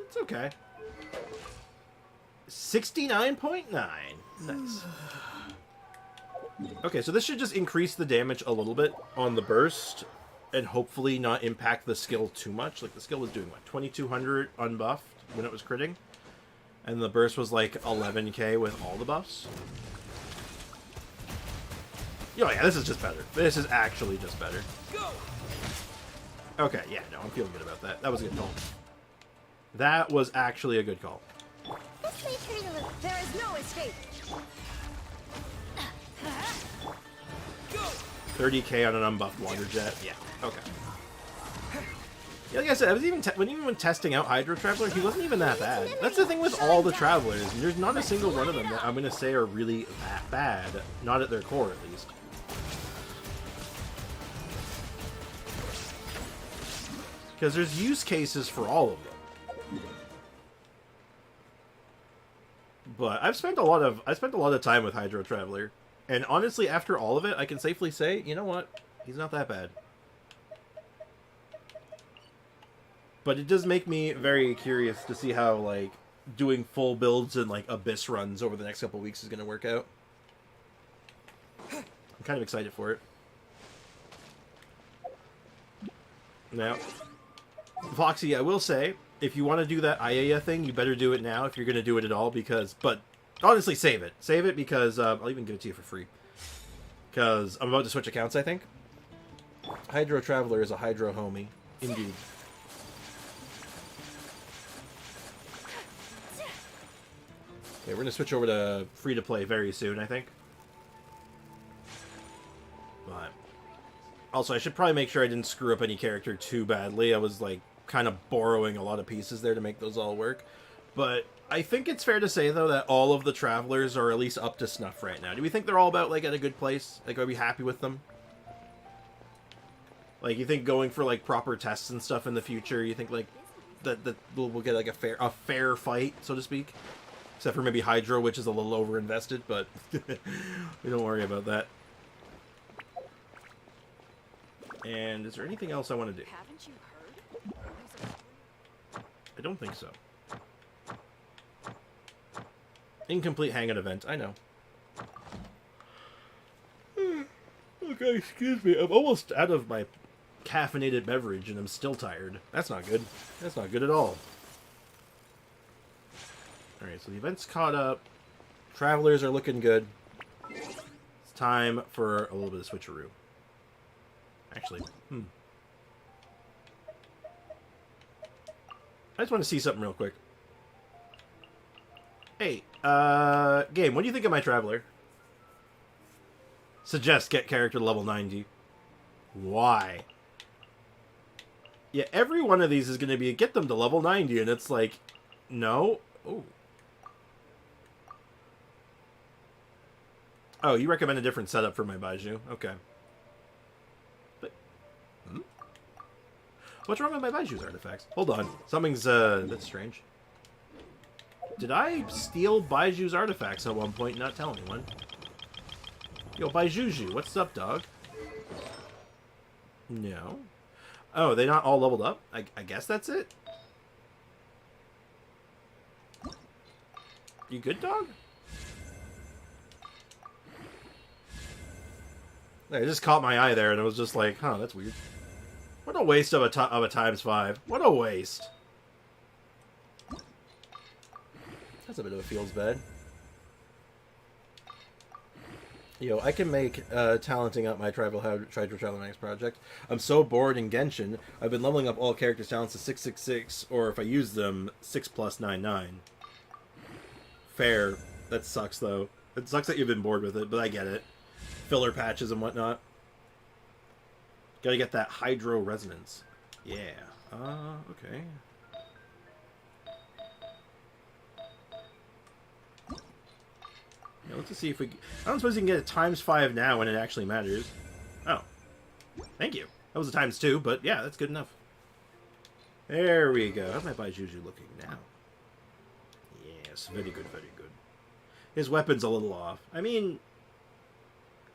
Speaker 1: It's okay. 69.9. Nice. Okay, so this should just increase the damage a little bit on the burst and hopefully not impact the skill too much. Like, the skill was doing, what, 2200 unbuffed when it was critting? And the burst was like 11k with all the buffs. Oh yeah, this is just better. This is actually just better. Okay, yeah, no, I'm feeling good about that. That was a good call. That was actually a good call.
Speaker 2: This may turn a little.
Speaker 3: There is no escape.
Speaker 1: 30k on an unbuffed water jet. Yeah, okay. Yeah, like I said, I was even when testing out Hydro Traveler, he wasn't even that bad. That's the thing with all the Travelers. There's not a single one of them that I'm going to say are really that bad. Not at their core, at least. Because there's use cases for all of them. But I've spent a lot of time with Hydro Traveler, and honestly, after all of it, I can safely say, you know what? He's not that bad. But it does make me very curious to see how, like, doing full builds and, like, Abyss runs over the next couple of weeks is going to work out. I'm kind of excited for it. Now, Foxy, I will say, if you want to do that ayaya thing, you better do it now if you're going to do it at all, because... But, honestly, save it. Save it because... I'll even give it to you for free. Because I'm about to switch accounts, I think. Hydro Traveler is a Hydro homie. Indeed. Okay, we're going to switch over to free-to-play very soon, I think. But also, I should probably make sure I didn't screw up any character too badly. I was, like, kind of borrowing a lot of pieces there to make those all work. But I think it's fair to say, though, that all of the Travelers are at least up to snuff right now. Do we think they're all about, like, at a good place? Like, are we happy with them? Like, you think going for, like, proper tests and stuff in the future, you think, like, that we'll get, like, a fair fight, so to speak? Except for maybe Hydro, which is a little over-invested, but we don't worry about that. And is there anything else I want to do?
Speaker 3: Haven't you heard?
Speaker 1: I don't think so. Incomplete hangout event, I know. Okay, excuse me. I'm almost out of my caffeinated beverage and I'm still tired. That's not good. That's not good at all. Alright, so the event's caught up. Travelers are looking good. It's time for a little bit of switcheroo. Actually, I just want to see something real quick. Hey, game, what do you think of my Traveler? Suggest get character to level 90. Why? Yeah, every one of these is going to be get them to level 90, and it's like, no. Oh. Oh, you recommend a different setup for my Baiju? Okay. But, what's wrong with my Baiju's artifacts? Hold on. Something's, a bit strange. Did I steal Baiju's artifacts at one point and not tell anyone? Yo, Baijuju, what's up, dog? No. Oh, they not all leveled up? I guess that's it? You good, dog? It just caught my eye there, and it was just like, huh, that's weird. What a waste of a ×5. What a waste. That's a bit of a feels bad. Yo, I can make talenting up my try to travel next project. I'm so bored in Genshin. I've been leveling up all characters' talents to 666, or if I use them, 6+99. Fair. That sucks, though. It sucks that you've been bored with it, but I get it. Filler patches and whatnot. Gotta get that Hydro Resonance. Yeah. Okay. Yeah, let's just see if we... I don't suppose you can get a ×5 now when it actually matters. Oh. Thank you. That was a ×2, but yeah, that's good enough. There we go. How's my Baijuju looking now? Yes, very good, very good. His weapon's a little off. I mean...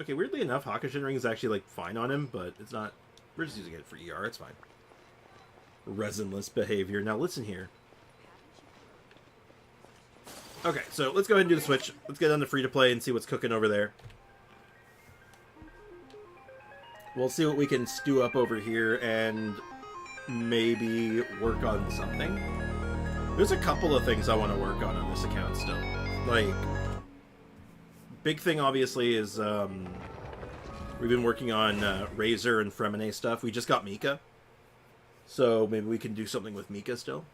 Speaker 1: Okay, weirdly enough, Hakushin Ring is actually, like, fine on him, but it's not... We're just using it for ER, it's fine. Resinless behavior. Now, listen here. Okay, so let's go ahead and do the switch. Let's get on to free-to-play and see what's cooking over there. We'll see what we can stew up over here and maybe work on something. There's a couple of things I want to work on this account still. Like... Big thing, obviously, is we've been working on Razor and Fremine stuff. We just got Mika. So maybe we can do something with Mika still.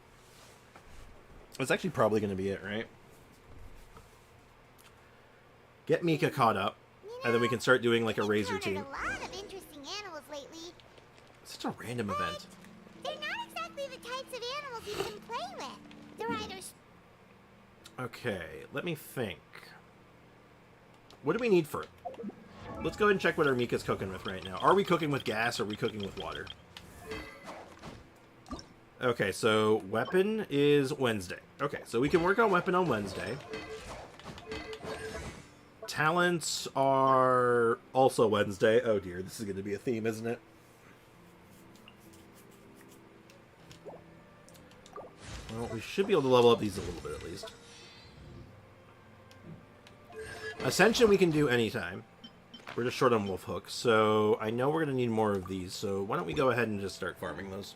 Speaker 1: That's actually probably going to be it, right? Get Mika caught up, and then we can start doing like a Razor team.
Speaker 2: A lot of interesting animals lately.
Speaker 1: Such a random event.
Speaker 2: They're not exactly the types of animals you can play with. They're either...
Speaker 1: Okay, let me think. What do we need for it? Let's go ahead and check what our Mika's cooking with right now. Are we cooking with gas or are we cooking with water? Okay, so weapon is Wednesday. Okay, so we can work on weapon on Wednesday. Talents are also Wednesday. Oh dear, this is going to be a theme, isn't it? Well, we should be able to level up these a little bit at least. Ascension we can do anytime. We're just short on Wolf Hook, so I know we're going to need more of these, so why don't we go ahead and just start farming those.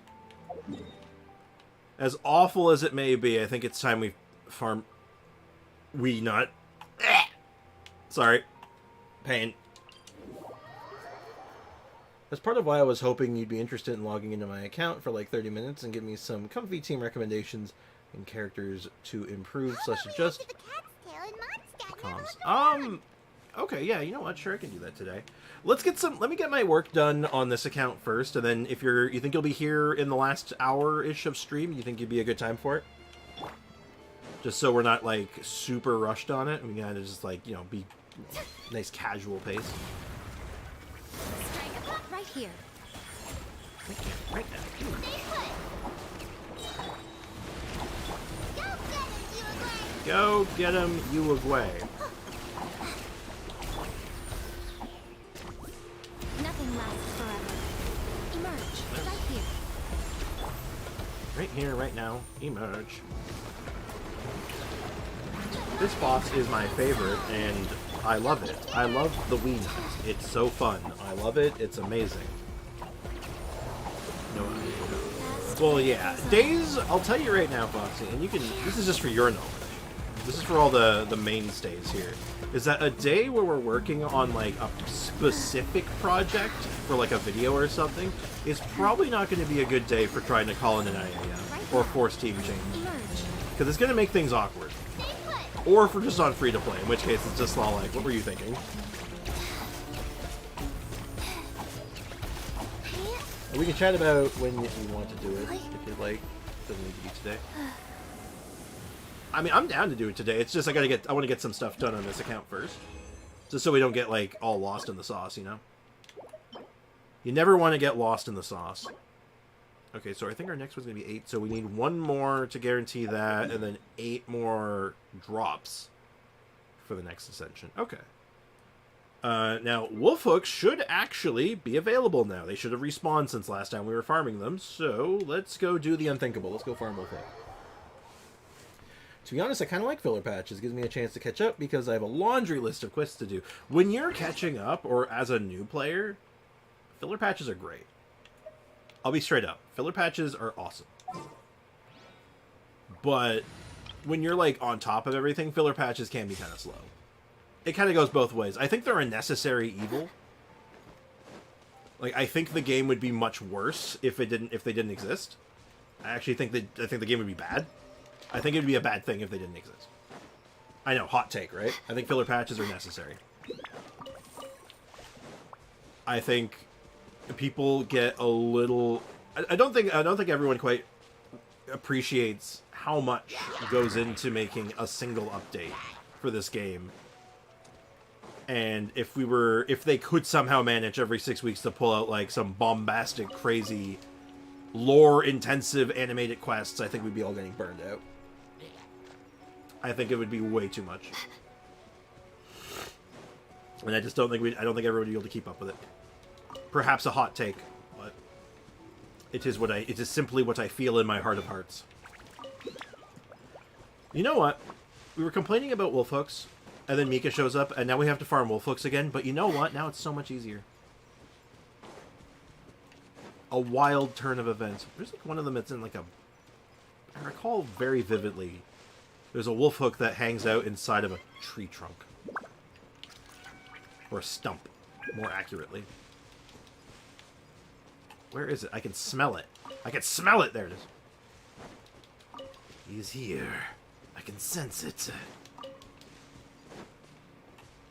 Speaker 1: As awful as it may be, I think it's time we farm... Sorry. Pain. That's part of why I was hoping you'd be interested in logging into my account for like 30 minutes and give me some comfy team recommendations and characters to improve slash adjust
Speaker 2: The cat's tail and Mondstadt never looked
Speaker 1: comms. Okay, yeah, you know what? Sure, I can do that today. Let me get my work done on this account first, and then if you think you'll be here in the last hour-ish of stream, you think you'd be a good time for it? Just so we're not, like, super rushed on it. We gotta just, like, you know, be nice casual pace.
Speaker 6: Right here.
Speaker 1: Right now. Go get him, Uruguay.
Speaker 4: Nothing lasts forever. Emerge. Right here.
Speaker 1: Right here, right now. Emerge. This boss is my favorite, and I love it. I love the Wii. It's so fun. I love it. It's amazing. No. Well, yeah. Days, I'll tell you right now, Foxy, and you can... This is just for your knowledge. This is for all the mainstays here. Is that a day where we're working on, like, a specific project for, like, a video or something is probably not going to be a good day for trying to call in an ayaya or force team change. Because it's going to make things awkward. Or if we're just on free-to-play, in which case it's just all like, what were you thinking? We can chat about when you want to do it, if you'd like. It doesn't need to be today. I mean, I'm down to do it today. It's just I want to get some stuff done on this account first. Just so we don't get, like, all lost in the sauce, you know? You never want to get lost in the sauce. Okay, so I think our next one's going to be 8, so we need 1 more to guarantee that, and then 8 more drops for the next ascension. Okay. Now, wolf hooks should actually be available now. They should have respawned since last time we were farming them, so let's go do the unthinkable. Let's go farm wolf hook. To be honest, I kind of like filler patches. It gives me a chance to catch up because I have a laundry list of quests to do. When you're catching up, or as a new player, filler patches are great. I'll be straight up. Filler patches are awesome. But when you're, like, on top of everything, filler patches can be kind of slow. It kind of goes both ways. I think they're a necessary evil. Like, I think the game would be much worse if they didn't exist. I think the game would be bad. I think it would be a bad thing if they didn't exist. I know, hot take, right? I think filler patches are necessary. I think people get a little... I don't think everyone quite appreciates how much goes into making a single update for this game. And if they could somehow manage every 6 weeks to pull out, like, some bombastic, crazy, lore-intensive animated quests, I think we'd be all getting burned out. I think it would be way too much. And I just don't think everyone would be able to keep up with it. Perhaps a hot take, but it is simply what I feel in my heart of hearts. You know what? We were complaining about wolf hooks, and then Mika shows up, and now we have to farm wolf hooks again, but you know what? Now it's so much easier. A wild turn of events. There's like one of them that's in like a... I recall very vividly. There's a wolf hook that hangs out inside of a tree trunk. Or a stump, more accurately. Where is it? I can smell it. I can smell it! There it is. He's here. I can sense it.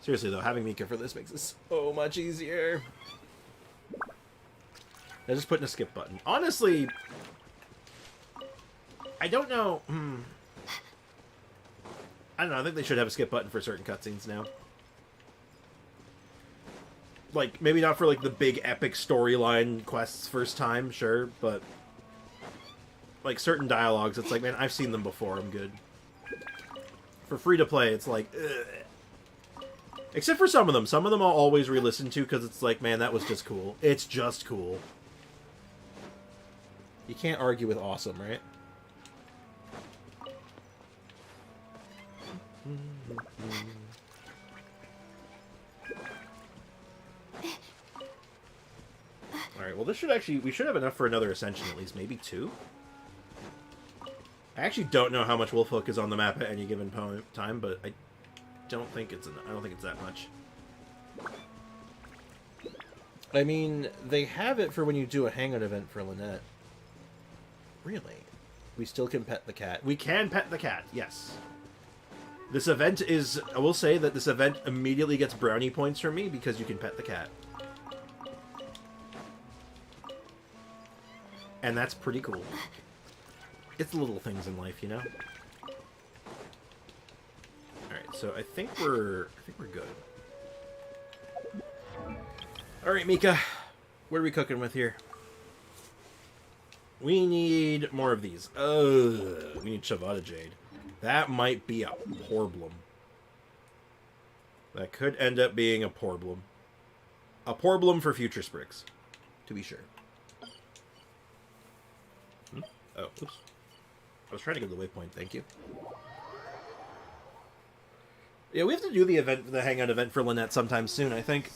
Speaker 1: Seriously, though, having Mika for this makes it so much easier. I just put in a skip button. Honestly, I don't know. I don't know. I think they should have a skip button for certain cutscenes now. Like, maybe not for, like, the big epic storyline quests first time, sure, but... like, certain dialogues, it's like, man, I've seen them before, I'm good. For free-to-play, it's like, ugh. Except for some of them. Some of them I'll always re-listen to, because it's like, man, that was just cool. It's just cool. You can't argue with awesome, right? Alright, well this should actually... we should have enough for another Ascension at least. Maybe 2? I actually don't know how much Wolf Hook is on the map at any given time, but I don't think it's that much. I mean, they have it for when you do a hangout event for Lynette. Really? We still can pet the cat. We can pet the cat, yes. This event is... I will say that this event immediately gets brownie points from me because you can pet the cat. And that's pretty cool. It's the little things in life, you know? Alright, so I think we're good. Alright, Mika. What are we cooking with here? We need more of these. We need Shavada Jade. That might be a problem. That could end up being a problem. A problem for future Sprigs, to be sure. Oh, oops. I was trying to give the waypoint, thank you. Yeah, we have to do the event, the hangout event for Lynette sometime soon, I think.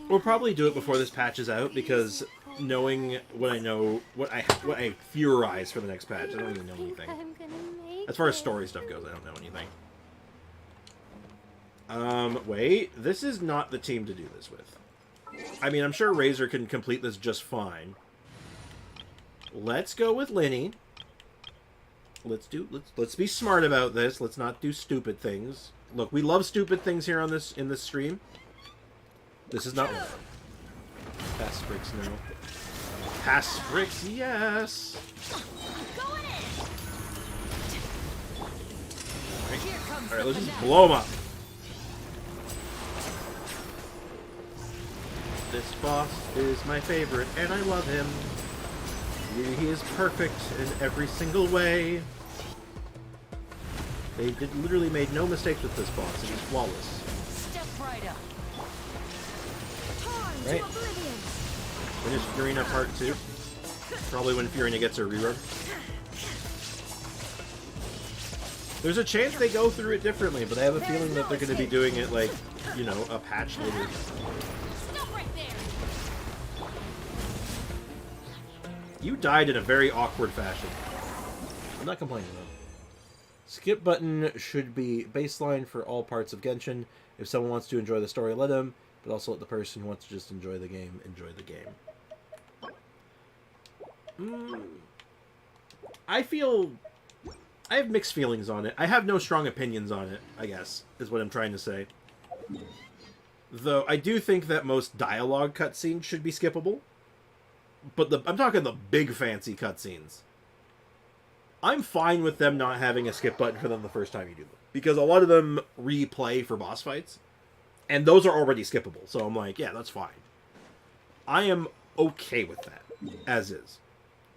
Speaker 1: We'll probably do it before this patch is out, because knowing what I know, what I theorize for the next patch, I don't even know anything. As far as story stuff goes, I don't know anything. Wait, this is not the team to do this with. I mean, I'm sure Razor can complete this just fine. Let's go with Linny. Let's be smart about this. Let's not do stupid things. Look, we love stupid things here on this in this stream. This is not one. Pass Spricks, no. Pass Spricks, yes. Alright, let's just blow him up. This boss is my favorite, and I love him. He is perfect in every single way. They literally made no mistakes with this boss. It is flawless.
Speaker 3: Step right up.
Speaker 1: Right. Finish Furina Part 2. Probably when Furina gets her rerun. There's a chance they go through it differently, but I have a feeling that they're going to be doing it like, you know, a patch later.
Speaker 3: Stop right there.
Speaker 1: You died in a very awkward fashion. I'm not complaining though. Skip button should be baseline for all parts of Genshin. If someone wants to enjoy the story, let them. But also let the person who wants to just enjoy the game, enjoy the game. I have mixed feelings on it. I have no strong opinions on it, I guess, is what I'm trying to say. Though, I do think that most dialogue cutscenes should be skippable. But I'm talking the big fancy cutscenes. I'm fine with them not having a skip button for them the first time you do them. Because a lot of them replay for boss fights. And those are already skippable. So I'm like, yeah, that's fine. I am okay with that, as is.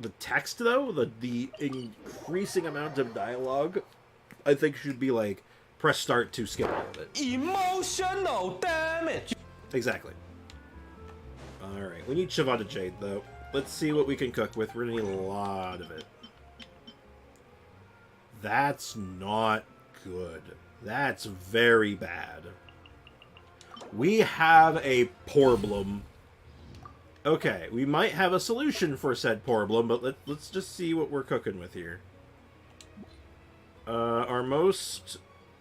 Speaker 1: The text, though, the increasing amount of dialogue, I think should be like, press start to skip all of it.
Speaker 5: Emotional damage.
Speaker 1: Exactly. Alright, we need Shavada Jade, though. Let's see what we can cook with. We're gonna need a lot of it. That's not good. That's very bad. We have a problem. Okay, we might have a solution for said problem, but let's just see what we're cooking with here. Our most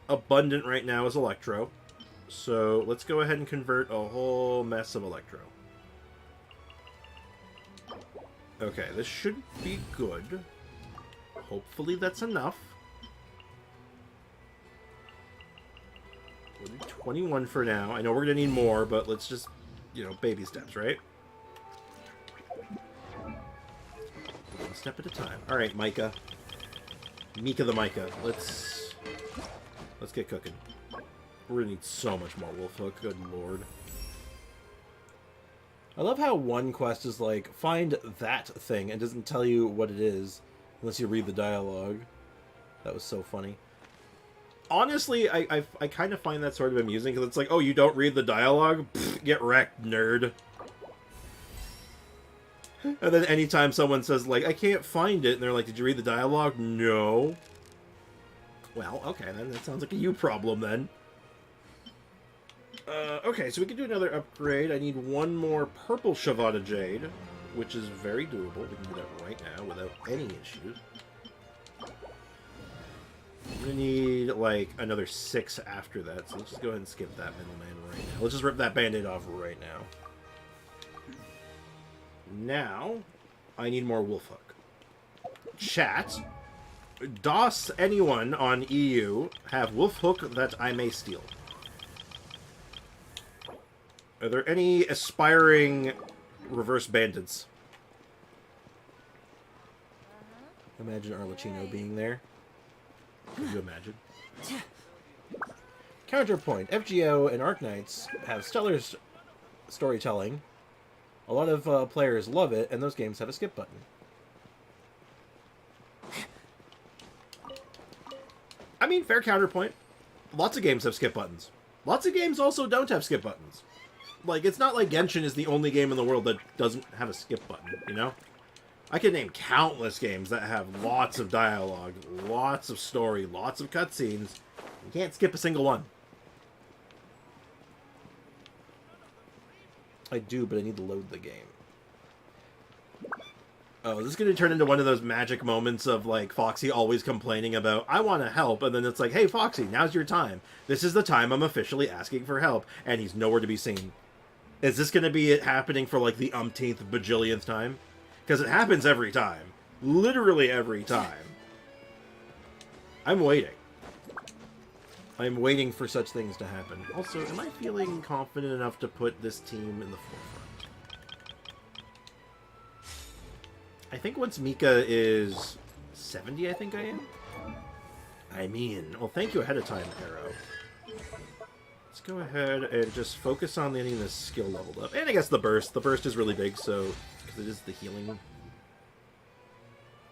Speaker 1: abundant right now is Electro. So let's go ahead and convert a whole mess of Electro. Okay, this should be good. Hopefully that's enough. We'll do 21 for now. I know we're going to need more, but let's just, you know, baby steps, right? One step at a time. Alright, Mika. Mika the Mika. Let's get cooking. We're going to need so much more wolf hook. Good lord. I love how one quest is like, find that thing, and doesn't tell you what it is, unless you read the dialogue. That was so funny. Honestly, I kind of find that sort of amusing, because it's like, oh, you don't read the dialogue? Pfft, get wrecked, nerd. And then anytime someone says, like, I can't find it, and they're like, did you read the dialogue? No. Well, okay, then that sounds like a you problem, then. Okay, so we can do another upgrade. I need one more purple Shavada Jade, which is very doable. We can do that right now without any issues. I'm gonna need, like, another 6 after that, so let's just go ahead and skip that middleman right now. Let's just rip that band-aid off right now. Now, I need more Wolfhook. Chat, does anyone on EU have Wolfhook that I may steal? Are there any aspiring reverse bandits? Imagine Arlecchino being there. Could you imagine? Counterpoint. FGO and Arknights have stellar storytelling. A lot of players love it, and those games have a skip button. I mean, fair counterpoint. Lots of games have skip buttons. Lots of games also don't have skip buttons. Like, it's not like Genshin is the only game in the world that doesn't have a skip button, you know? I can name countless games that have lots of dialogue, lots of story, lots of cutscenes. You can't skip a single one. I do, but I need to load the game. Oh, this is going to turn into one of those magic moments of, like, Foxy always complaining about, I want to help, and then it's like, hey, Foxy, now's your time. This is the time I'm officially asking for help, and he's nowhere to be seen. Is this going to be it happening for, like, the umpteenth bajillionth time? Because it happens every time. Literally every time. I'm waiting. I'm waiting for such things to happen. Also, am I feeling confident enough to put this team in the forefront? I think once Mika is 70, I think I am. I mean, well, thank you ahead of time, Arrow. Let's go ahead and just focus on getting this skill leveled up. And I guess the burst. The burst is really big, so... because it is the healing...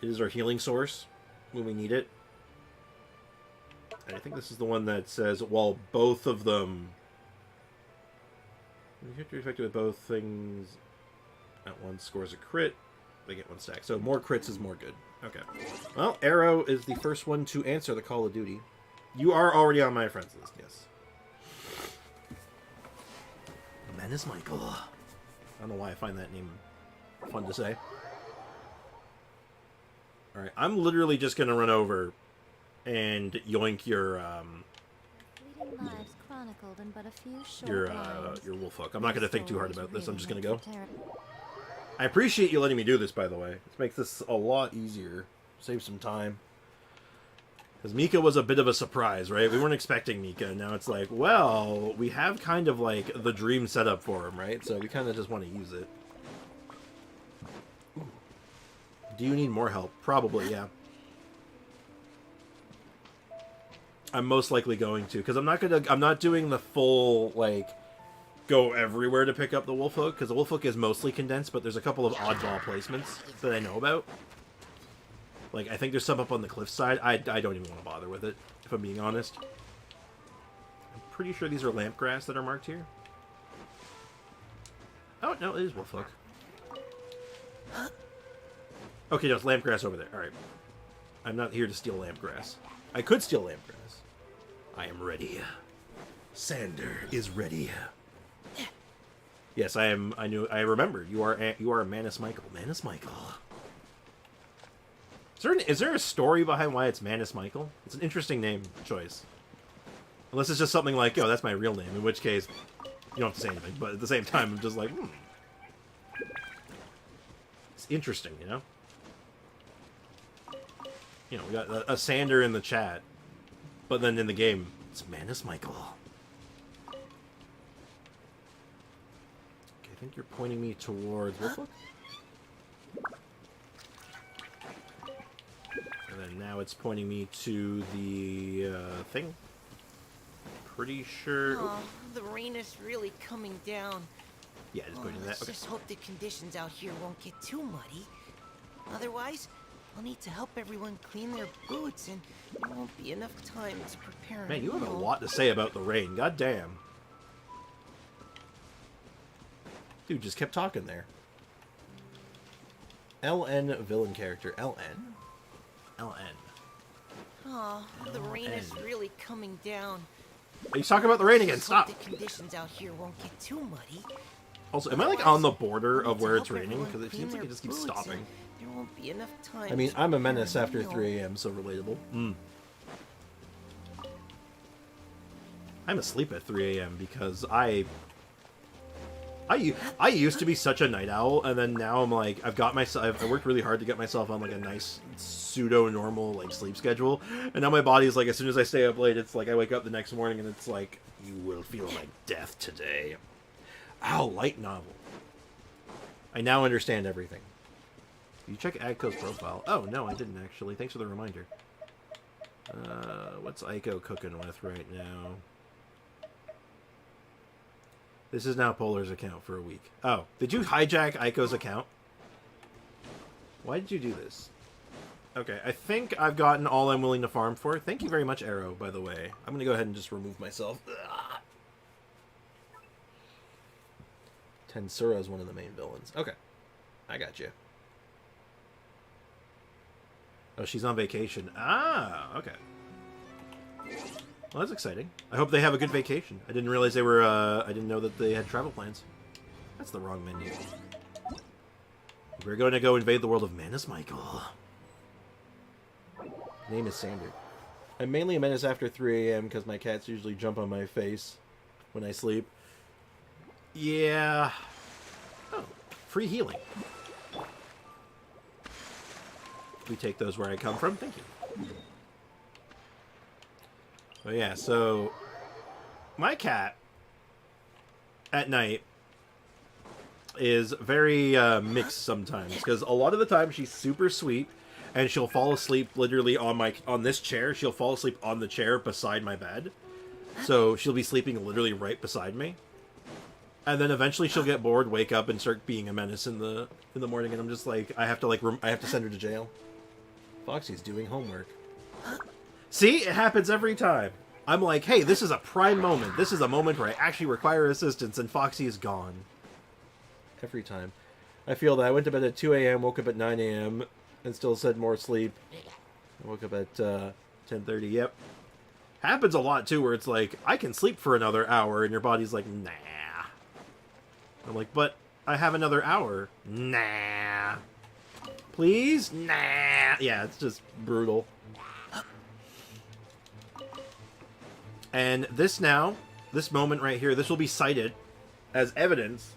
Speaker 1: it is our healing source when we need it. And I think this is the one that says, while both of them... you have to be effective with both things at once scores a crit, they get 1 stack. So more crits is more good. Okay. Well, Arrow is the first one to answer the Call of Duty. You are already on my friends list, yes. Menace Michael. I don't know why I find that name fun to say. Alright, I'm literally just going to run over and yoink your
Speaker 4: Lives chronicled in but a few short
Speaker 1: your
Speaker 4: lines.
Speaker 1: Wolfhook. I'm not going to think too hard about this. I'm just going to go. I appreciate you letting me do this, by the way. This makes this a lot easier. Save some time. Because Mika was a bit of a surprise, right? We weren't expecting Mika. Now it's like, well, we have kind of like the dream setup for him, right? So we kind of just want to use it. Ooh. Do you need more help? Probably, yeah. I'm most likely going to, because I'm not doing the full, like, go everywhere to pick up the Wolfhook, because the Wolfhook is mostly condensed, but there's a couple of oddball placements that I know about. Like, I think there's some up on the cliffside. I don't even want to bother with it, if I'm being honest. I'm pretty sure these are lampgrass that are marked here. Oh, no, it is Wolfhook. Okay, no, it's lampgrass over there. Alright. I'm not here to steal lampgrass. I could steal lampgrass. I am ready. Sander is ready. Yes, I am. I remember. You are Manus Michael. Manus Michael. Is there a story behind why it's Manus Michael? It's an interesting name choice. Unless it's just something like, oh, that's my real name. In which case, you don't have to say anything. But at the same time, I'm just like, It's interesting, you know? You know, we got a Sander in the chat. But then in the game, it's Manus Michael. Okay, I think you're pointing me towards Wolfhook. And then now it's pointing me to the thing. Pretty sure.
Speaker 7: Oh, the rain is really coming down.
Speaker 1: Yeah, it's pointing to that.
Speaker 7: Let's
Speaker 1: Okay.
Speaker 7: just hope the conditions out here won't get too muddy. Otherwise, I'll need to help everyone clean their boots, and there won't be enough time to prepare.
Speaker 1: Man, you have a
Speaker 7: meal.
Speaker 1: lot to say about the rain. God damn. Dude just kept talking there. LN villain character. LN. LN.
Speaker 7: Oh, the rain is really coming down.
Speaker 1: He's talking about the rain again.
Speaker 7: Just hope
Speaker 1: Stop.
Speaker 7: the conditions out here won't get too muddy.
Speaker 1: Also, am I like on the border of where it's raining? Because it seems like it just keeps
Speaker 7: Boots,
Speaker 1: stopping.
Speaker 7: and there won't be enough time.
Speaker 1: I mean,
Speaker 7: to
Speaker 1: I'm a
Speaker 7: prepare
Speaker 1: menace after
Speaker 7: meal.
Speaker 1: 3 a.m., so relatable. I'm asleep at 3 a.m. because I I used to be such a night owl, and then now I'm like, I've got myself. I worked really hard to get myself on like a nice pseudo normal like sleep schedule, and now my body's like, as soon as I stay up late, it's like I wake up the next morning and it's like, you will feel like death today. Ow, light novel. I now understand everything. You check Aiko's profile. Oh no, I didn't actually. Thanks for the reminder. What's Aiko cooking with right now? This is now Polar's account for a week. Oh, did you hijack Aiko's account? Why did you do this? Okay, I think I've gotten all I'm willing to farm for. Thank you very much, Arrow, by the way. I'm going to go ahead and just remove myself. Ugh. Tensura is one of the main villains. Okay, I got you. Oh, she's on vacation. Ah, okay. Well, that's exciting. I hope they have a good vacation. I didn't realize they were, I didn't know that they had travel plans. That's the wrong menu. We're going to go invade the world of Manus Michael. Name is Sander. I'm mainly a menace after 3 a.m. because my cats usually jump on my face when I sleep. Yeah. Oh, free healing. We take those where I come from. Thank you. Oh yeah, so my cat at night is very mixed sometimes, because a lot of the time she's super sweet and she'll fall asleep literally on this chair. She'll fall asleep on the chair beside my bed. So she'll be sleeping literally right beside me. And then eventually she'll get bored, wake up, and start being a menace in the morning, and I'm just like, I have to send her to jail. Foxy's doing homework. See? It happens every time. I'm like, hey, this is a prime moment. This is a moment where I actually require assistance, and Foxy is gone. Every time. I feel that. I went to bed at 2 a.m., woke up at 9 a.m., and still said more sleep. I woke up at 10:30. Yep. Happens a lot, too, where it's like, I can sleep for another hour, and your body's like, nah. I'm like, but I have another hour. Nah. Please? Nah. Yeah, it's just brutal. And this moment right here, this will be cited as evidence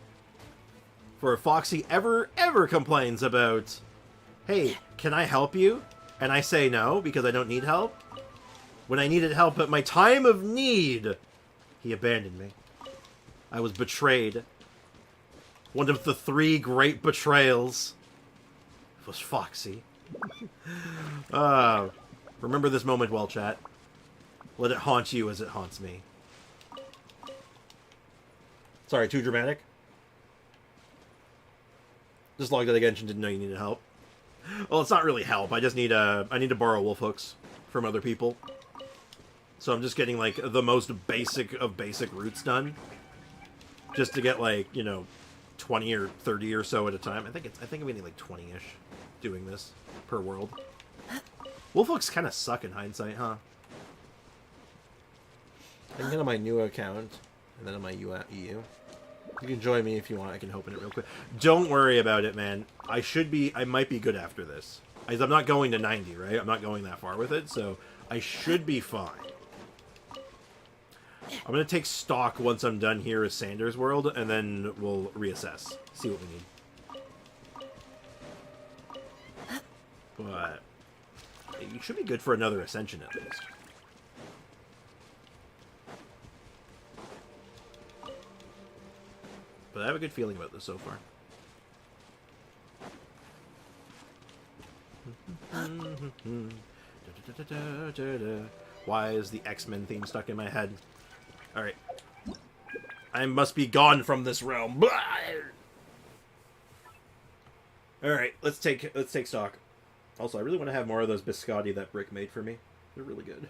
Speaker 1: for if Foxy ever complains about, hey, can I help you? And I say no, because I don't need help. When I needed help at my time of need, he abandoned me. I was betrayed. One of the 3 great betrayals was Foxy. Remember this moment well, chat. Let it haunt you as it haunts me. Sorry, too dramatic? Just logged out again and didn't know you needed help. Well, it's not really help. I just need I need to borrow wolf hooks from other people. So I'm just getting, like, the most basic of basic routes done. Just to get, like, you know, 20 or 30 or so at a time. I think I'm getting, like, 20-ish doing this per world. Wolf hooks kind of suck in hindsight, huh? I can get on my new account, and then on my EU. You can join me if you want. I can open it real quick. Don't worry about it, man. I might be good after this. I'm not going to 90, right? I'm not going that far with it, so I should be fine. I'm going to take stock once I'm done here as Sanders World, and then we'll reassess. See what we need. But you should be good for another Ascension at least. But I have a good feeling about this so far. Why is the X-Men theme stuck in my head? Alright. I must be gone from this realm. Alright, let's take stock. Also, I really want to have more of those biscotti that Brick made for me. They're really good.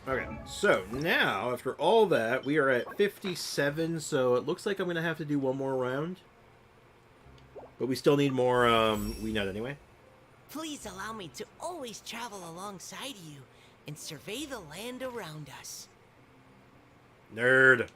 Speaker 1: Okay, so now, after all that, we are at 57, so it looks like I'm going to have to do one more round. But we still need more, we nut anyway.
Speaker 7: Please allow me to always travel alongside you and survey the land around us.
Speaker 1: Nerd.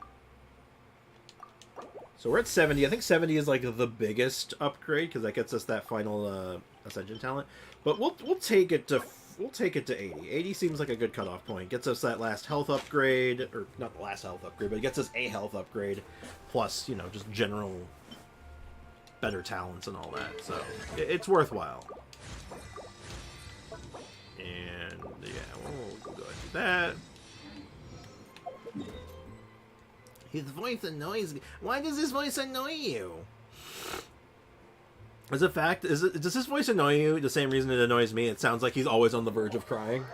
Speaker 1: So we're at 70. I think 70 is like the biggest upgrade, because that gets us that final Ascension talent. But we'll take it to we'll take it to 80. 80 seems like a good cutoff point. Gets us that last health upgrade, or not the last health upgrade, but it gets us a health upgrade, plus, you know, just general better talents and all that. So it's worthwhile. And yeah, we'll go ahead and do that. His voice annoys me. Why does his voice annoy you? As a fact, does his voice annoy you the same reason it annoys me? It sounds like he's always on the verge of crying.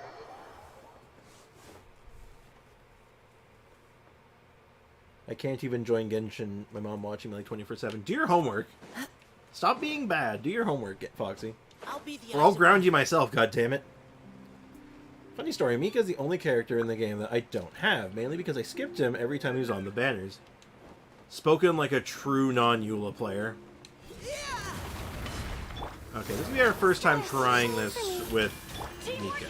Speaker 1: I can't even join Genshin. My mom watching me like 24/7. Do your homework. Stop being bad. Do your homework, Foxy.
Speaker 7: I'll be the
Speaker 1: Or I'll ground you myself, goddammit. Funny story, Mika's the only character in the game that I don't have, mainly because I skipped him every time he was on the banners. Spoken like a true non-Eula player. Okay, this will be our first time trying this with Mika.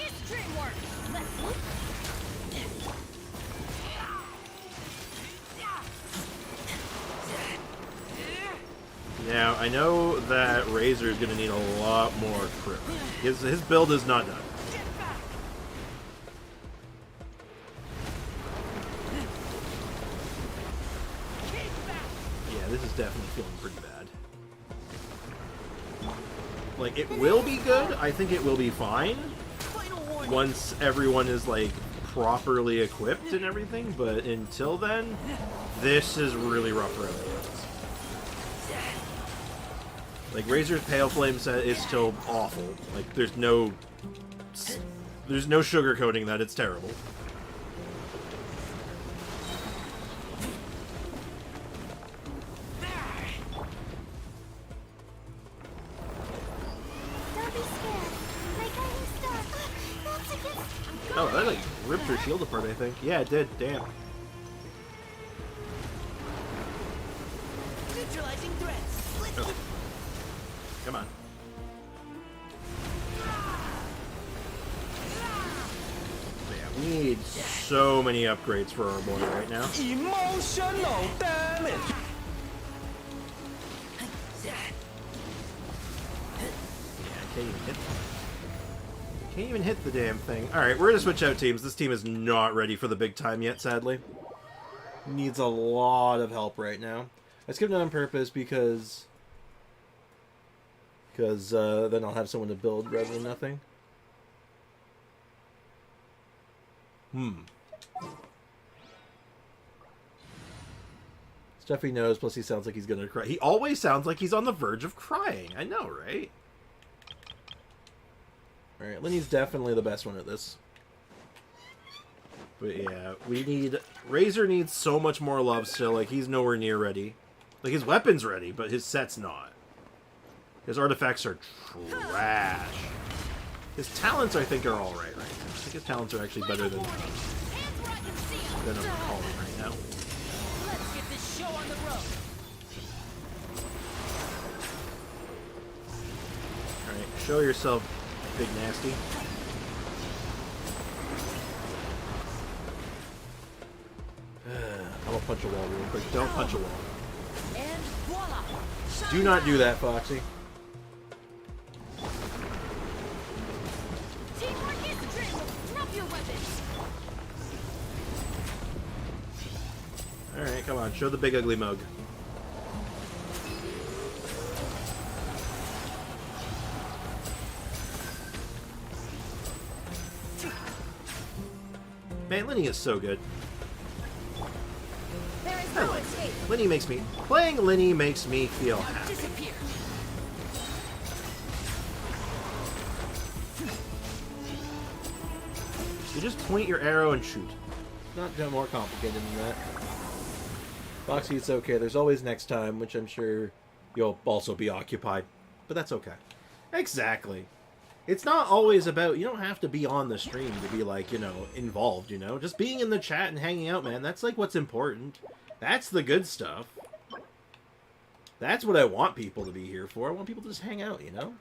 Speaker 1: Now, I know that Razor is going to need a lot more crit. His build is not done. Yeah, this is definitely feeling pretty bad. Like, it will be good. I think it will be fine once everyone is, like, properly equipped and everything. But until then, this is really rough around the edges. Like, Razor's Pale Flame set is still awful. Like, there's no sugarcoating that. It's terrible. Oh, that like ripped her shield apart, I think. Yeah, it did. Damn.
Speaker 7: Neutralizing threats.
Speaker 1: Oh. Come on. Yeah, we need so many upgrades for our boy right now.
Speaker 5: Emotional damage.
Speaker 1: Yeah, can't even hit the damn thing. Alright, we're gonna switch out teams. This team is not ready for the big time yet, sadly. Needs a lot of help right now. I skipped it on purpose because then I'll have someone to build rather than nothing. Stuff he knows, plus he sounds like he's gonna cry. He always sounds like he's on the verge of crying. I know, right? Alright, Lenny's definitely the best one at this. But yeah, we need... Razor needs so much more love still. Like, he's nowhere near ready. Like, his weapon's ready, but his set's not. His artifacts are trash. His talents, I think, are alright right now. I think his talents are actually better than I'm calling right now.
Speaker 3: Let's get this show on the road.
Speaker 1: Alright, show yourself, big nasty. I'm gonna punch a wall real quick. Don't punch a wall.
Speaker 3: And voila!
Speaker 1: Do not do that, Foxy.
Speaker 3: Teamwork is the dream. Drop your weapons.
Speaker 1: Alright, come on. Show the big ugly mug. Man, Lenny is so good.
Speaker 3: There is no escape.
Speaker 1: Lenny makes me... Playing Lenny makes me feel happy.
Speaker 3: Disappear.
Speaker 1: You just point your arrow and shoot. Not more complicated than that. Foxy, it's okay. There's always next time, which I'm sure you'll also be occupied. But that's okay. Exactly. It's not always about... You don't have to be on the stream to be, like, you know, involved, you know? Just being in the chat and hanging out, man. That's, like, what's important. That's the good stuff. That's what I want people to be here for. I want people to just hang out, you know?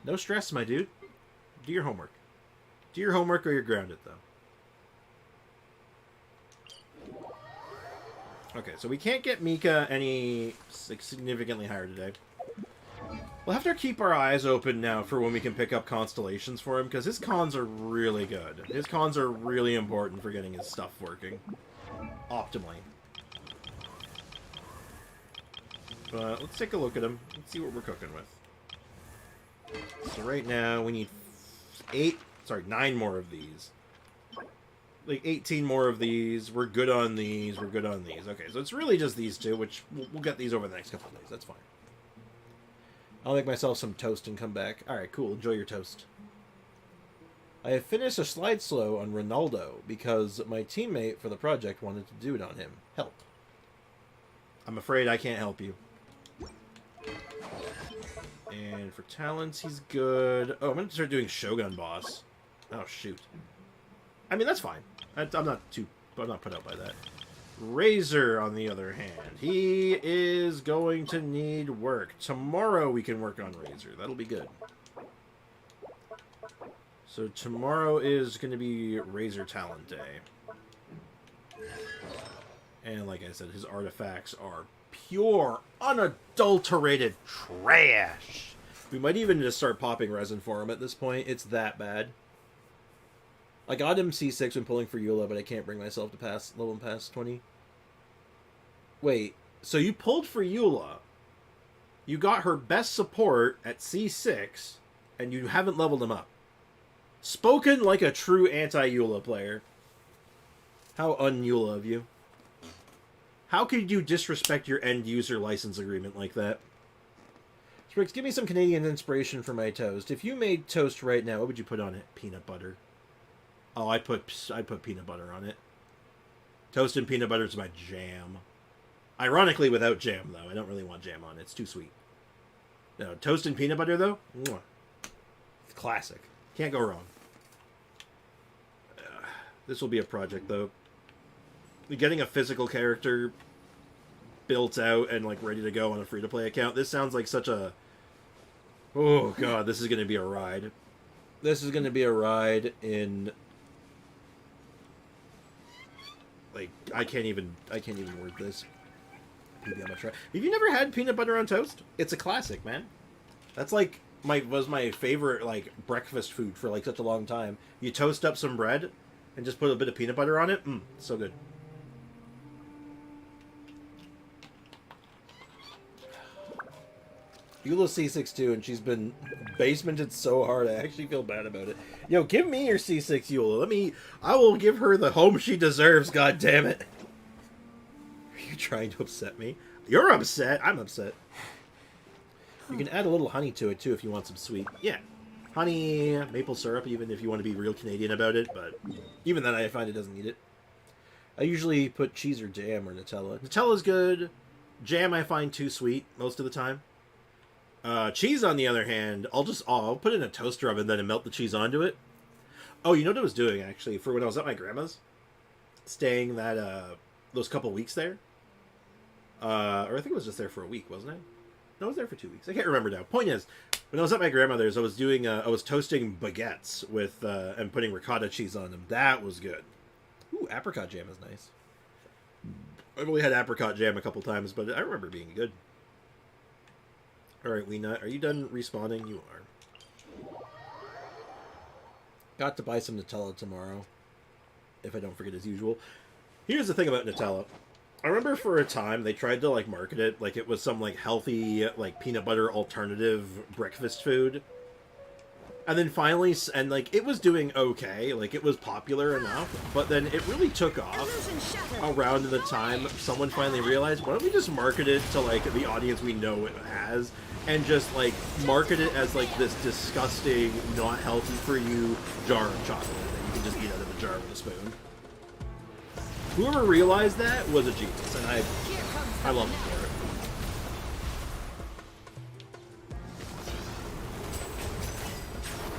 Speaker 1: No stress, my dude. Do your homework. Do your homework or you're grounded, though. Okay, so we can't get Mika any significantly higher today. We'll have to keep our eyes open now for when we can pick up constellations for him, because his cons are really good. His cons are really important for getting his stuff working optimally. But let's take a look at him. Let's see what we're cooking with. So right now we need 9 more of these. Like 18 more of these. We're good on these. We're good on these. Okay, so it's really just these two, which we'll get these over the next couple of days. That's fine. I'll make myself some toast and come back. Alright, cool. Enjoy your toast. I have finished a slide slow on Ronaldo because my teammate for the project wanted to do it on him. Help. I'm afraid I can't help you. And for talents, he's good. Oh, I'm going to start doing Shogun Boss. Oh, shoot. I mean, that's fine. I'm not put out by that. Razor, on the other hand, he is going to need work. Tomorrow we can work on Razor. That'll be good. So tomorrow is going to be Razor Talent Day. And like I said, his artifacts are pure, unadulterated trash. We might even just start popping resin for him at this point. It's that bad. I got him C6 when pulling for Eula, but I can't bring myself to level him past 20. Wait, so you pulled for Eula, you got her best support at C6, and you haven't leveled him up. Spoken like a true anti-Eula player. How un-Eula of you. How could you disrespect your end-user license agreement like that? Spriggs, give me some Canadian inspiration for my toast. If you made toast right now, what would you put on it? Peanut butter. Oh, I'd put peanut butter on it. Toast and peanut butter is my jam. Ironically, without jam, though. I don't really want jam on it. It's too sweet. No, toast and peanut butter, though? Mwah. It's classic. Can't go wrong. This will be a project, though. Getting a physical character built out and, like, ready to go on a free-to-play account. This sounds like such a... Oh, God, this is going to be a ride. This is going to be a ride in... Like, I can't even word this. Maybe I'm gonna try. Have you never had peanut butter on toast? It's a classic, man. That's like was my favorite like breakfast food for like such a long time. You toast up some bread and just put a bit of peanut butter on it. So good. Eula's C6 too, and she's been basemented so hard. I actually feel bad about it. Yo, give me your C6 Eula. I will give her the home she deserves. God damn it. Are you trying to upset me? You're upset. I'm upset. You can add a little honey to it too if you want some sweet. Yeah, honey, maple syrup. Even if you want to be real Canadian about it, but even then, I find it doesn't need it. I usually put cheese or jam or Nutella. Nutella's good. Jam I find too sweet most of the time. Cheese, on the other hand, I'll put it in a toaster oven then and melt the cheese onto it. Oh, you know what I was doing, actually, for when I was at my grandma's? Staying those couple weeks there. Or I think it was just there for a week, wasn't I? No, I was there for 2 weeks. I can't remember now. Point is, when I was at my grandmother's, I was toasting baguettes with, and putting ricotta cheese on them. That was good. Ooh, apricot jam is nice. I've only had apricot jam a couple times, but I remember it being good. Alright, Weena, are you done respawning? You are. Got to buy some Nutella tomorrow. If I don't forget as usual. Here's the thing about Nutella. I remember for a time they tried to, like, market it like it was some, like, healthy, like, peanut butter alternative breakfast food. And then finally, and, like, it was doing okay. Like, it was popular enough. But then it really took off around the time someone finally realized, why don't we just market it to, like, the audience we know it has? And just, like, market it as, like, this disgusting, not healthy for you jar of chocolate that you can just eat out of a jar with a spoon. Whoever realized that was a genius, and I love him for it.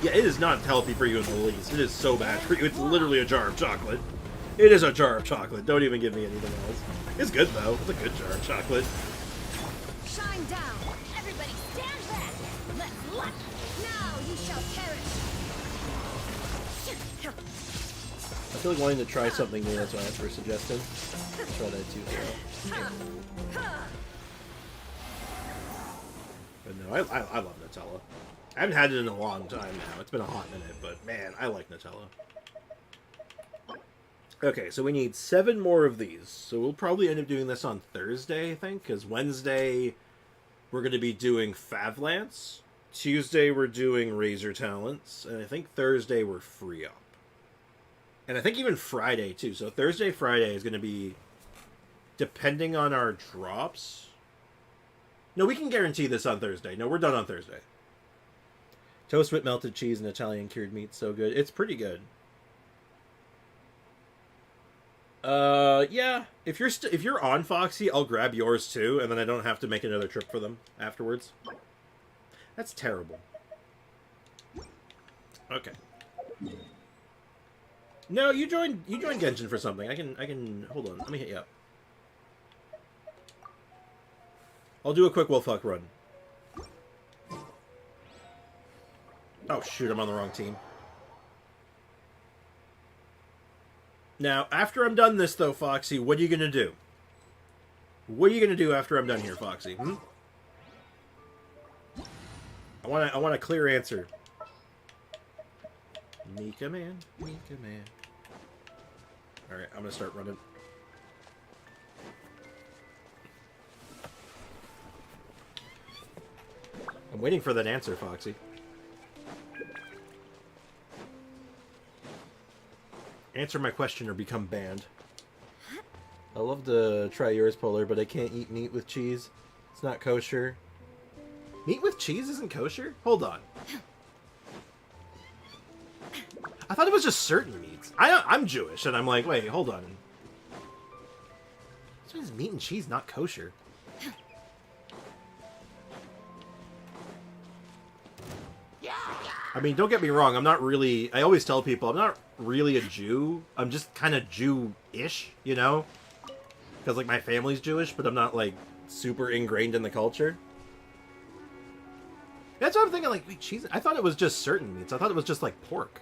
Speaker 1: Yeah, it is not healthy for you in the least. It is so bad for you. It's literally a jar of chocolate. It is a jar of chocolate. Don't even give me anything else. It's good, though. It's a good jar of chocolate.
Speaker 3: Shine down. Everybody stand back. Let's luck. Now you shall perish.
Speaker 1: I feel like wanting to try something new, that's why I asked for a suggestion. Let's try that too. But no, I love Nutella. I haven't had it in a long time now. It's been a hot minute, but man, I like Nutella. Okay, so we need 7 more of these. So we'll probably end up doing this on Thursday, I think, because Wednesday we're going to be doing Favlance. Tuesday we're doing Razor Talents, and I think Thursday we're Free Up. And I think even Friday, too. So Thursday, Friday is going to be, depending on our drops... No, we can guarantee this on Thursday. No, we're done on Thursday. Toast with melted cheese and Italian cured meat, so good. It's pretty good. Yeah. If you're on Foxy, I'll grab yours too, and then I don't have to make another trip for them afterwards. That's terrible. Okay. No, you joined Genshin for something. I can hold on. Let me hit you up. I'll do a quick Wolfhawk run. Oh shoot, I'm on the wrong team. Now, after I'm done this though, Foxy, what are you gonna do? What are you gonna do after I'm done here, Foxy? Hmm? I want a clear answer. Mika man, Mika man. Alright, I'm gonna start running. I'm waiting for that answer, Foxy. Answer my question or become banned. I love to try yours, Polar, but I can't eat meat with cheese. It's not kosher. Meat with cheese isn't kosher? Hold on. I thought it was just certain meats. I'm Jewish, and I'm like, wait, hold on. This is meat and cheese not kosher. I mean, don't get me wrong, I'm not really... I always tell people, I'm not really a Jew. I'm just kind of Jew-ish, you know? Because, like, my family's Jewish, but I'm not, like, super ingrained in the culture. That's what I'm thinking, like, wait, cheese... I thought it was just certain meats. I thought it was just, like, pork.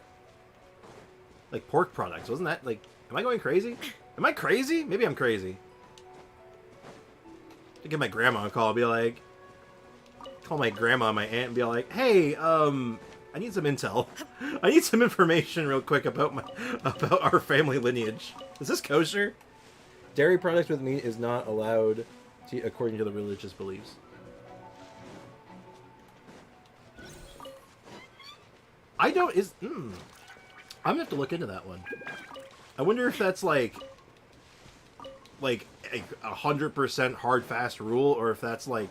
Speaker 1: Like, pork products. Wasn't that, like... Am I going crazy? Am I crazy? Maybe I'm crazy. To give my grandma a call, I'll be like... Call my grandma and my aunt and be like, hey, I need some intel. I need some information real quick about our family lineage. Is this kosher? Dairy products with meat is not allowed according to the religious beliefs. I don't... I'm gonna have to look into that one. I wonder if that's like a 100% hard fast rule, or if that's like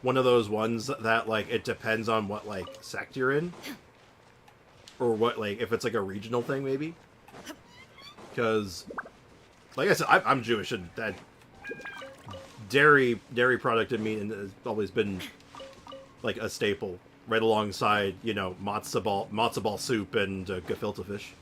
Speaker 1: one of those ones that, like, it depends on what, like, sect you're in. Or what, like, if it's, like, a regional thing, maybe. Because, like I said, I'm Jewish, and that dairy product in meat has always been, like, a staple. Right alongside, you know, matzo ball soup and gefilte fish.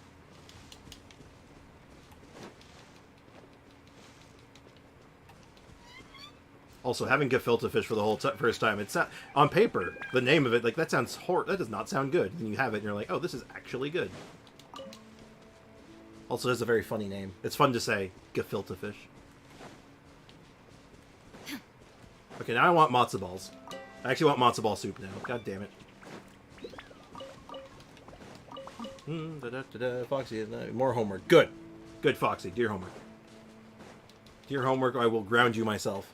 Speaker 1: Also, having gefilte fish for the whole first time, it's not, on paper, the name of it, like, that sounds that does not sound good. And you have it, and you're like, oh, this is actually good. Also, it's a very funny name. It's fun to say, gefilte fish. Okay, now I want matzo balls. I actually want matzo ball soup now. God damn it. Foxy, more homework. Good. Good, Foxy. Do your homework. Do your homework, or I will ground you myself.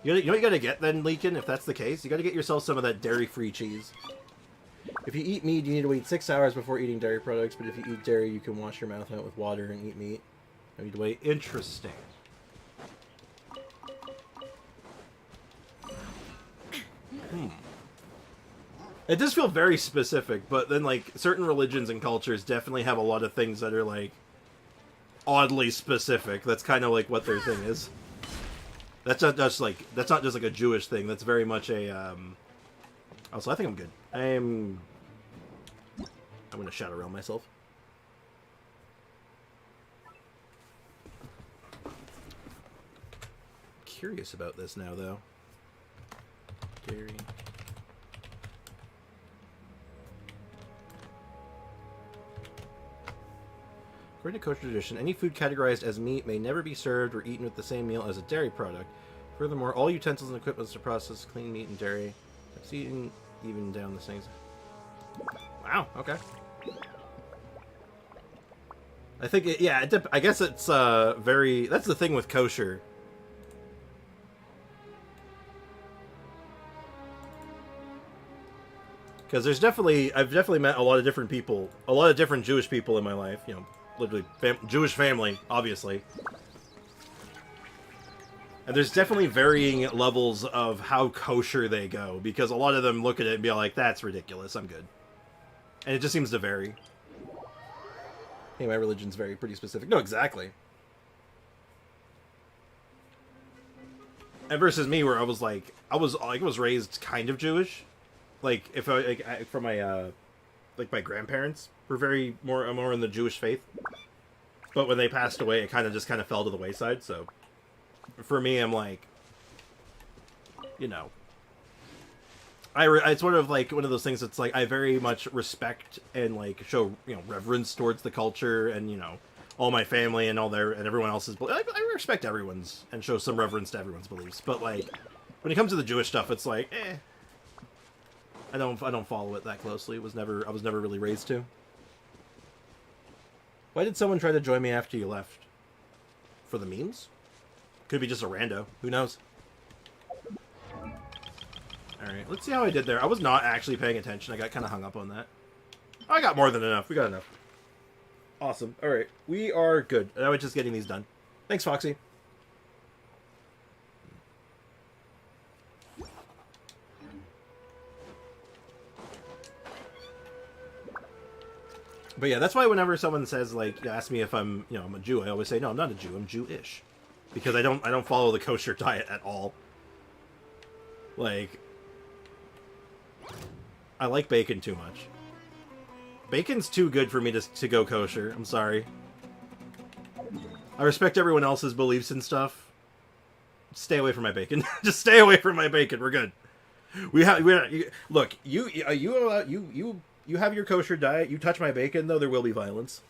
Speaker 1: You know what you gotta get then, Leakin, if that's the case? You gotta get yourself some of that dairy-free cheese. If you eat meat, you need to wait 6 hours before eating dairy products, but if you eat dairy, you can wash your mouth out with water and eat meat. No need to wait. Interesting. It does feel very specific, but then, like, certain religions and cultures definitely have a lot of things that are, like, oddly specific. That's kind of, like, what their thing is. That's not just, like, a Jewish thing. That's very much a, Also, I think I'm good. I'm gonna shout around myself. Curious about this now, though. Dairy. Of According to kosher tradition, any food categorized as meat may never be served or eaten with the same meal as a dairy product. Furthermore, all utensils and equipment to process clean meat and dairy. It's eaten even down the things. Wow, okay. I think, I guess it's very... That's the thing with kosher. Because I've definitely met a lot of different people, a lot of different Jewish people in my life. You know, literally Jewish family, obviously. And there's definitely varying levels of how kosher they go, because a lot of them look at it and be like, "That's ridiculous. I'm good." And it just seems to vary. Hey, my religion's pretty specific. No, exactly. And versus me, where I was raised kind of Jewish. Like, if from my, my grandparents were more in the Jewish faith. But when they passed away, it kind of fell to the wayside, so... For me, I'm like... You know... it's sort of like one of those things that's like, I very much respect and, like, show, reverence towards the culture and, all my family and and everyone else's... I respect everyone's and show some reverence to everyone's beliefs. But, like, when it comes to the Jewish stuff, it's like, I don't follow it that closely. I was never really raised to. Why did someone try to join me after you left? For the memes? Could be just a rando. Who knows? Alright, let's see how I did there. I was not actually paying attention. I got kind of hung up on that. I got more than enough. We got enough. Awesome. Alright, we are good. Now we're just getting these done. Thanks, Foxy. But yeah, that's why whenever someone says, like, ask me if I'm, I'm a Jew, I always say, no, I'm not a Jew, I'm Jewish. Because I don't follow the kosher diet at all. Like, I like bacon too much. Bacon's too good for me to go kosher, I'm sorry. I respect everyone else's beliefs and stuff. Stay away from my bacon. Just stay away from my bacon, we're good. Look, you have your kosher diet. You touch my bacon, though, there will be violence.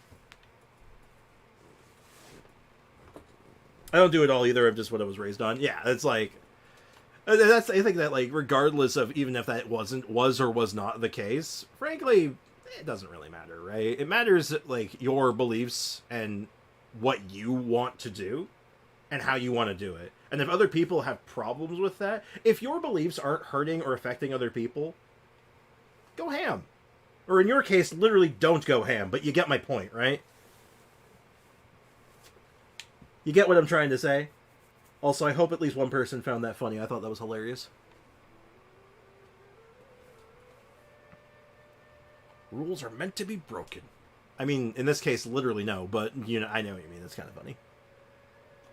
Speaker 1: I don't do it all either of just what I was raised on. Yeah, it's like... I think that, like, regardless of even if that was or was not the case, frankly, it doesn't really matter, right? It matters, like, your beliefs and what you want to do and how you want to do it. And if other people have problems with that, if your beliefs aren't hurting or affecting other people, go ham. Or in your case, literally don't go ham, but you get my point, right? You get what I'm trying to say? Also, I hope at least one person found that funny. I thought that was hilarious. Rules are meant to be broken. I mean, in this case, literally no, but, I know what you mean. That's kind of funny.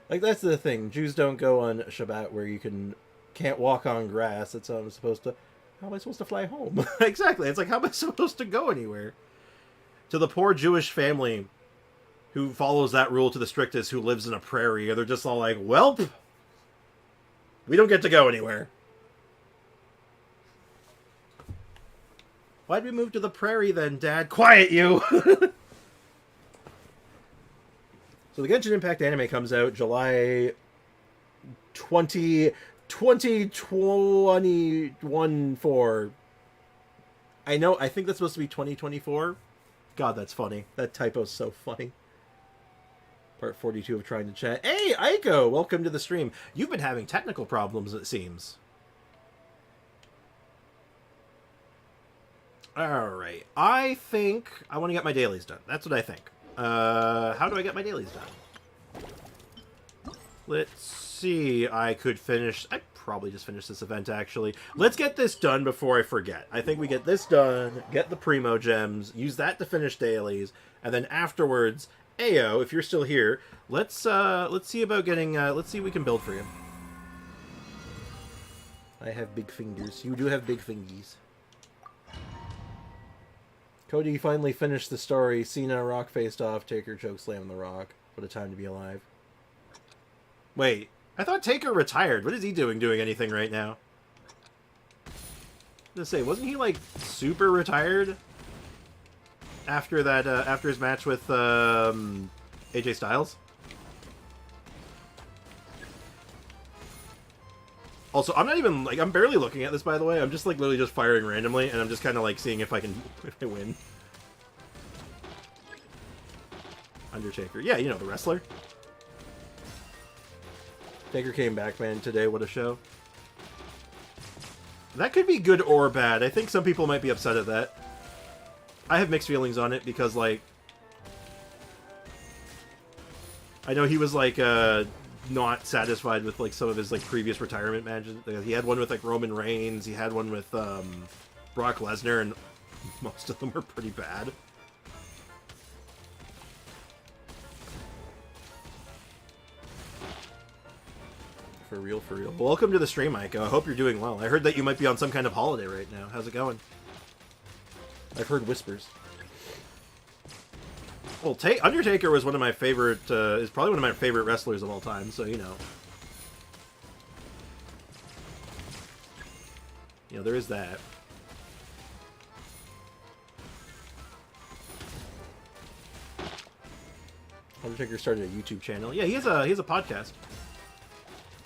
Speaker 1: Like, that's the thing. Jews don't go on Shabbat where you can't walk on grass. That's how I'm supposed to... How am I supposed to fly home? Exactly. It's like, how am I supposed to go anywhere? To the poor Jewish family who follows that rule to the strictest, who lives in a prairie, they're just all like, welp, we don't get to go anywhere. Why'd we move to the prairie then, Dad? Quiet, you! So the Genshin Impact anime comes out July 2021 for... I think that's supposed to be 2024. God, that's funny. That typo's so funny. Part 42 of trying to chat. Hey, Aiko! Welcome to the stream. You've been having technical problems, it seems. Alright. I think I want to get my dailies done. That's what I think. How do I get my dailies done? Let's see. I could finish... I probably just finish this event, actually. Let's get this done before I forget. I think we get this done, get the Primo Gems, use that to finish dailies, and then afterwards... Ayo, if you're still here, let's see about getting, let's see what we can build for you. I have big fingers. You do have big fingies. Cody finally finished the story. Cena, Rock faced off. Taker choke slam the Rock. What a time to be alive. Wait, I thought Taker retired. What is he doing anything right now? I was gonna say, wasn't he, like, super retired? after that after his match with AJ Styles. Also, I'm not even like I'm barely looking at this, by the way. I'm just like literally just firing randomly, and I'm just kind of like seeing if I win. Undertaker, yeah, you know, the wrestler. Taker came back, man. Today, what a show. That could be good or bad. I think some people might be upset at that. I have mixed feelings on it because, like, I know he was like not satisfied with like some of his like previous retirement matches. He had one with like Roman Reigns. He had one with Brock Lesnar, and most of them were pretty bad. For real, for real. Welcome to the stream, Ayaka. I hope you're doing well. I heard that you might be on some kind of holiday right now. How's it going? I've heard whispers. Well, Undertaker was one of my favorite, is probably one of my favorite wrestlers of all time, so, you know. You know, there is that. Undertaker started a YouTube channel. Yeah, he has a podcast.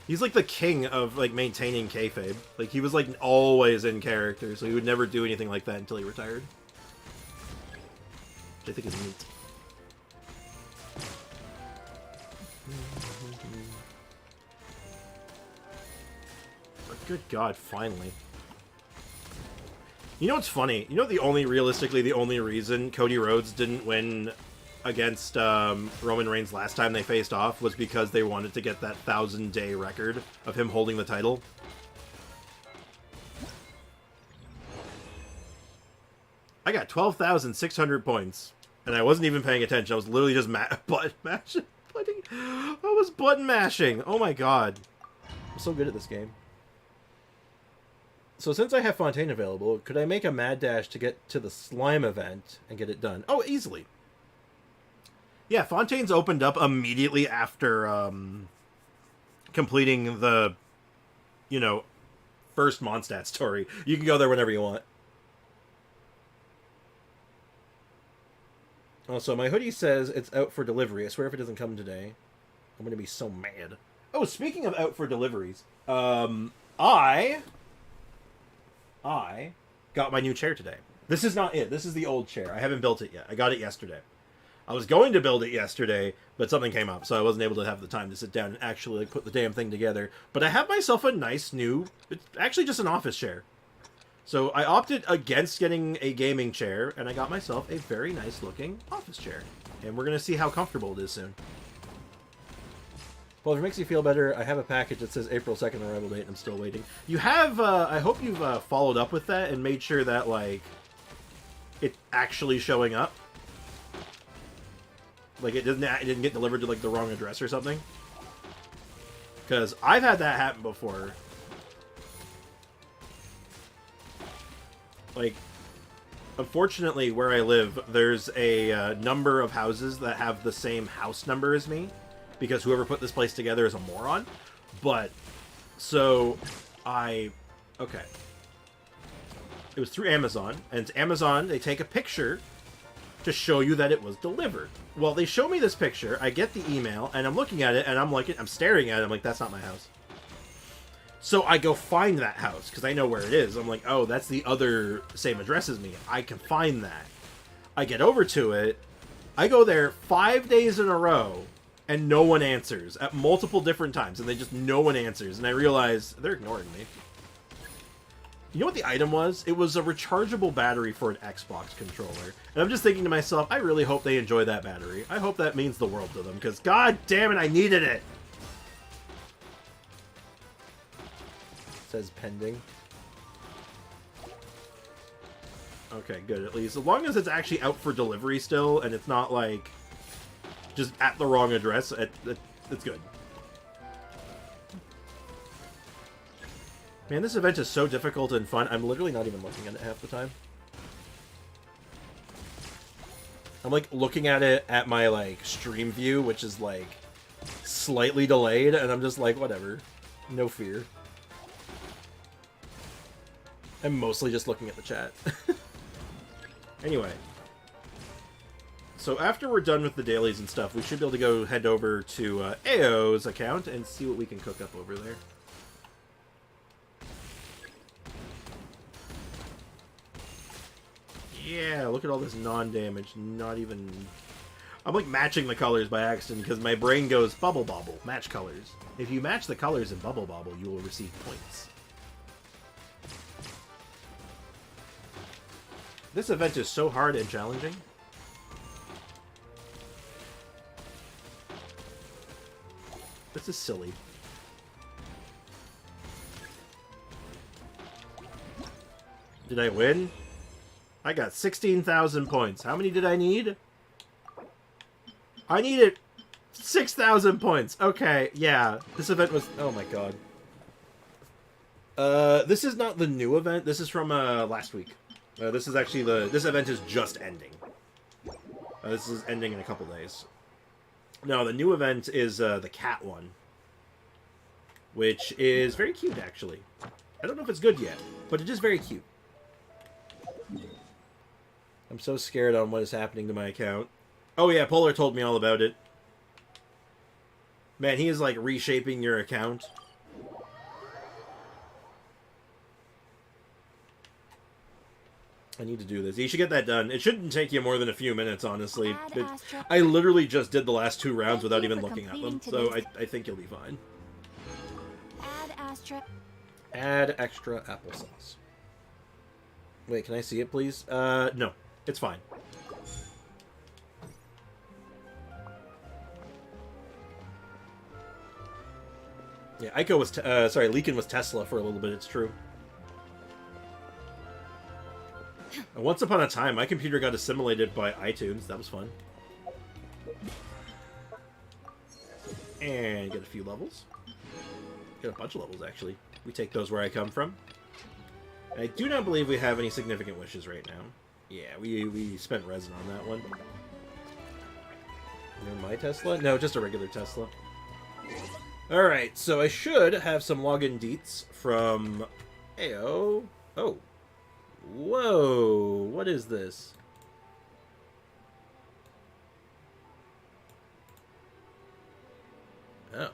Speaker 1: He's like the king of like maintaining kayfabe. Like he was like always in character, so he would never do anything like that until he retired. Which I think is neat. But good God, finally. You know what's funny? You know realistically the only reason Cody Rhodes didn't win against Roman Reigns last time they faced off was because they wanted to get that 1,000-day record of him holding the title. I got 12,600 points, and I wasn't even paying attention. I was literally just button mashing. I was button mashing. Oh my God. I'm so good at this game. So since I have Fontaine available, could I make a mad dash to get to the slime event and get it done? Oh, easily. Yeah, Fontaine's opened up immediately after completing the, you know, first Mondstadt story. You can go there whenever you want. Also, my hoodie says it's out for delivery. I swear if it doesn't come today, I'm going to be so mad. Oh, speaking of out for deliveries, I got my new chair today. This is not it. This is the old chair. I haven't built it yet. I got it yesterday. I was going to build it yesterday, but something came up, so I wasn't able to have the time to sit down and actually like, put the damn thing together. But I have myself a nice new... It's actually just an office chair. So I opted against getting a gaming chair, and I got myself a very nice-looking office chair. And we're going to see how comfortable it is soon. Well, if it makes you feel better, I have a package that says April 2nd arrival date, and I'm still waiting. You have... I hope you've followed up with that and made sure that, like, it's actually showing up. Like, it didn't get delivered to, like, the wrong address or something. Because I've had that happen before. Like, unfortunately, where I live, there's a number of houses that have the same house number as me. Because whoever put this place together is a moron. But, so, okay. It was through Amazon. And Amazon, they take a picture to show you that it was delivered. Well, they show me this picture, I get the email, and I'm looking at it, and I'm staring at it, I'm like, that's not my house. So I go find that house, because I know where it is. I'm like, oh, that's the other same address as me. I can find that. I get over to it, I go there 5 days in a row, and no one answers, at multiple different times, and no one answers, and I realize, they're ignoring me. You know what the item was? It was a rechargeable battery for an Xbox controller. And I'm just thinking to myself, I really hope they enjoy that battery. I hope that means the world to them, because god damn it, I needed it! It says pending. Okay, good, at least. As long as it's actually out for delivery still, and it's not, like, just at the wrong address, it's good. Man, this event is so difficult and fun. I'm literally not even looking at it half the time. I'm, like, looking at it at my, like, stream view, which is, like, slightly delayed, and I'm just like, whatever. No fear. I'm mostly just looking at the chat. Anyway. so after we're done with the dailies and stuff, we should be able to go head over to Ao's account and see what we can cook up over there. Yeah, look at all this non-damage. Not even... I'm like matching the colors by accident because my brain goes bubble bobble, match colors. If you match the colors in bubble bobble, you will receive points. This event is so hard and challenging. This is silly. Did I win? I got 16,000 points. How many did I need? I needed 6,000 points. Okay, yeah. This event was... Oh my god. This is not the new event. This is from last week. This is actually this event is just ending. This is ending in a couple days. No, the new event is the cat one. Which is very cute, actually. I don't know if it's good yet, but it is very cute. I'm so scared on what is happening to my account. Oh yeah, Polar told me all about it. Man, he is like reshaping your account. I need to do this. You should get that done. It shouldn't take you more than a few minutes, honestly. I literally just did the last 2 rounds without even looking at them, so I think you'll be fine. Add extra applesauce. Wait, can I see it, please? No. It's fine. Yeah, Aiko was... sorry, Leakin was Tesla for a little bit, it's true. Once upon a time, my computer got assimilated by iTunes. That was fun. And get a few levels. Get a bunch of levels, actually. We take those where I come from. I do not believe we have any significant wishes right now. Yeah, we spent resin on that one. My Tesla? No, just a regular Tesla. Alright, so I should have some login deets from AO. Oh. Whoa, what is this? Oh.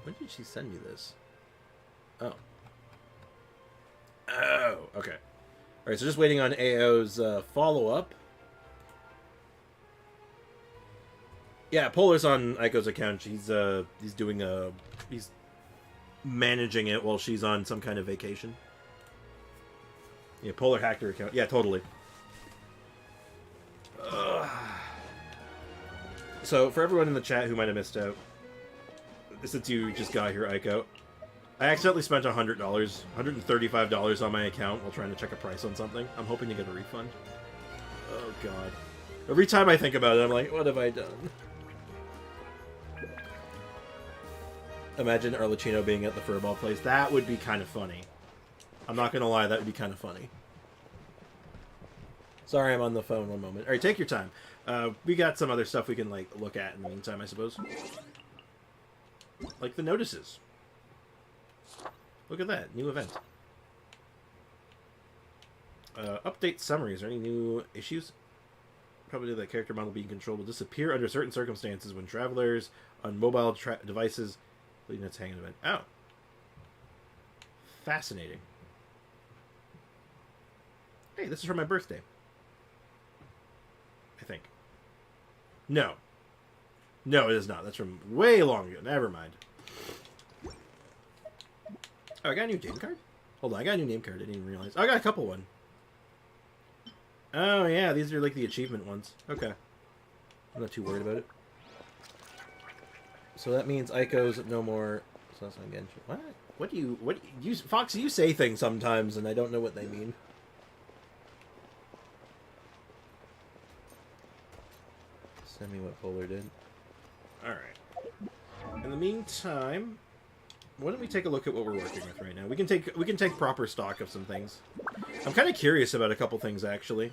Speaker 1: When did she send me this? Oh. Oh, okay. Alright, so just waiting on AO's follow-up. Yeah, Polar's on Aiko's account. He's doing he's managing it while she's on some kind of vacation. Yeah, Polar hacked her account. Yeah, totally. Ugh. So, for everyone in the chat who might have missed out, since you just got here, Aiko, I accidentally spent $100, $135 on my account while trying to check a price on something. I'm hoping to get a refund. Oh, God. Every time I think about it, I'm like, what have I done? Imagine Arlecchino being at the furball place. That would be kind of funny. I'm not gonna lie, that would be kind of funny. Sorry, I'm on the phone. One moment. Alright, take your time. We got some other stuff we can, like, look at in the meantime, I suppose. Like the notices. Look at that. New event. Update summary. Is there any new issues? Probably the character model being controlled will disappear under certain circumstances when travelers on mobile devices leaving its hanging event. Oh. Fascinating. Hey, this is for my birthday. I think. No. No, it is not. That's from way long ago. Never mind. Oh, I got a new name card? Hold on, I got a new name card. I didn't even realize. Oh, I got a couple one. Oh, yeah, these are like the achievement ones. Okay. I'm not too worried about it. So that means Aiko's no more... So that's not Genshin. What? What do you... Foxy, you say things sometimes, and I don't know what they mean. Send me what Polar did. Alright. In the meantime... Why don't we take a look at what we're working with right now? We can take proper stock of some things. I'm kind of curious about a couple things, actually.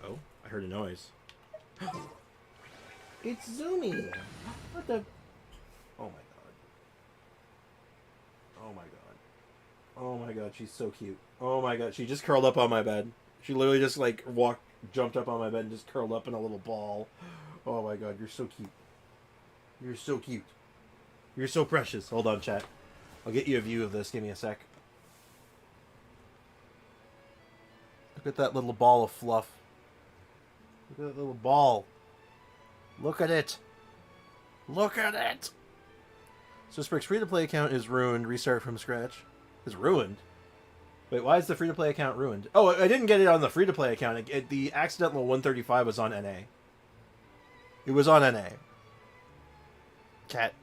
Speaker 1: Oh, I heard a noise. It's Zoomy! What the... Oh my god. Oh my god. Oh my god, she's so cute. Oh my god, she just curled up on my bed. She literally just like jumped up on my bed and just curled up in a little ball. Oh my god, you're so cute. You're so cute. You're so precious. Hold on, chat. I'll get you a view of this. Give me a sec. Look at that little ball of fluff. Look at that little ball. Look at it. Look at it. So Sprick's free-to-play account is ruined. Restart from scratch. Is ruined? Wait, why is the free-to-play account ruined? Oh, I didn't get it on the free-to-play account. The accidental 135 was on NA. It was on NA. Cat.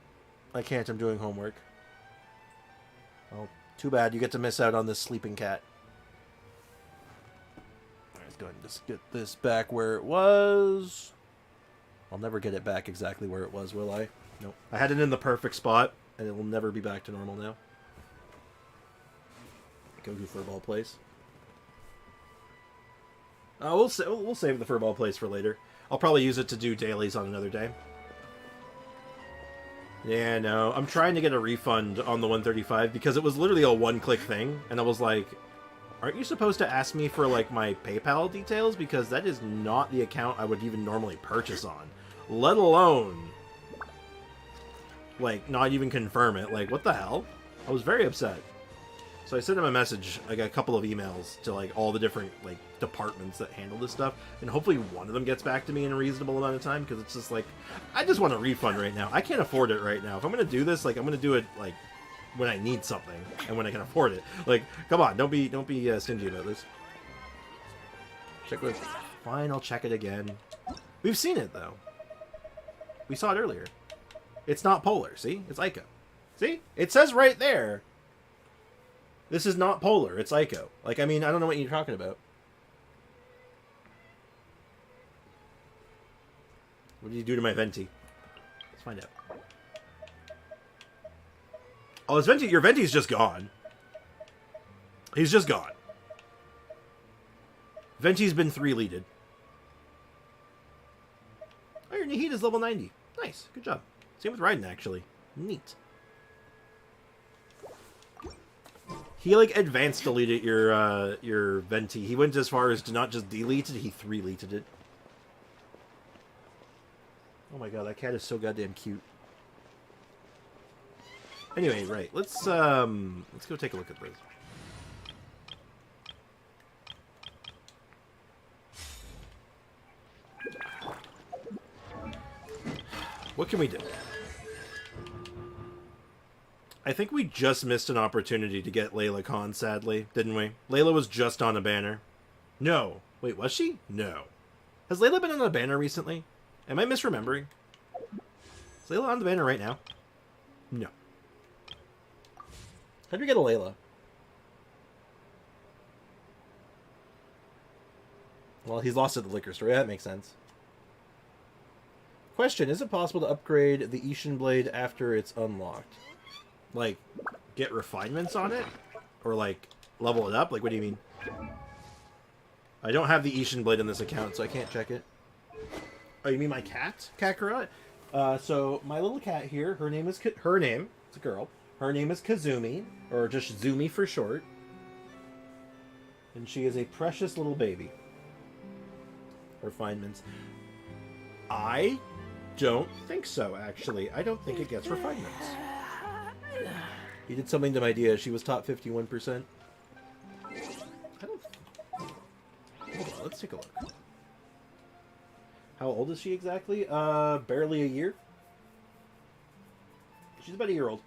Speaker 1: I can't. I'm doing homework. Oh, too bad. You get to miss out on this sleeping cat. Alright, let's go ahead and just get this back where it was. I'll never get it back exactly where it was, will I? Nope. I had it in the perfect spot, and it will never be back to normal now. Go to furball place. We'll save the furball place for later. I'll probably use it to do dailies on another day. Yeah, no. I'm trying to get a refund on the 135 because it was literally a one-click thing, and I was like, aren't you supposed to ask me for, like, my PayPal details? Because that is not the account I would even normally purchase on. Let alone, like, not even confirm it. Like, what the hell? I was very upset. So I sent him a message, like a couple of emails to like all the different like departments that handle this stuff, and hopefully one of them gets back to me in a reasonable amount of time, because it's just like, I just want a refund right now. I can't afford it right now. If I'm gonna do this, like I'm gonna do it like when I need something and when I can afford it. Like, come on, don't be stingy about this. Check with. Fine, I'll check it again. We've seen it though. We saw it earlier. It's not polar. See, it's Ayaka. See, it says right there. This is not polar, it's Ayaka. Like, I mean, I don't know what you're talking about. What did you do to my Venti? Let's find out. Oh, his Venti, your Venti's just gone. He's just gone. Venti's been 3-leaded. Oh, your Nihid is level 90. Nice, good job. Same with Raiden, actually. Neat. He, like, advanced deleted your Venti. He went as far as to not just delete it, he 3-leted it. Oh my god, that cat is so goddamn cute. Anyway, right, let's go take a look at this. What can we do? I think we just missed an opportunity to get Layla Khan, sadly, didn't we? Layla was just on a banner. No. Wait, was she? No. Has Layla been on a banner recently? Am I misremembering? Is Layla on the banner right now? No. How do we get a Layla? Well, he's lost at the liquor store. Yeah, that makes sense. Question, is it possible to upgrade the Ishin Blade after it's unlocked? Like, get refinements on it? Or, like, level it up? Like, what do you mean? I don't have the Ishin Blade in this account, so I can't check it. Oh, you mean my cat? Kakarot? So, my little cat here, her name, it's a girl. Her name is Kazumi, or just Zumi for short. And she is a precious little baby. Refinements. I don't think so, actually. I don't think it gets refinements. He did something to my Dia. She was top 51%. I don't... Hold on, let's take a look. How old is she exactly? Barely a year. She's about a year old.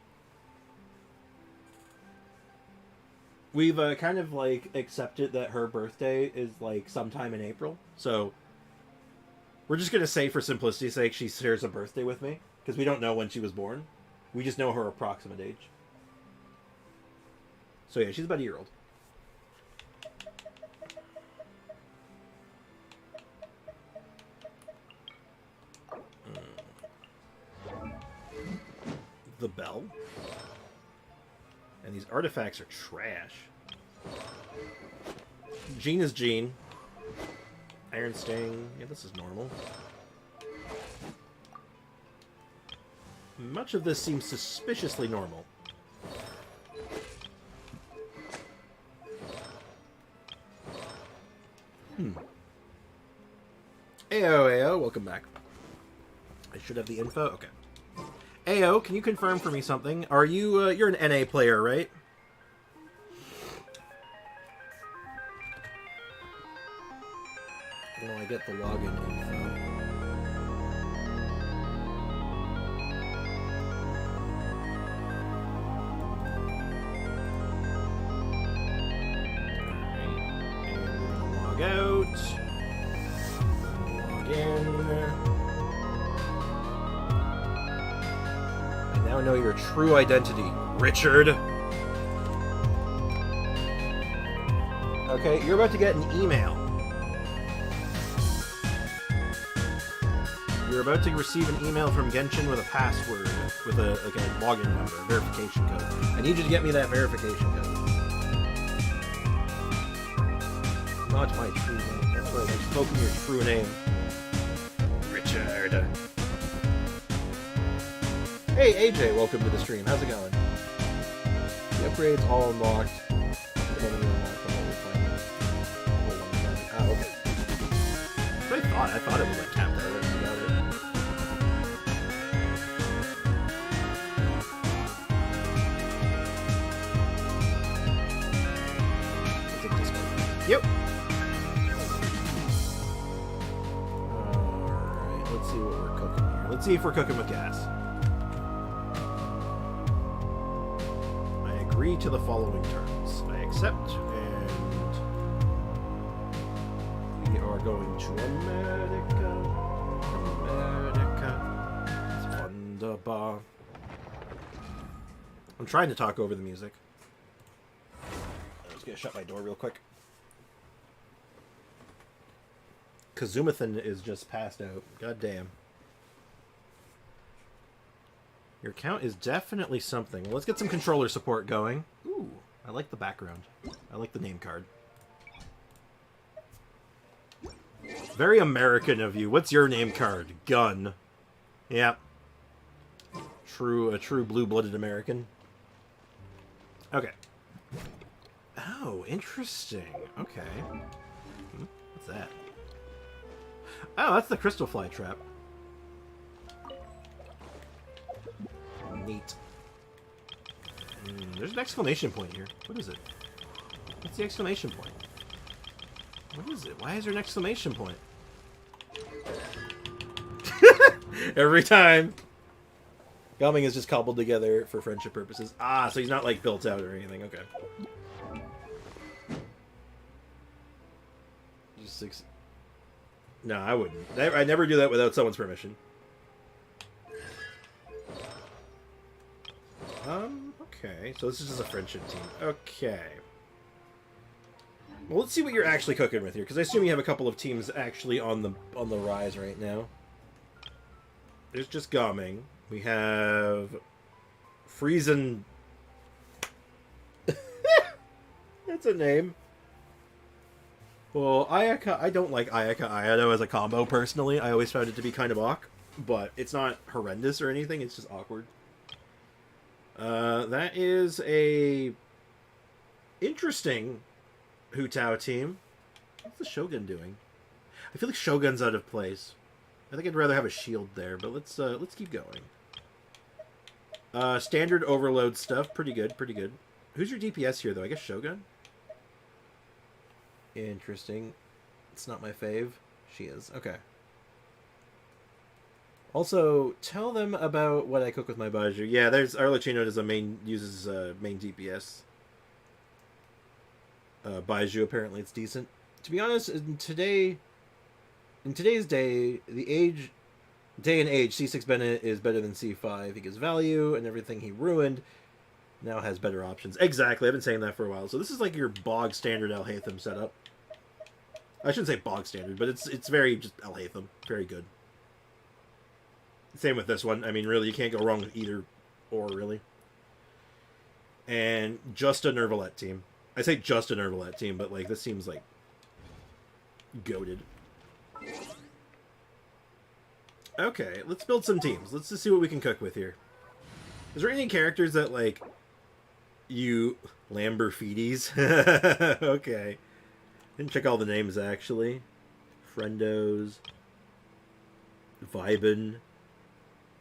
Speaker 1: We've kind of, like, accepted that her birthday is, like, sometime in April. So, we're just going to say, for simplicity's sake, she shares a birthday with me. Because we don't know when she was born. We just know her approximate age. So yeah, she's about a year old. The bell. And these artifacts are trash. Jean is Jean. Iron Sting. Yeah, this is normal. Much of this seems suspiciously normal. Ayo, welcome back. I should have the info. Okay. Ayo, can you confirm for me something? Are you, you're an NA player, right? Well, I get the login info. Log out. Log in. I now know your true identity, Richard. Okay, you're about to get an email. You're about to receive an email from Genshin with a password, with a login number, a verification code. I need you to get me that verification code. Not my true name. That's right, I've spoken your true name. Richard. Hey, AJ, welcome to the stream. How's it going? The upgrade's all unlocked. Ah, okay. That's what I thought it was like tapped out right about it. It's a Discord. Yep. Alright, let's see what we're cooking here. Let's see if we're cooking with gas. I agree to the following terms. I accept, and we are going to America. America. It's wunderbar. I'm trying to talk over the music. I'm just gonna shut my door real quick. Kazumathan is just passed out. God damn. Your account is definitely something. Well, let's get some controller support going. Ooh, I like the background. I like the name card. Very American of you. What's your name card? Gun. Yep. A true blue-blooded American. Okay. Oh, interesting. Okay. What's that? Oh, that's the crystal fly trap. Neat. There's an exclamation point here. What is it? What's the exclamation point? What is it? Why is there an exclamation point? Every time. Gumming is just cobbled together for friendship purposes. Ah, so he's not like built out or anything. Okay. Just six. No, I wouldn't. I never do that without someone's permission. Okay. So this is just a friendship team. Okay. Well, let's see what you're actually cooking with here, because I assume you have a couple of teams actually on the rise right now. There's just Gaming. We have Friesen. That's a name. Well, Ayaka, I don't like Ayaka Ayado as a combo personally. I always found it to be kind of awk, but it's not horrendous or anything. It's just awkward. That is a interesting Hu Tao team. What's the Shogun doing? I feel like Shogun's out of place. I think I'd rather have a shield there, but let's keep going. Standard overload stuff, pretty good, pretty good. Who's your DPS here, though? I guess Shogun? Interesting. It's not my fave. She is. Okay. Also, tell them about what I cook with my Barbruh. Yeah, there's Arlecchino uses main DPS. Barbruh, apparently it's decent. To be honest, in today's day, day and age, C6 Bennett is better than C5. He gives value, and everything he ruined now has better options. Exactly, I've been saying that for a while. So this is like your bog standard Alhaitham setup. I shouldn't say bog standard, but it's very just Alhaitham. Very good. Same with this one. I mean, really, you can't go wrong with either or, really. And just a Nervalette team. I say just a Nervalette team, but like this seems like goated. Okay, let's build some teams. Let's just see what we can cook with here. Is there any characters that, like, you... Lamberfides? Okay. Didn't check all the names, actually. Friendos. Vibin.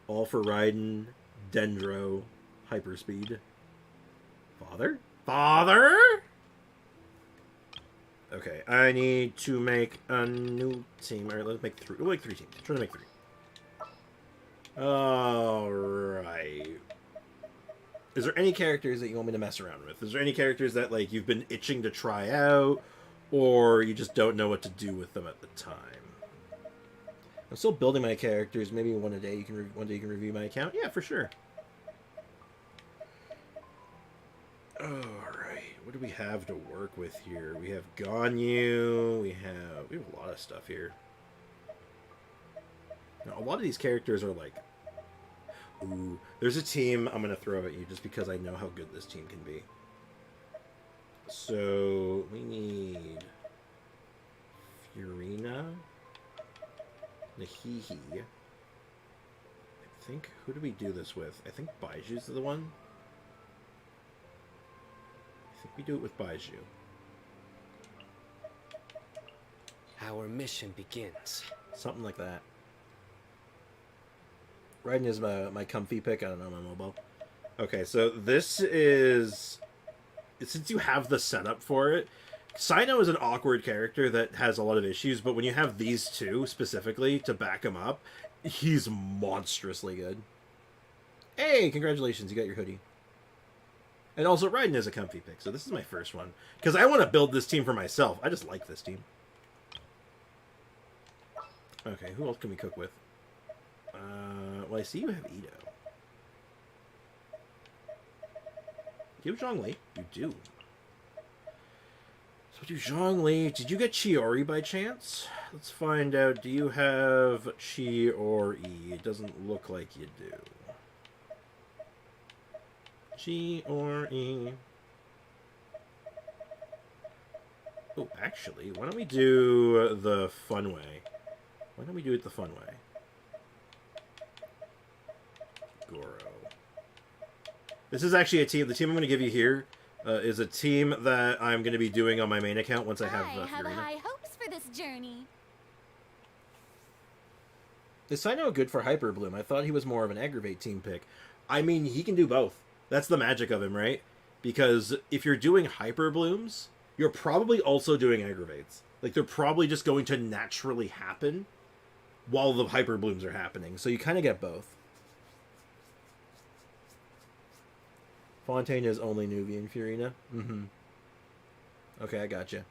Speaker 1: All for Riding. Dendro. Hyperspeed. Father? Father? Okay, I need to make a new team. Alright, let's make 3. We'll make 3 teams. Try to make 3. Alright. Is there any characters that you want me to mess around with? Is there any characters that, like, you've been itching to try out, or you just don't know what to do with them at the time? I'm still building my characters. Maybe one day you can review my account. Yeah, for sure. Alright, what do we have to work with here? We have Ganyu, we have a lot of stuff here. Now, a lot of these characters are like... Ooh, there's a team I'm going to throw at you just because I know how good this team can be. So, we need... Furina. Nahihi. I think... Who do we do this with? I think Baiju's the one. I think we do it with Baiju.
Speaker 8: Our mission begins.
Speaker 1: Something like that. Raiden is my comfy pick. I don't know my mobile. Okay, so this is... Since you have the setup for it, Sino is an awkward character that has a lot of issues, but when you have these two specifically to back him up, he's monstrously good. Hey, congratulations, you got your hoodie. And also, Raiden is a comfy pick, so this is my first one. Because I want to build this team for myself. I just like this team. Okay, who else can we cook with? Well, I see you have Ito. Do you have Zhongli? You do. So do Zhongli. Did you get Chiori by chance? Let's find out. Do you have Chiori? It doesn't look like you do. Chiori. Oh, actually, why don't we do the fun way? Why don't we do it the fun way? Goro. This is actually a team. The team I'm going to give you here is a team that I'm going to be doing on my main account once I have Furina.
Speaker 4: high hopes for this journey.
Speaker 1: Is Sino good for Hyper Bloom? I thought he was more of an aggravate team pick. I mean, he can do both. That's the magic of him, right? Because if you're doing Hyper Blooms, you're probably also doing aggravates. Like, they're probably just going to naturally happen while the Hyper Blooms are happening. So you kind of get both. Fontaine is only Nubian Furina. Mm-hmm. Okay, I gotcha.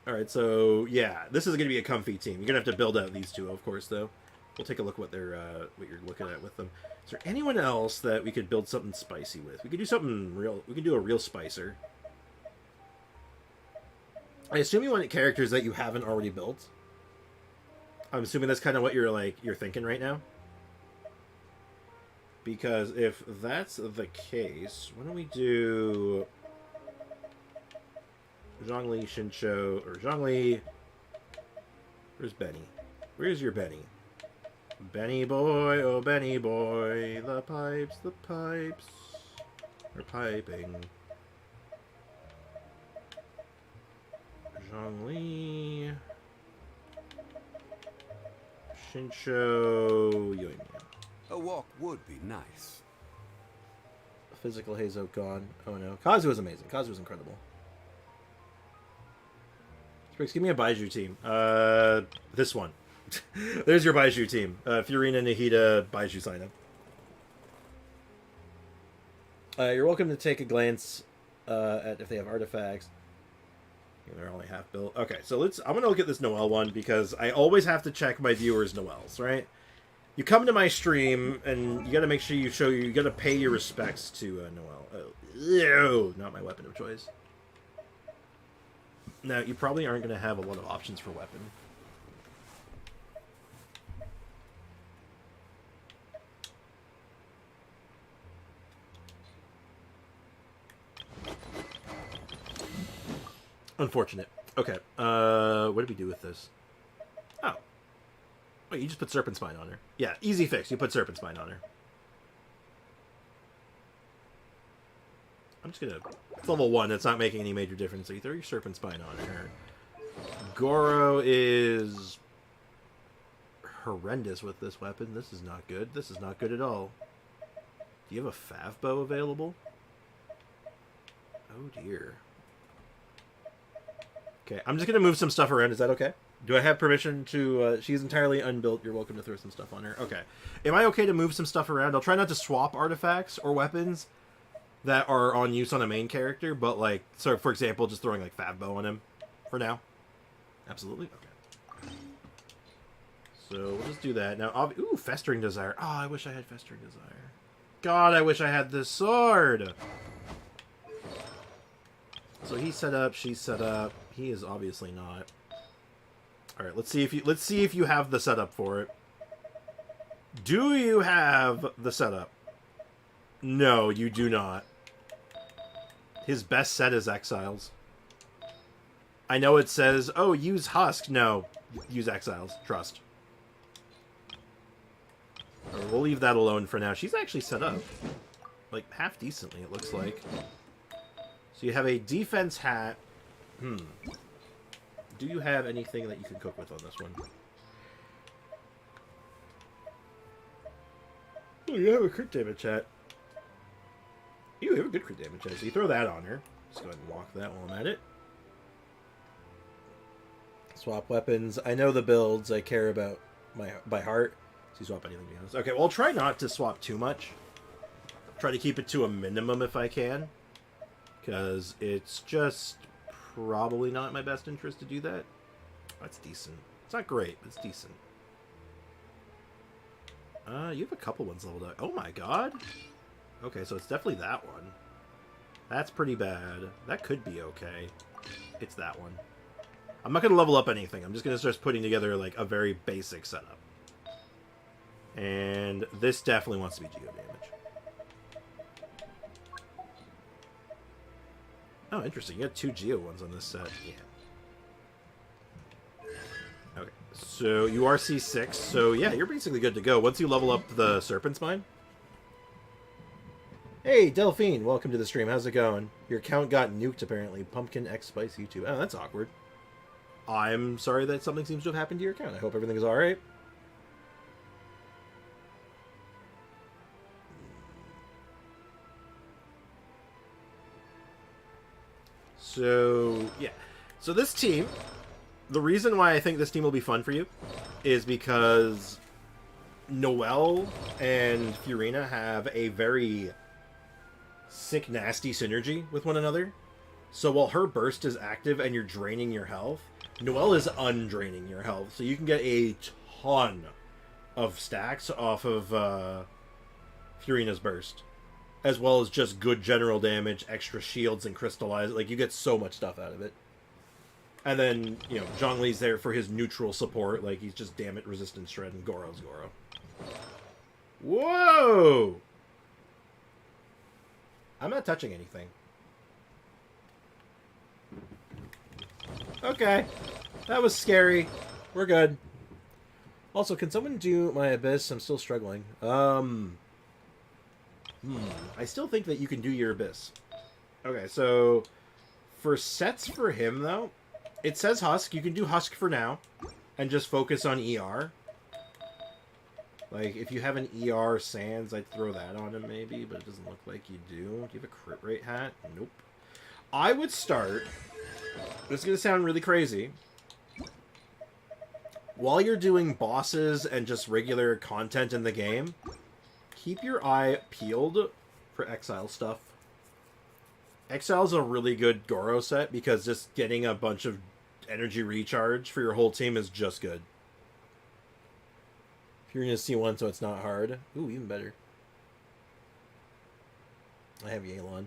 Speaker 1: Alright, so, yeah. This is going to be a comfy team. You're going to have to build out these two, of course, though. We'll take a look what they're, what you're looking at with them. Is there anyone else that we could build something spicy with? We could do something real... We could do a real spicer. I assume you want characters that you haven't already built. I'm assuming that's kind of what you're thinking right now. Because if that's the case, why don't we do Zhongli, Shincho, or Zhongli... Where's Benny? Where's your Benny? Benny boy, oh Benny boy, the pipes are piping. Zhongli, Shincho, Yuimiya.
Speaker 9: A walk would be nice.
Speaker 1: Physical Hazo gone. Oh no. Kazu was amazing. Kazu was incredible. Spriggs, give me a Baiju team. This one. There's your Baiju team. Furina, Nahida, Baiju sign up. You're welcome to take a glance at if they have artifacts. They're only half built. Okay, so I'm gonna look at this Noelle one because I always have to check my viewers' Noelles, right? You come to my stream and you gotta make sure you gotta pay your respects to Noelle. Oh, ew, not my weapon of choice. Now, you probably aren't gonna have a lot of options for weapon. Unfortunate. Okay. What do we do with this? Oh. Wait, you just put Serpent Spine on her. Yeah, easy fix. You put Serpent Spine on her. I'm just gonna It's level 1. It's not making any major difference. So you throw your Serpent Spine on her. Goro is horrendous with this weapon. This is not good. This is not good at all. Do you have a Fav bow available? Oh dear. Okay, I'm just going to move some stuff around. Is that okay? Do I have permission to... she's entirely unbuilt. You're welcome to throw some stuff on her. Okay. Am I okay to move some stuff around? I'll try not to swap artifacts or weapons that are on use on a main character, but like, so for example, just throwing like Fav bow on him for now. Absolutely? Okay. So we'll just do that. Now, ooh, Festering Desire. Oh, I wish I had Festering Desire. God, I wish I had this sword! So he's set up, she's set up. He is obviously not. Alright, let's see if you have the setup for it. Do you have the setup? No, you do not. His best set is Exiles. I know it says, oh, use Husk. No, use Exiles. Trust. Or we'll leave that alone for now. She's actually set up. Like, half decently, it looks like. So you have a defense hat. Do you have anything that you can cook with on this one? Oh, you have a crit damage hat. You have a good crit damage hat, so you throw that on her. Just go ahead and walk that while I'm at it. Swap weapons. I know the builds I care about by heart. So you swap anything, to be honest. Okay, well, I'll try not to swap too much. Try to keep it to a minimum if I can. Because it's just probably not in my best interest to do that. That's decent. It's not great, but it's decent. You have a couple ones leveled up. Oh my god! Okay, so it's definitely that one. That's pretty bad. That could be okay. It's that one. I'm not going to level up anything. I'm just going to start putting together like a very basic setup. And this definitely wants to be geo damage. Oh, interesting. You got 2 geo ones on this set. Yeah. Okay. So you are C6. So yeah, you're basically good to go. Once you level up the Serpent Spine. Hey, Delphine. Welcome to the stream. How's it going? Your account got nuked, apparently. Pumpkin X Spice YouTube. Oh, that's awkward. I'm sorry that something seems to have happened to your account. I hope everything is alright. So, yeah. So this team, the reason why I think this team will be fun for you is because Noelle and Furina have a very sick, nasty synergy with one another. So while her burst is active and you're draining your health, Noelle is undraining your health. So you can get a ton of stacks off of Furina's burst. As well as just good general damage, extra shields, and crystallize. Like, you get so much stuff out of it. And then, you know, Zhongli's there for his neutral support. Like, he's just damn it, resistance shred, and Goro's Goro. Whoa! I'm not touching anything. Okay. That was scary. We're good. Also, can someone do my Abyss? I'm still struggling. I still think that you can do your Abyss. Okay, so for sets for him, though, it says Husk. You can do Husk for now and just focus on ER. Like, if you have an ER Sands, I'd throw that on him maybe, but it doesn't look like you do. Do you have a crit rate hat? Nope. I would start... This is going to sound really crazy. While you're doing bosses and just regular content in the game... Keep your eye peeled for Exile stuff. Exile's a really good Goro set because just getting a bunch of energy recharge for your whole team is just good. If you're going to see one so it's not hard. Ooh, even better. I have Yelan.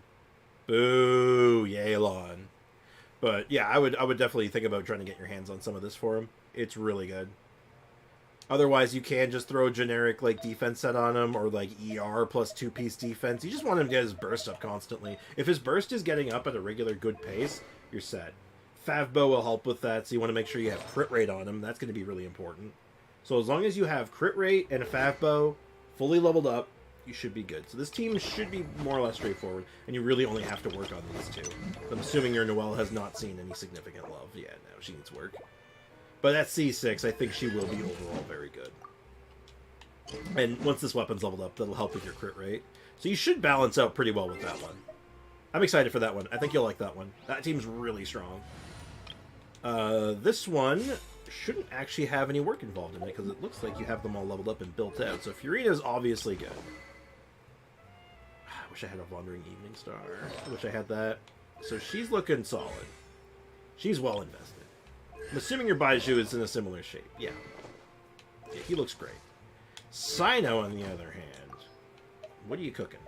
Speaker 1: Boo, Yelan. But yeah, I would definitely think about trying to get your hands on some of this for him. It's really good. Otherwise, you can just throw a generic, like, defense set on him, or, like, ER plus 2-piece defense. You just want him to get his burst up constantly. If his burst is getting up at a regular good pace, you're set. Favbo will help with that, so you want to make sure you have crit rate on him. That's going to be really important. So as long as you have crit rate and a Favbo fully leveled up, you should be good. So this team should be more or less straightforward, and you really only have to work on these two. I'm assuming your Noelle has not seen any significant love. Yeah, no, she needs work. But at C6, I think she will be overall very good. And once this weapon's leveled up, that'll help with your crit rate. So you should balance out pretty well with that one. I'm excited for that one. I think you'll like that one. That team's really strong. This one shouldn't actually have any work involved in it, because it looks like you have them all leveled up and built out. So Furina's obviously good. I wish I had a Wandering Evening Star. I wish I had that. So she's looking solid. She's well invested. I'm assuming your Baiju is in a similar shape. Yeah. Yeah, he looks great. Sino, on the other hand, what are you cooking?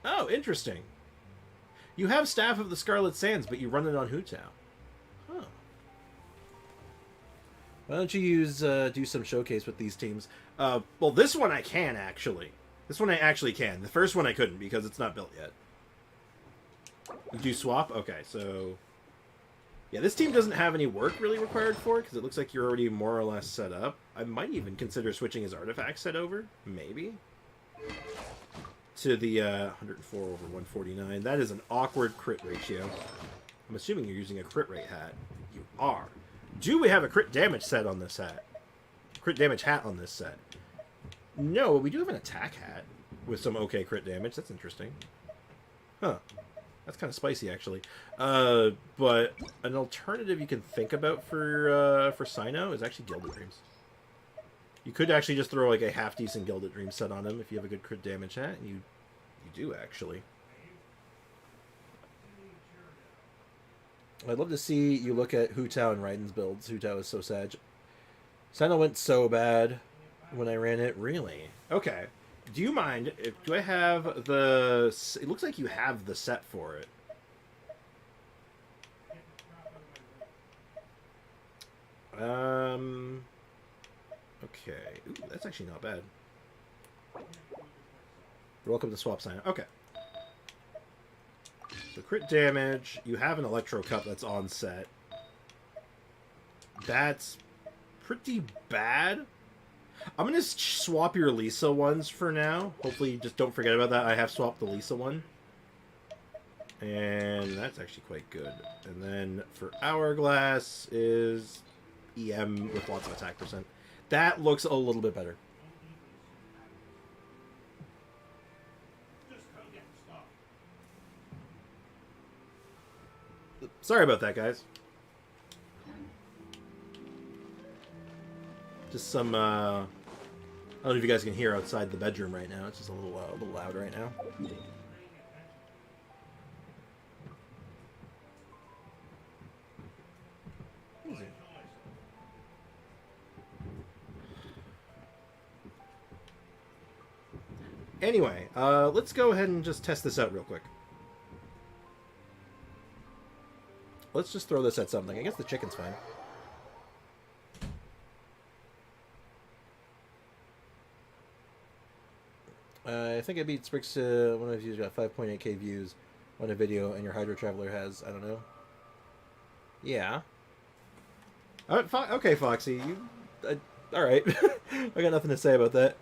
Speaker 1: Oh, interesting. You have Staff of the Scarlet Sands, but you run it on Hu Tao. Huh. Why don't you use do some showcase with these teams? Well, this one I can, actually. This one I actually can. The first one I couldn't, because it's not built yet. Did you swap? Okay, so... Yeah, this team doesn't have any work really required for it, because it looks like you're already more or less set up. I might even consider switching his artifact set over. Maybe. To the 104 over 149. That is an awkward crit ratio. I'm assuming you're using a crit rate hat. You are. Do we have a crit damage set on this hat? Crit damage hat on this set? No, we do have an attack hat with some okay crit damage. That's interesting. Huh. That's kind of spicy, actually. But an alternative you can think about for Sino is actually Gilded Dreams. You could actually just throw like a half-decent Gilded Dream set on him if you have a good crit damage hat, and you do, actually. I'd love to see you look at Hu Tao and Raiden's builds. Hu Tao is so sad. Sino went so bad when I ran it. Really? Okay. Do you mind? Do I have the... It looks like you have the set for it. Okay. Ooh, that's actually not bad. You're welcome to swap Sino. Okay. So crit damage. You have an Electro Cup that's on set. That's pretty bad. I'm going to swap your Lisa ones for now. Hopefully, just don't forget about that. I have swapped the Lisa one. And that's actually quite good. And then for Hourglass is EM with lots of attack percent. That looks a little bit better. Sorry about that, guys. Just some, I don't know if you guys can hear outside the bedroom right now. It's just a little loud right now. Anyway, let's go ahead and just test this out real quick. Let's just throw this at something. I guess the chicken's fine. I think I beat Sprix. One of you got 5.8k views on a video, and your Hydro Traveler has, I don't know. Yeah. Okay, Foxy. All right. I got nothing to say about that.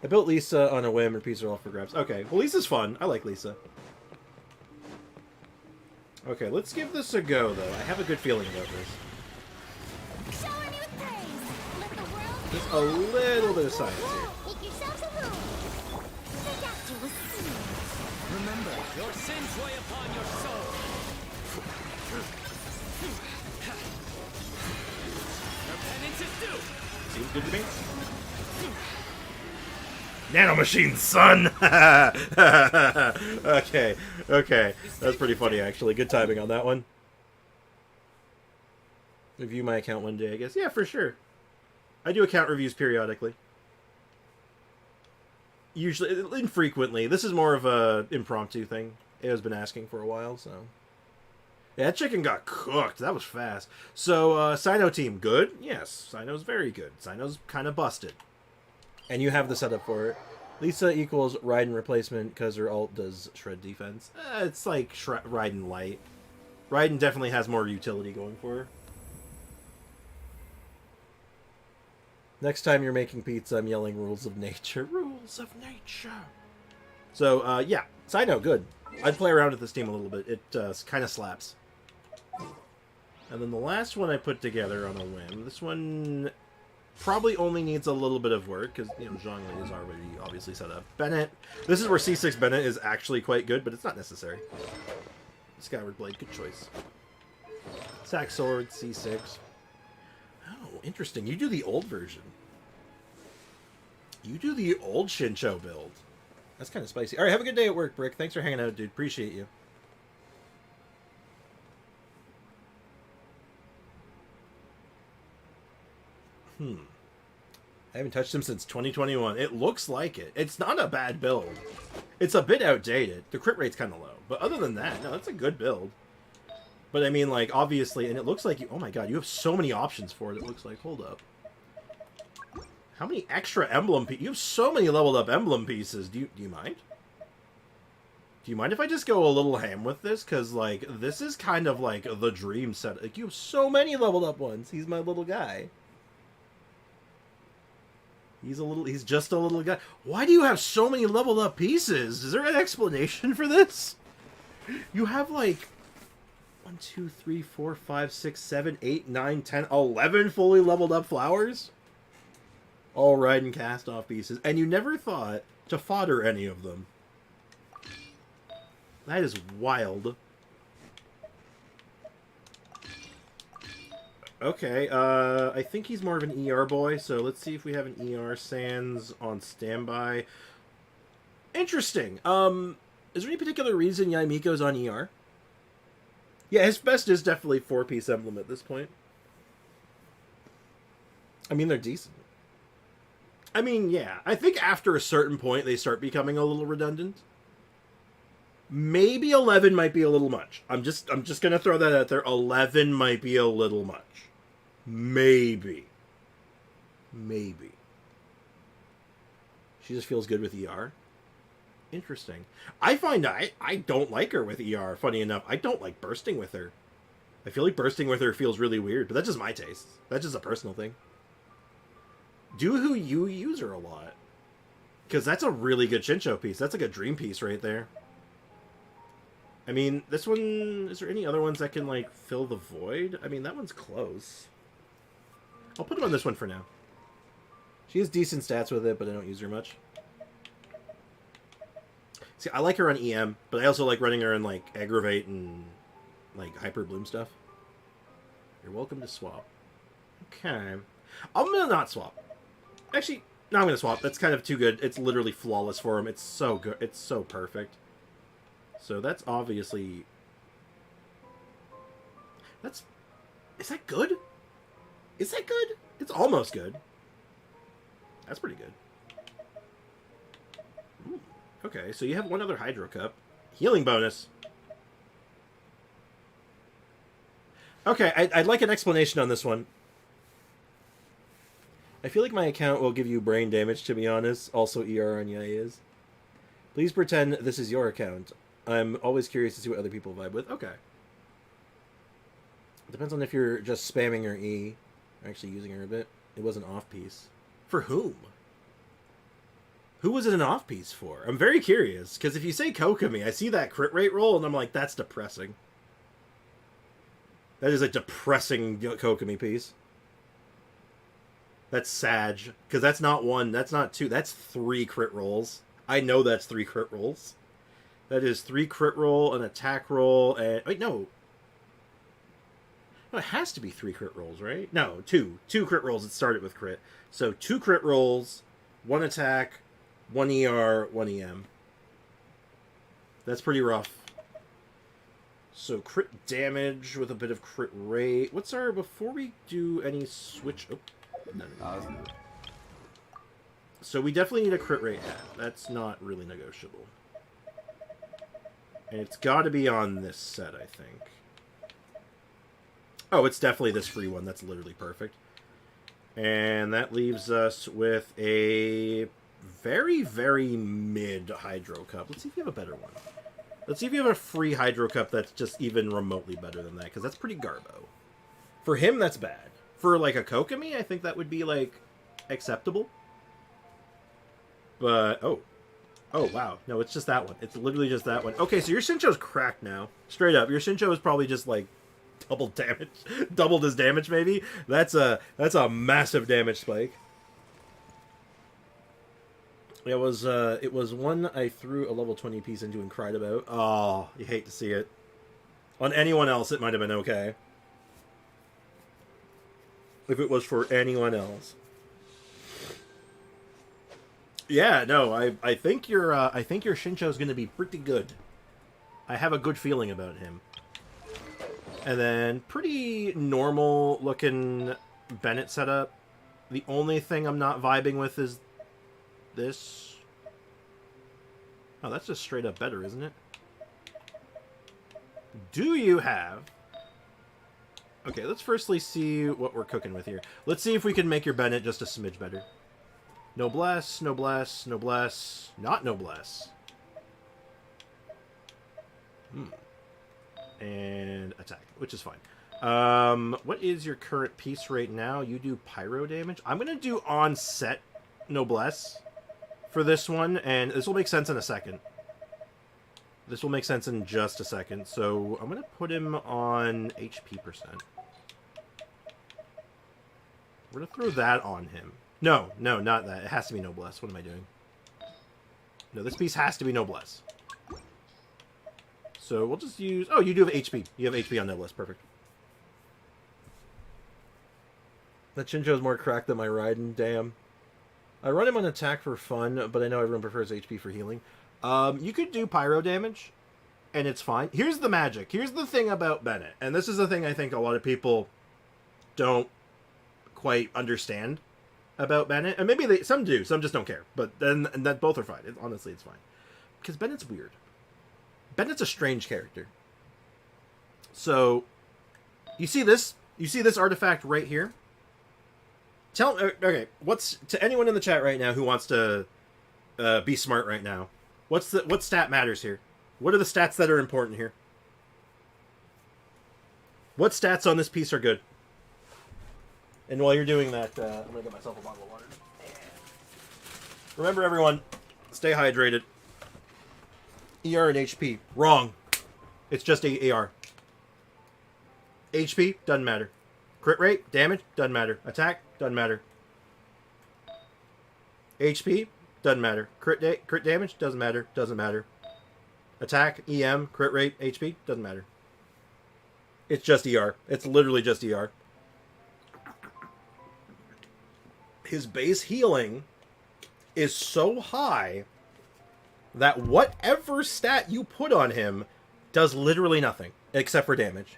Speaker 1: I built Lisa on a whim, and pieces are all for grabs. Okay, well, Lisa's fun. I like Lisa. Okay, let's give this a go, though. I have a good feeling about this.
Speaker 2: Shower me with praise. Let the world
Speaker 1: Just a little bit of science here.
Speaker 2: Whoa, make yourselves a room. The doctor was seen.
Speaker 8: Remember, your sins weigh upon your soul. Your penance is due.
Speaker 1: Seems good to me. Nanomachine, son! Okay. That's pretty funny, actually. Good timing on that one. Review my account one day, I guess. Yeah, for sure. I do account reviews periodically. Usually, infrequently. This is more of a impromptu thing. Ao's been asking for a while, so... Yeah, that chicken got cooked. That was fast. So, Sino team, good? Yes, Sino's very good. Sino's kind of busted. And you have the setup for it. Lisa equals Raiden replacement because her ult does shred defense. It's like Raiden light. Raiden definitely has more utility going for her. Next time you're making pizza, I'm yelling rules of nature. Rules of nature. So, yeah. Side note, good. I'd play around with this team a little bit. It kind of slaps. And then the last one I put together on a whim. This one probably only needs a little bit of work, because, you know, Zhongli is already obviously set up. Bennett. This is where C6 Bennett is actually quite good, but it's not necessary. Skyward Blade, good choice. Sack Sword, C6. Oh, interesting. You do the old version. You do the old Shincho build. That's kind of spicy. Alright, have a good day at work, Brick. Thanks for hanging out, dude. Appreciate you. I haven't touched him since 2021. It looks like it. It's not a bad build. It's a bit outdated. The crit rate's kind of low. But other than that, no, it's a good build. But I mean, like, obviously, and it looks like you... Oh my god, you have so many options for it. It looks like... Hold up. How many extra emblem pieces? You have so many leveled up emblem pieces. Do you mind? Do you mind if I just go a little ham with this? Because, like, this is kind of like the dream set. Like, you have so many leveled up ones. He's my little guy. He's just a little guy. Why do you have so many leveled up pieces? Is there an explanation for this? You have like 1, 2, 3, 4, 5, 6, 7, 8, 9, 10, 11 fully leveled up flowers? All ride and cast off pieces. And you never thought to fodder any of them. That is wild. Okay, I think he's more of an ER boy, so let's see if we have an ER Sans on standby. Interesting. Is there any particular reason Yaimiko's on ER? Yeah, his best is definitely 4-piece emblem at this point. I mean, they're decent. I mean, yeah. I think after a certain point, they start becoming a little redundant. Maybe 11 might be a little much. I'm just gonna throw that out there. 11 might be a little much. Maybe. She just feels good with ER. Interesting. I find I don't like her with ER, funny enough. I don't like bursting with her. I feel like bursting with her feels really weird, but that's just my taste. That's just a personal thing. Do who you use her a lot. Because that's a really good Shincho piece. That's like a dream piece right there. I mean, this one... Is there any other ones that can, like, fill the void? I mean, that one's close. I'll put him on this one for now. She has decent stats with it, but I don't use her much. See, I like her on EM, but I also like running her in, like, Aggravate and, like, Hyper Bloom stuff. You're welcome to swap. Okay. I'm gonna not swap. Actually, no, I'm gonna swap. That's kind of too good. It's literally flawless for him. It's so good. It's so perfect. So that's obviously... That's... Is that good? Is that good? It's almost good. That's pretty good. Ooh. Okay, so you have one other Hydro Cup. Healing bonus. Okay, I'd like an explanation on this one. I feel like my account will give you brain damage, to be honest. Also ER on Yaya's. Please pretend this is your account. I'm always curious to see what other people vibe with. Okay. Depends on if you're just spamming her E. Or actually using her a bit. It was an off-piece. For whom? Who was it an off-piece for? I'm very curious. Because if you say Kokomi, I see that crit rate roll, and I'm like, that's depressing. That is a depressing Kokomi piece. That's Sag. Because that's not one, that's not two, that's 3 crit rolls. I know that's 3 crit rolls. That is 3 crit roll, an attack roll, and... Wait, no. No, it has to be 3 crit rolls, right? No, 2. 2 crit rolls that started with crit. So 2 crit rolls, 1 attack, 1 ER, 1 EM. That's pretty rough. So crit damage with a bit of crit rate. What's our... Before we do any switch... Oh, no. So we definitely need a crit rate hat. That's not really negotiable. And it's got to be on this set, I think. Oh, it's definitely this free one. That's literally perfect. And that leaves us with a very, very mid Hydro Cup. Let's see if you have a better one. Let's see if you have a free Hydro Cup that's just even remotely better than that, because that's pretty garbo. For him, that's bad. For, like, a Kokomi, I think that would be, like... acceptable. But, oh. Oh, wow. No, it's just that one. It's literally just that one. Okay, so your Shincho's cracked now. Straight up. Your Shincho is probably just, like, double damage. Doubled his damage, maybe. That's a massive damage spike. It was one I threw a level 20 piece into and cried about. Oh, you hate to see it. On anyone else, it might have been okay. If it was for anyone else. Yeah, no, I think your Shincho is going to be pretty good. I have a good feeling about him. And then pretty normal looking Bennett setup. The only thing I'm not vibing with is this. Oh, that's just straight up better, isn't it? Do you have... Okay, let's firstly see what we're cooking with here. Let's see if we can make your Bennett just a smidge better. Noblesse, noblesse, noblesse, not noblesse. And attack, which is fine. What is your current piece right now? You do pyro damage. I'm going to do on-set noblesse for this one, and this will make sense in a second. This will make sense in just a second. So I'm going to put him on HP percent. We're going to throw that on him. No, not that. It has to be noblesse. What am I doing? No, this piece has to be noblesse. So we'll just use... Oh, you do have HP. You have HP on noblesse. Perfect. That Shincho's more cracked than my Raiden. Damn. I run him on attack for fun, but I know everyone prefers HP for healing. You could do pyro damage, and it's fine. Here's the magic. Here's the thing about Bennett. And this is the thing I think a lot of people don't quite understand about Bennett. And maybe some do. Some just don't care. But then that both are fine. Honestly, it's fine. Because Bennett's weird. Bennett's a strange character. So, you see this? You see this artifact right here? Okay, what's... To anyone in the chat right now who wants to be smart right now, what stat matters here? What are the stats that are important here? What stats on this piece are good? And while you're doing that, I'm going to get myself a bottle of water. Remember, everyone, stay hydrated. ER and HP. Wrong. It's just AR. HP, doesn't matter. Crit rate, damage, doesn't matter. Attack, doesn't matter. HP, doesn't matter. Crit damage, doesn't matter. Doesn't matter. Attack, EM, crit rate, HP, doesn't matter. It's just ER. It's literally just ER. His base healing is so high that whatever stat you put on him does literally nothing except for damage.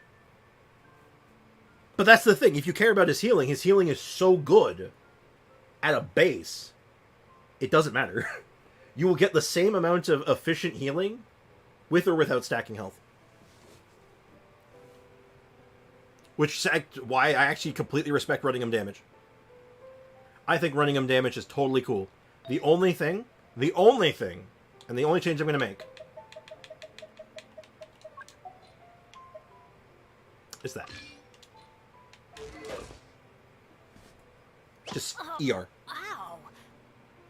Speaker 1: But that's the thing. If you care about his healing is so good at a base, it doesn't matter. You will get the same amount of efficient healing with or without stacking health. Which is why I actually completely respect running him damage. I think running him damage is totally cool. The only thing, and the only change I'm going to make is that. Just ER.
Speaker 3: Ow.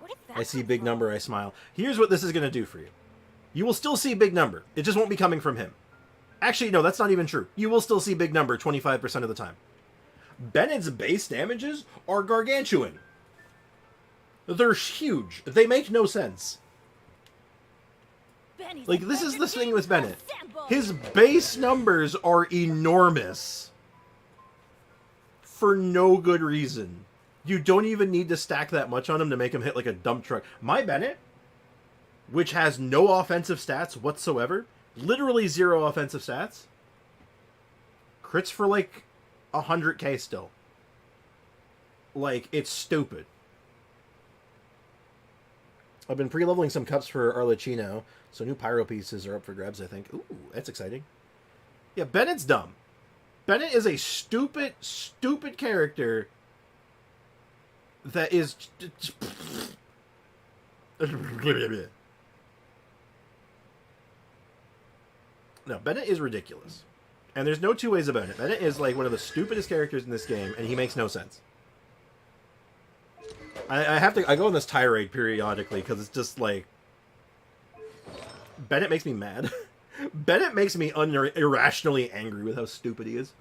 Speaker 3: What is that?
Speaker 1: I see big number, I smile. Here's what this is going to do for you. You will still see big number. It just won't be coming from him. Actually, no, that's not even true. You will still see big number 25% of the time. Bennett's base damages are gargantuan. They're huge. They make no sense. Like, this is the thing with Bennett. His base numbers are enormous. For no good reason. You don't even need to stack that much on him to make him hit like a dump truck. My Bennett, which has no offensive stats whatsoever, literally 0 offensive stats, crits for like 100k still. Like, it's stupid. I've been pre-leveling some cups for Arlecchino, so new pyro pieces are up for grabs, I think. Ooh, that's exciting. Yeah, Bennett's dumb. Bennett is a stupid, stupid character that is... No, Bennett is ridiculous. And there's no two ways about it. Bennett is like one of the stupidest characters in this game, and he makes no sense. I have to. I go on this tirade periodically because it's just like Bennett makes me mad. Bennett makes me irrationally angry with how stupid he is.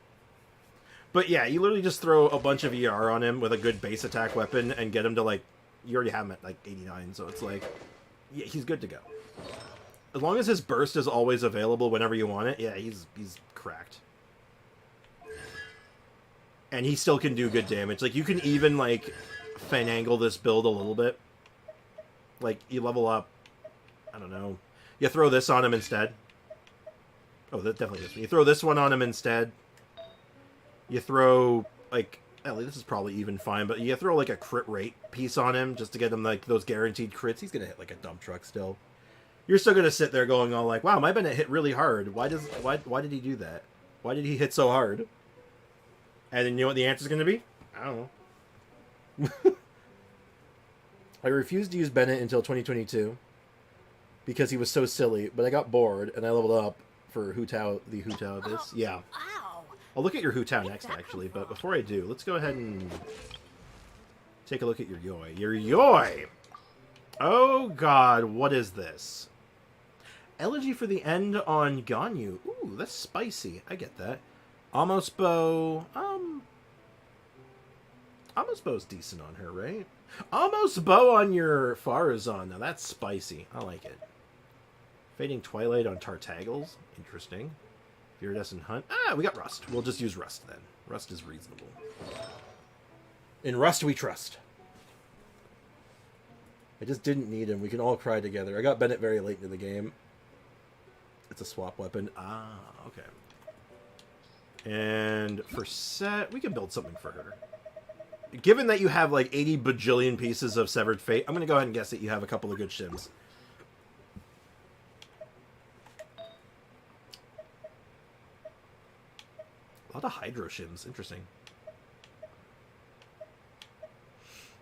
Speaker 1: But yeah, you literally just throw a bunch of ER on him with a good base attack weapon and get him to like. You already have him at like 89, so it's like, yeah, he's good to go. As long as his burst is always available whenever you want it, yeah, he's cracked. And he still can do good damage. Like, you can even, like, finagle this build a little bit. Like, you level up, I don't know. You throw this on him instead. Oh, that definitely is. You throw this one on him instead. You throw, like, this is probably even fine, but you throw, like, a crit rate piece on him just to get him, like, those guaranteed crits. He's gonna hit, like, a dump truck still. You're still gonna sit there going all like, wow, my Bennett hit really hard. Why did he do that? Why did he hit so hard? And then you know what the answer's gonna be? I don't know. I refused to use Bennett until 2022 because he was so silly, but I got bored and I leveled up for the Hu Tao of this. Yeah.
Speaker 3: Wow.
Speaker 1: I'll look at your Hu Tao next, actually, but before I do, let's go ahead and take a look at your Yoi. Your Yoi! Oh god, what is this? Elegy for the end on Ganyu. Ooh, that's spicy. I get that. Amos Bow. Amos Bow's decent on her, right? Amos Bow on your Farazan. Now that's spicy. I like it. Fading Twilight on Tartaggles. Interesting. Iridescent Hunt. Ah, we got Rust. We'll just use Rust then. Rust is reasonable. In Rust we trust. I just didn't need him. We can all cry together. I got Bennett very late into the game. It's a swap weapon. Ah, okay. And for Set, we can build something for her. Given that you have like 80 bajillion pieces of Severed Fate, I'm going to go ahead and guess that you have a couple of good shims. A lot of Hydro shims. Interesting.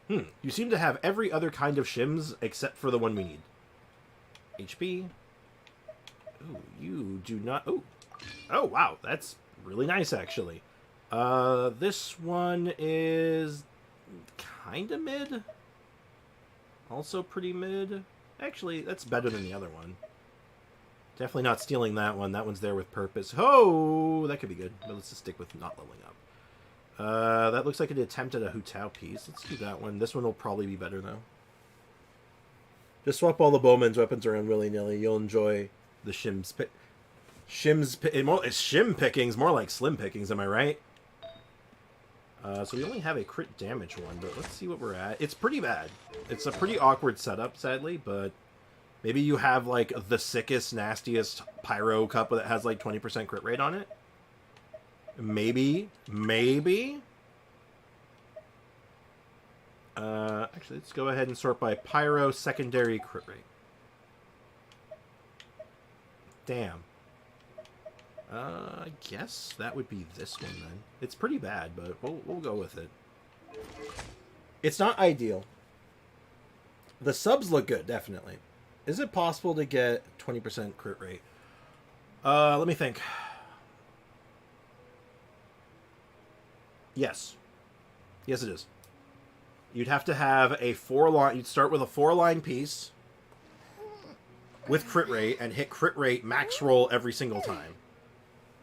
Speaker 1: You seem to have every other kind of shims except for the one we need. HP. Ooh, you do not... Ooh. Oh, wow. That's really nice, actually. This one is kind of mid. Also pretty mid. Actually, that's better than the other one. Definitely not stealing that one. That one's there with purpose. Oh, that could be good. But let's just stick with not leveling up. That looks like an attempt at a Hu Tao piece. Let's do that one. This one will probably be better, though. Just swap all the Bowman's weapons around willy-nilly. You'll enjoy the shims. It's shim pickings, more like slim pickings, am I right? So we only have a crit damage one, but let's see what we're at. It's pretty bad. It's a pretty awkward setup, sadly, but maybe you have, like, the sickest, nastiest Pyro Cup that has, like, 20% crit rate on it? Maybe. Actually, let's go ahead and sort by Pyro secondary crit rate. Damn. I guess that would be this one then. It's pretty bad, but we'll go with it. It's not ideal. The subs look good, definitely. Is it possible to get 20% crit rate? Let me think. Yes. Yes, it is. You'd have to have a 4-line... You'd start with a 4-line piece with crit rate and hit crit rate max roll every single time.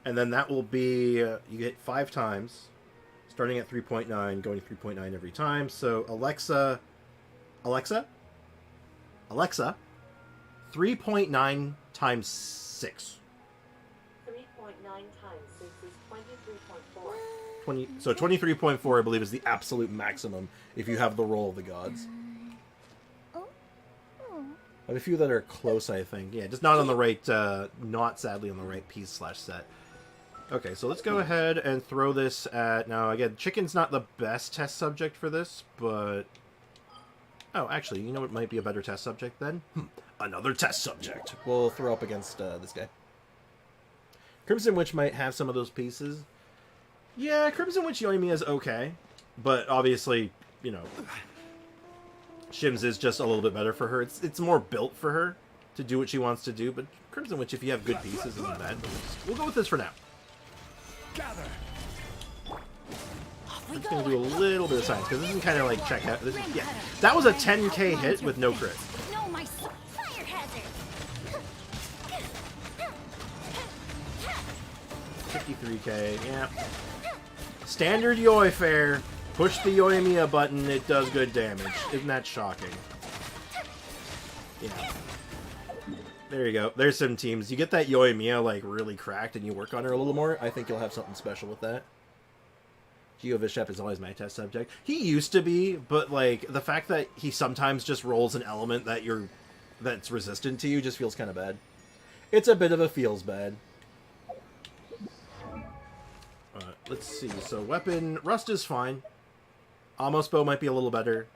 Speaker 1: And then that will be... you hit 5 times, starting at 3.9, going 3.9 every time. So, Alexa, 3.9 times 6.
Speaker 10: 3.9 times 6 is 23.4.
Speaker 1: So 23.4, I believe, is the absolute maximum if you have the roll of the gods. I have a few that are close, I think. Yeah, just not on the right, not sadly on the right piece/set. Okay, so let's go ahead and throw this at... Now, again, chicken's not the best test subject for this, but... Oh, actually, you know what might be a better test subject then? Another test subject. We'll throw up against this guy. Crimson Witch might have some of those pieces. Yeah, Crimson Witch Yoimiya is okay. But obviously, you know, Shims is just a little bit better for her. It's more built for her to do what she wants to do. But Crimson Witch, if you have good pieces, isn't bad. But we'll go with this for now.
Speaker 8: Gather.
Speaker 1: I'm just gonna do a little bit of science because this is kind of like check out. This is, yeah, that was a 10k hit with no crit.
Speaker 3: No, my fire hazard.
Speaker 1: 53k, yeah. Standard Yoi fare. Push the Yoimiya button, it does good damage. Isn't that shocking? Yeah. There you go. There's some teams. You get that Yoimiya like really cracked and you work on her a little more, I think you'll have something special with that. Geo Bishop is always my test subject. He used to be, but like the fact that he sometimes just rolls an element that's resistant to you just feels kind of bad. It's a bit of a feels bad. Let's see. So weapon Rust is fine. Amos Bow might be a little better.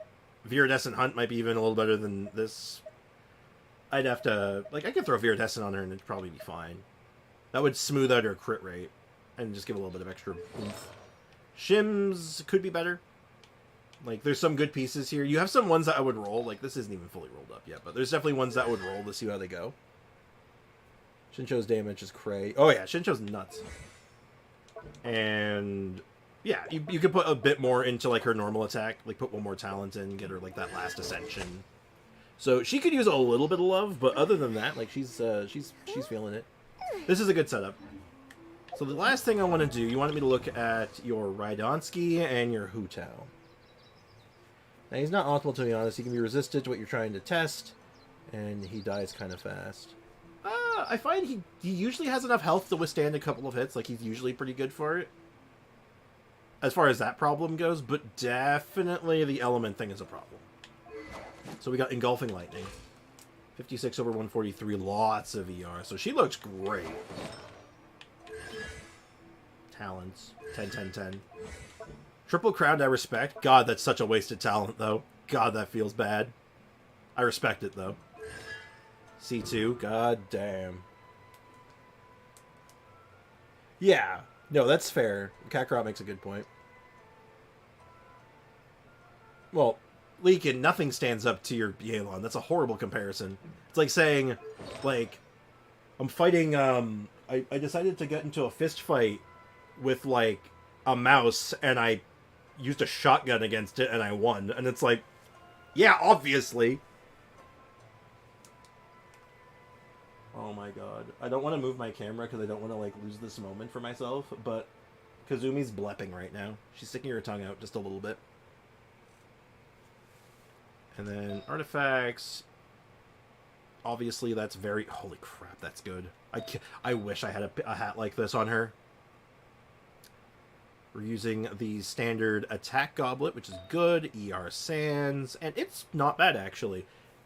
Speaker 1: Viridescent Hunt might be even a little better than this. I'd have to like I could throw Viridescent on her and it'd probably be fine. That would smooth out her crit rate and just give a little bit of extra oomph. Shims could be better. Like, there's some good pieces here. You have some ones that I would roll. Like, this isn't even fully rolled up yet, but there's definitely ones that I would roll to see how they go. Shincho's damage is cray. Oh, yeah, Shincho's nuts. And, yeah, you could put a bit more into, like, her normal attack. Like, put one more talent in, get her, like, that last ascension. So, she could use a little bit of love, but other than that, like, she's feeling it. This is a good setup. So the last thing I want to do, you wanted me to look at your Rydonsky and your Hu Tao. Now he's not optimal, to be honest. He can be resistant to what you're trying to test, and he dies kind of fast. I find he usually has enough health to withstand a couple of hits. Like, he's usually pretty good for it. As far as that problem goes, but definitely the element thing is a problem. So we got Engulfing Lightning. 56 over 143, lots of ER. So she looks great. Talents. 10, 10, 10. Triple Crowned, I respect. God, that's such a wasted talent, though. God, that feels bad. I respect it, though. C2. God damn. Yeah. No, that's fair. Kakarot makes a good point. Well, Leakin, nothing stands up to your Yelan. That's a horrible comparison. It's like saying, like, I'm fighting, I decided to get into a fist fight with, like, a mouse, and I used a shotgun against it, and I won. And it's like, yeah, obviously. Oh my god. I don't want to move my camera because I don't want to, like, lose this moment for myself, but Kazumi's blepping right now. She's sticking her tongue out just a little bit. And then artifacts. Obviously, that's very... Holy crap, that's good. I wish I had a hat like this on her. We're using the standard attack goblet, which is good. ER Sands. And it's not bad, actually.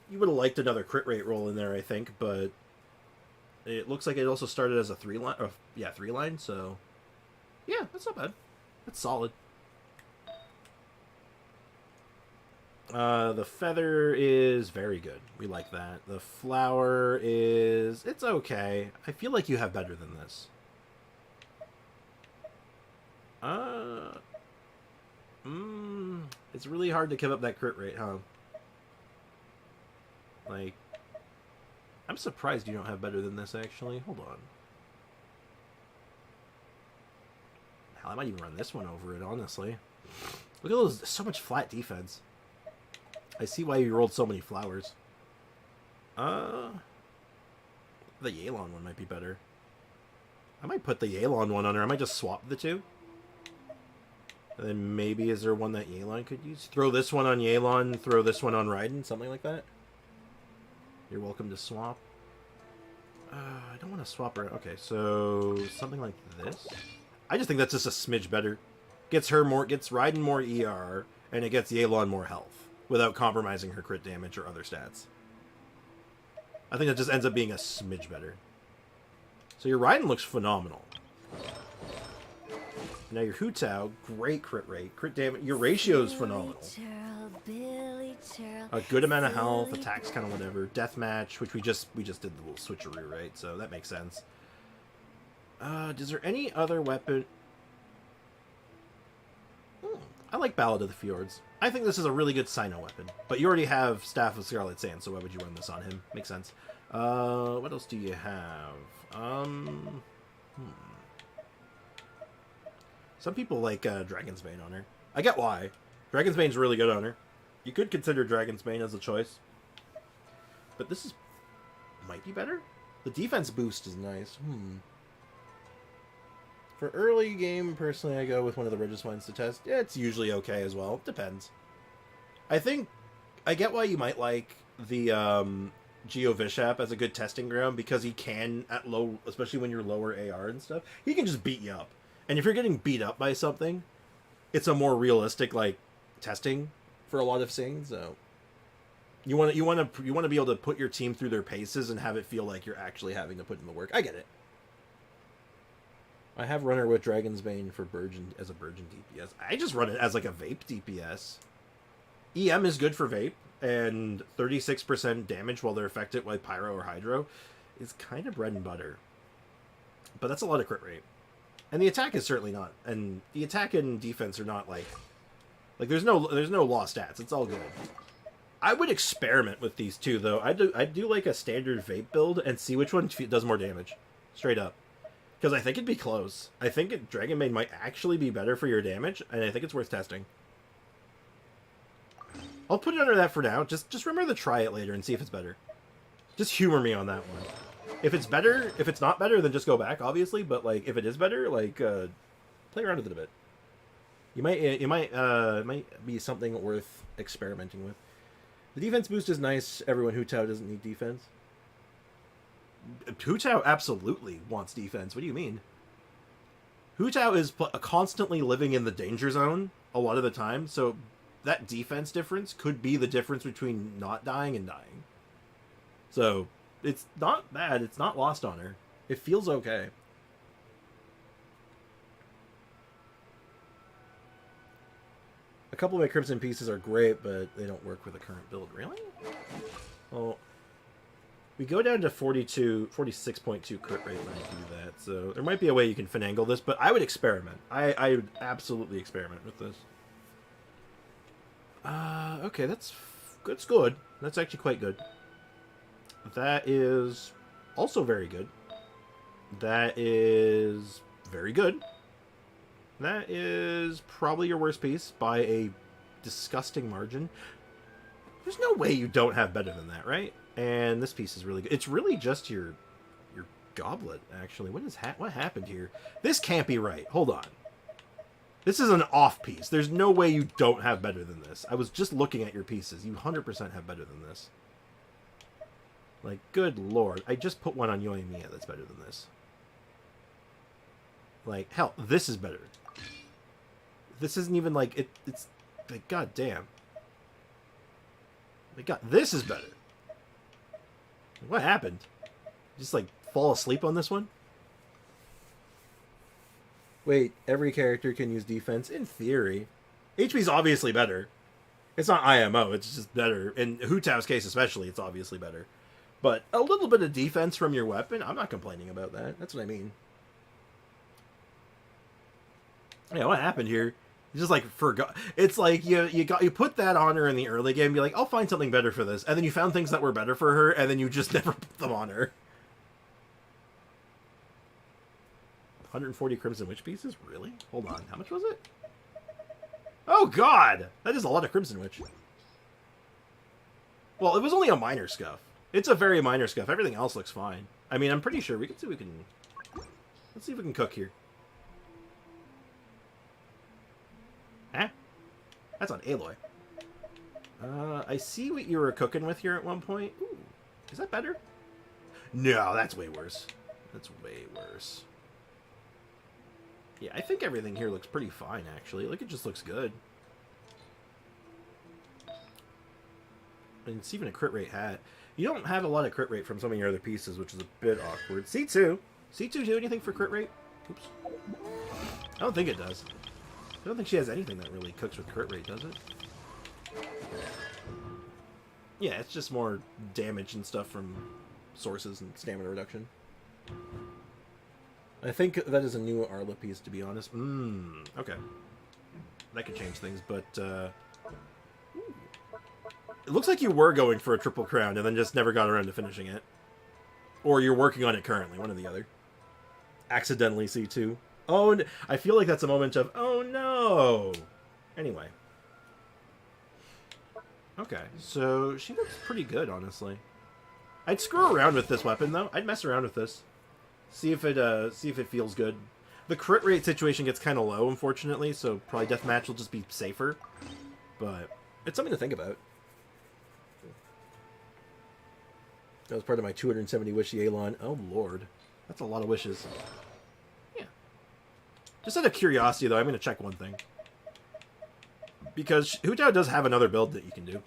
Speaker 1: You would have liked another crit rate roll in there, I think, but it looks like it also started as a 3-line. Yeah, 3-line, so... Yeah, that's not bad. That's solid. The feather is very good. We like that. The flower is... It's okay. I feel like you have better than this. It's really hard to give up that crit rate, huh? Like... I'm surprised you don't have better than this, actually. Hold on. Hell, I might even run this one over it, honestly. Look at those... So much flat defense. I see why you rolled so many flowers. The Yelan one might be better. I might put the Yelan one on her. I might just swap the two. And then maybe is there one that Yelan could use? Throw this one on Yelan, throw this one on Raiden, something like that. You're welcome to swap. I don't want to swap her. Okay, so something like this. I just think that's just a smidge better. Gets Raiden more ER, and it gets Yelan more health, without compromising her crit damage or other stats. I think that just ends up being a smidge better. So your Raiden looks phenomenal. Now your Hu Tao, great crit rate. Crit damage, your ratio is phenomenal. A good amount of health, attacks kind of whatever. Deathmatch, which we just did the little switcheroo, right? So that makes sense. Is there any other weapon? I like Ballad of the Fjords. I think this is a really good Sino weapon. But you already have Staff of Scarlet Sand, so why would you run this on him? Makes sense. What else do you have? Some people like Dragon's Vein on her. I get why. Dragon's Bane's really good on her. You could consider Dragon's Bane as a choice. But this is... might be better? The defense boost is nice. For early game, personally, I go with one of the richest ones to test. Yeah, it's usually okay as well. Depends. I think... I get why you might like the Geo Vishap as a good testing ground, because he can, at low... especially when you're lower AR and stuff, he can just beat you up. And if you're getting beat up by something, it's a more realistic, like, testing for a lot of things, so... You want to be able to put your team through their paces and have it feel like you're actually having to put in the work. I get it. I have run her with Dragon's Bane for Burgeon as a Burgeon DPS. I just run it as like a Vape DPS. EM is good for Vape, and 36% damage while they're affected by Pyro or Hydro is kind of bread and butter. But that's a lot of crit rate. And the attack is certainly not. And the attack and defense are not like there's no low stats. It's all good. I would experiment with these two, though. I do like a standard Vape build and see which one does more damage. Straight up. Because I think it'd be close. I think Dragon Bane might actually be better for your damage, and I think it's worth testing. I'll put it under that for now. Just remember to try it later and see if it's better. Just humor me on that one. If it's better, if it's not better, then just go back, obviously. But like, if it is better, like, play around with it a bit. It might be something worth experimenting with. The defense boost is nice. Everyone Hu Tao doesn't need defense. Hu Tao absolutely wants defense. What do you mean? Hu Tao is constantly living in the danger zone a lot of the time, so that defense difference could be the difference between not dying and dying. So, it's not bad. It's not lost on her. It feels okay. A couple of my Crimson pieces are great, but they don't work with the current build. Really? Well, we go down to 46.2 crit rate when I do that, so there might be a way you can finagle this, but I would experiment. I would absolutely experiment with this. Okay, that's good. That's actually quite good. That is also very good. That is very good. That is probably your worst piece by a disgusting margin. There's no way you don't have better than that, right? And this piece is really good. It's really just your goblet, actually. What happened here? This can't be right. Hold on. This is an off piece. There's no way you don't have better than this. I was just looking at your pieces. You 100% have better than this. Like, good lord. I just put one on Yoimiya that's better than this. Like, hell, this is better. This isn't even like, it's like, god damn. Like, god, this is better. What happened? Just like fall asleep on this one? Wait, every character can use defense? In theory. HP's obviously better. It's not IMO, it's just better. In Hu Tao's case especially, it's obviously better. But a little bit of defense from your weapon, I'm not complaining about that. That's what I mean. Yeah, what happened here? You just like forgot. It's like you put that on her in the early game. You're like, I'll find something better for this, and then you found things that were better for her, and then you just never put them on her. 140 Crimson Witch pieces, really? Hold on, how much was it? Oh god, that is a lot of Crimson Witch. Well, it was only a minor scuff. It's a very minor scuff. Everything else looks fine. I mean, I'm pretty sure we can see we can. Let's see if we can cook here. Huh? That's on Aloy. I see what you were cooking with here at one point. Ooh, is that better? No, that's way worse. That's way worse. Yeah, I think everything here looks pretty fine, actually. Like, it just looks good. And it's even a crit rate hat. You don't have a lot of crit rate from some of your other pieces, which is a bit awkward. C2. C2 do anything for crit rate? Oops. I don't think it does. I don't think she has anything that really cooks with crit rate, does it? Yeah, it's just more damage and stuff from sources and stamina reduction. I think that is a new Arla piece, to be honest. Okay. That could change things, but, it looks like you were going for a triple crown and then just never got around to finishing it. Or you're working on it currently, one or the other. Accidentally C2. Oh, I feel like that's a moment of, oh no! Anyway. Okay, so she looks pretty good, honestly. I'd screw around with this weapon, though. I'd mess around with this. See if it feels good. The crit rate situation gets kind of low, unfortunately, so probably deathmatch will just be safer. But it's something to think about. That was part of my 270 wish Yelan. Oh, Lord. That's a lot of wishes. Yeah. Just out of curiosity, though, I'm going to check one thing. Because Hu Tao does have another build that you can do.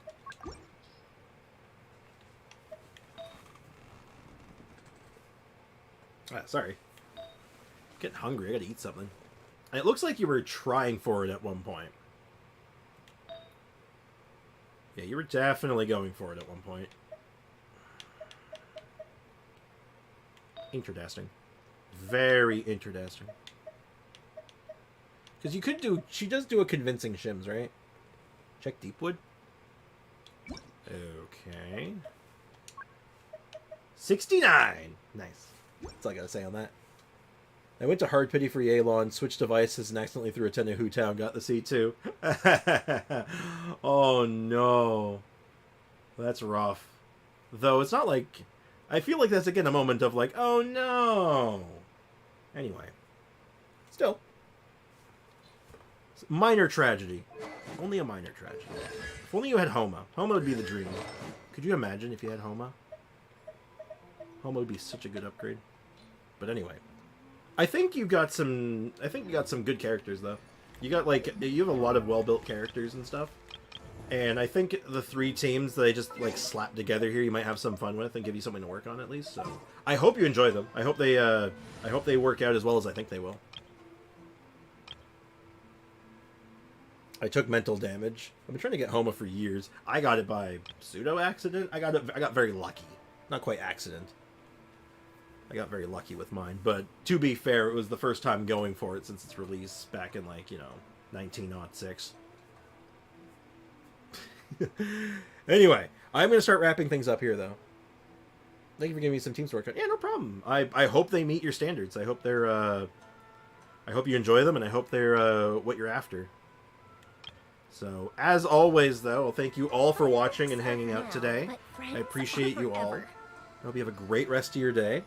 Speaker 1: Ah, sorry. I'm getting hungry. I gotta eat something. And it looks like you were trying for it at one point. Yeah, you were definitely going for it at one point. Interesting. Very interesting. Because you could do... She does do a convincing shims, right? Check Deepwood. Okay. 69! Nice. That's all I gotta say on that. I went to Hard Pity for Yelan, switched devices, and accidentally threw a 10 to Hu Tao and got the C2. Oh no. That's rough. Though it's not like... I feel like that's again a moment of like, oh no! Anyway. Still. Minor tragedy. Only a minor tragedy. If only you had Homa. Homa would be the dream. Could you imagine if you had Homa? Homa would be such a good upgrade. But anyway. I think you got some good characters though. You got like you have a lot of well-built characters and stuff. And I think the 3 teams that I just like slapped together here you might have some fun with and give you something to work on at least. So I hope you enjoy them. I hope they work out as well as I think they will. I took mental damage. I've been trying to get Homa for years. I got it by pseudo accident. I got very lucky. Not quite accident. I got very lucky with mine, but to be fair, it was the first time going for it since its release back in, like, you know, 1906. Anyway, I'm going to start wrapping things up here, though. Thank you for giving me some teams to work on. Yeah, no problem. I hope they meet your standards. I hope they're, I hope you enjoy them, and I hope they're, what you're after. So, as always, though, I'll thank you all for watching and hanging out today. I appreciate you all. I hope you have a great rest of your day.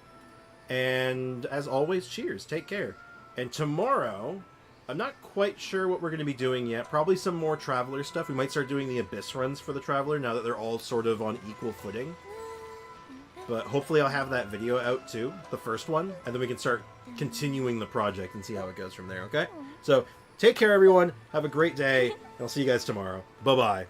Speaker 1: And as always, cheers. Take care. And tomorrow, I'm not quite sure what we're going to be doing yet. Probably some more Traveler stuff. We might start doing the Abyss runs for the Traveler now that they're all sort of on equal footing. But hopefully I'll have that video out too, the first one. And then we can start continuing the project and see how it goes from there, okay? So, take care everyone. Have a great day. And I'll see you guys tomorrow. Bye-bye.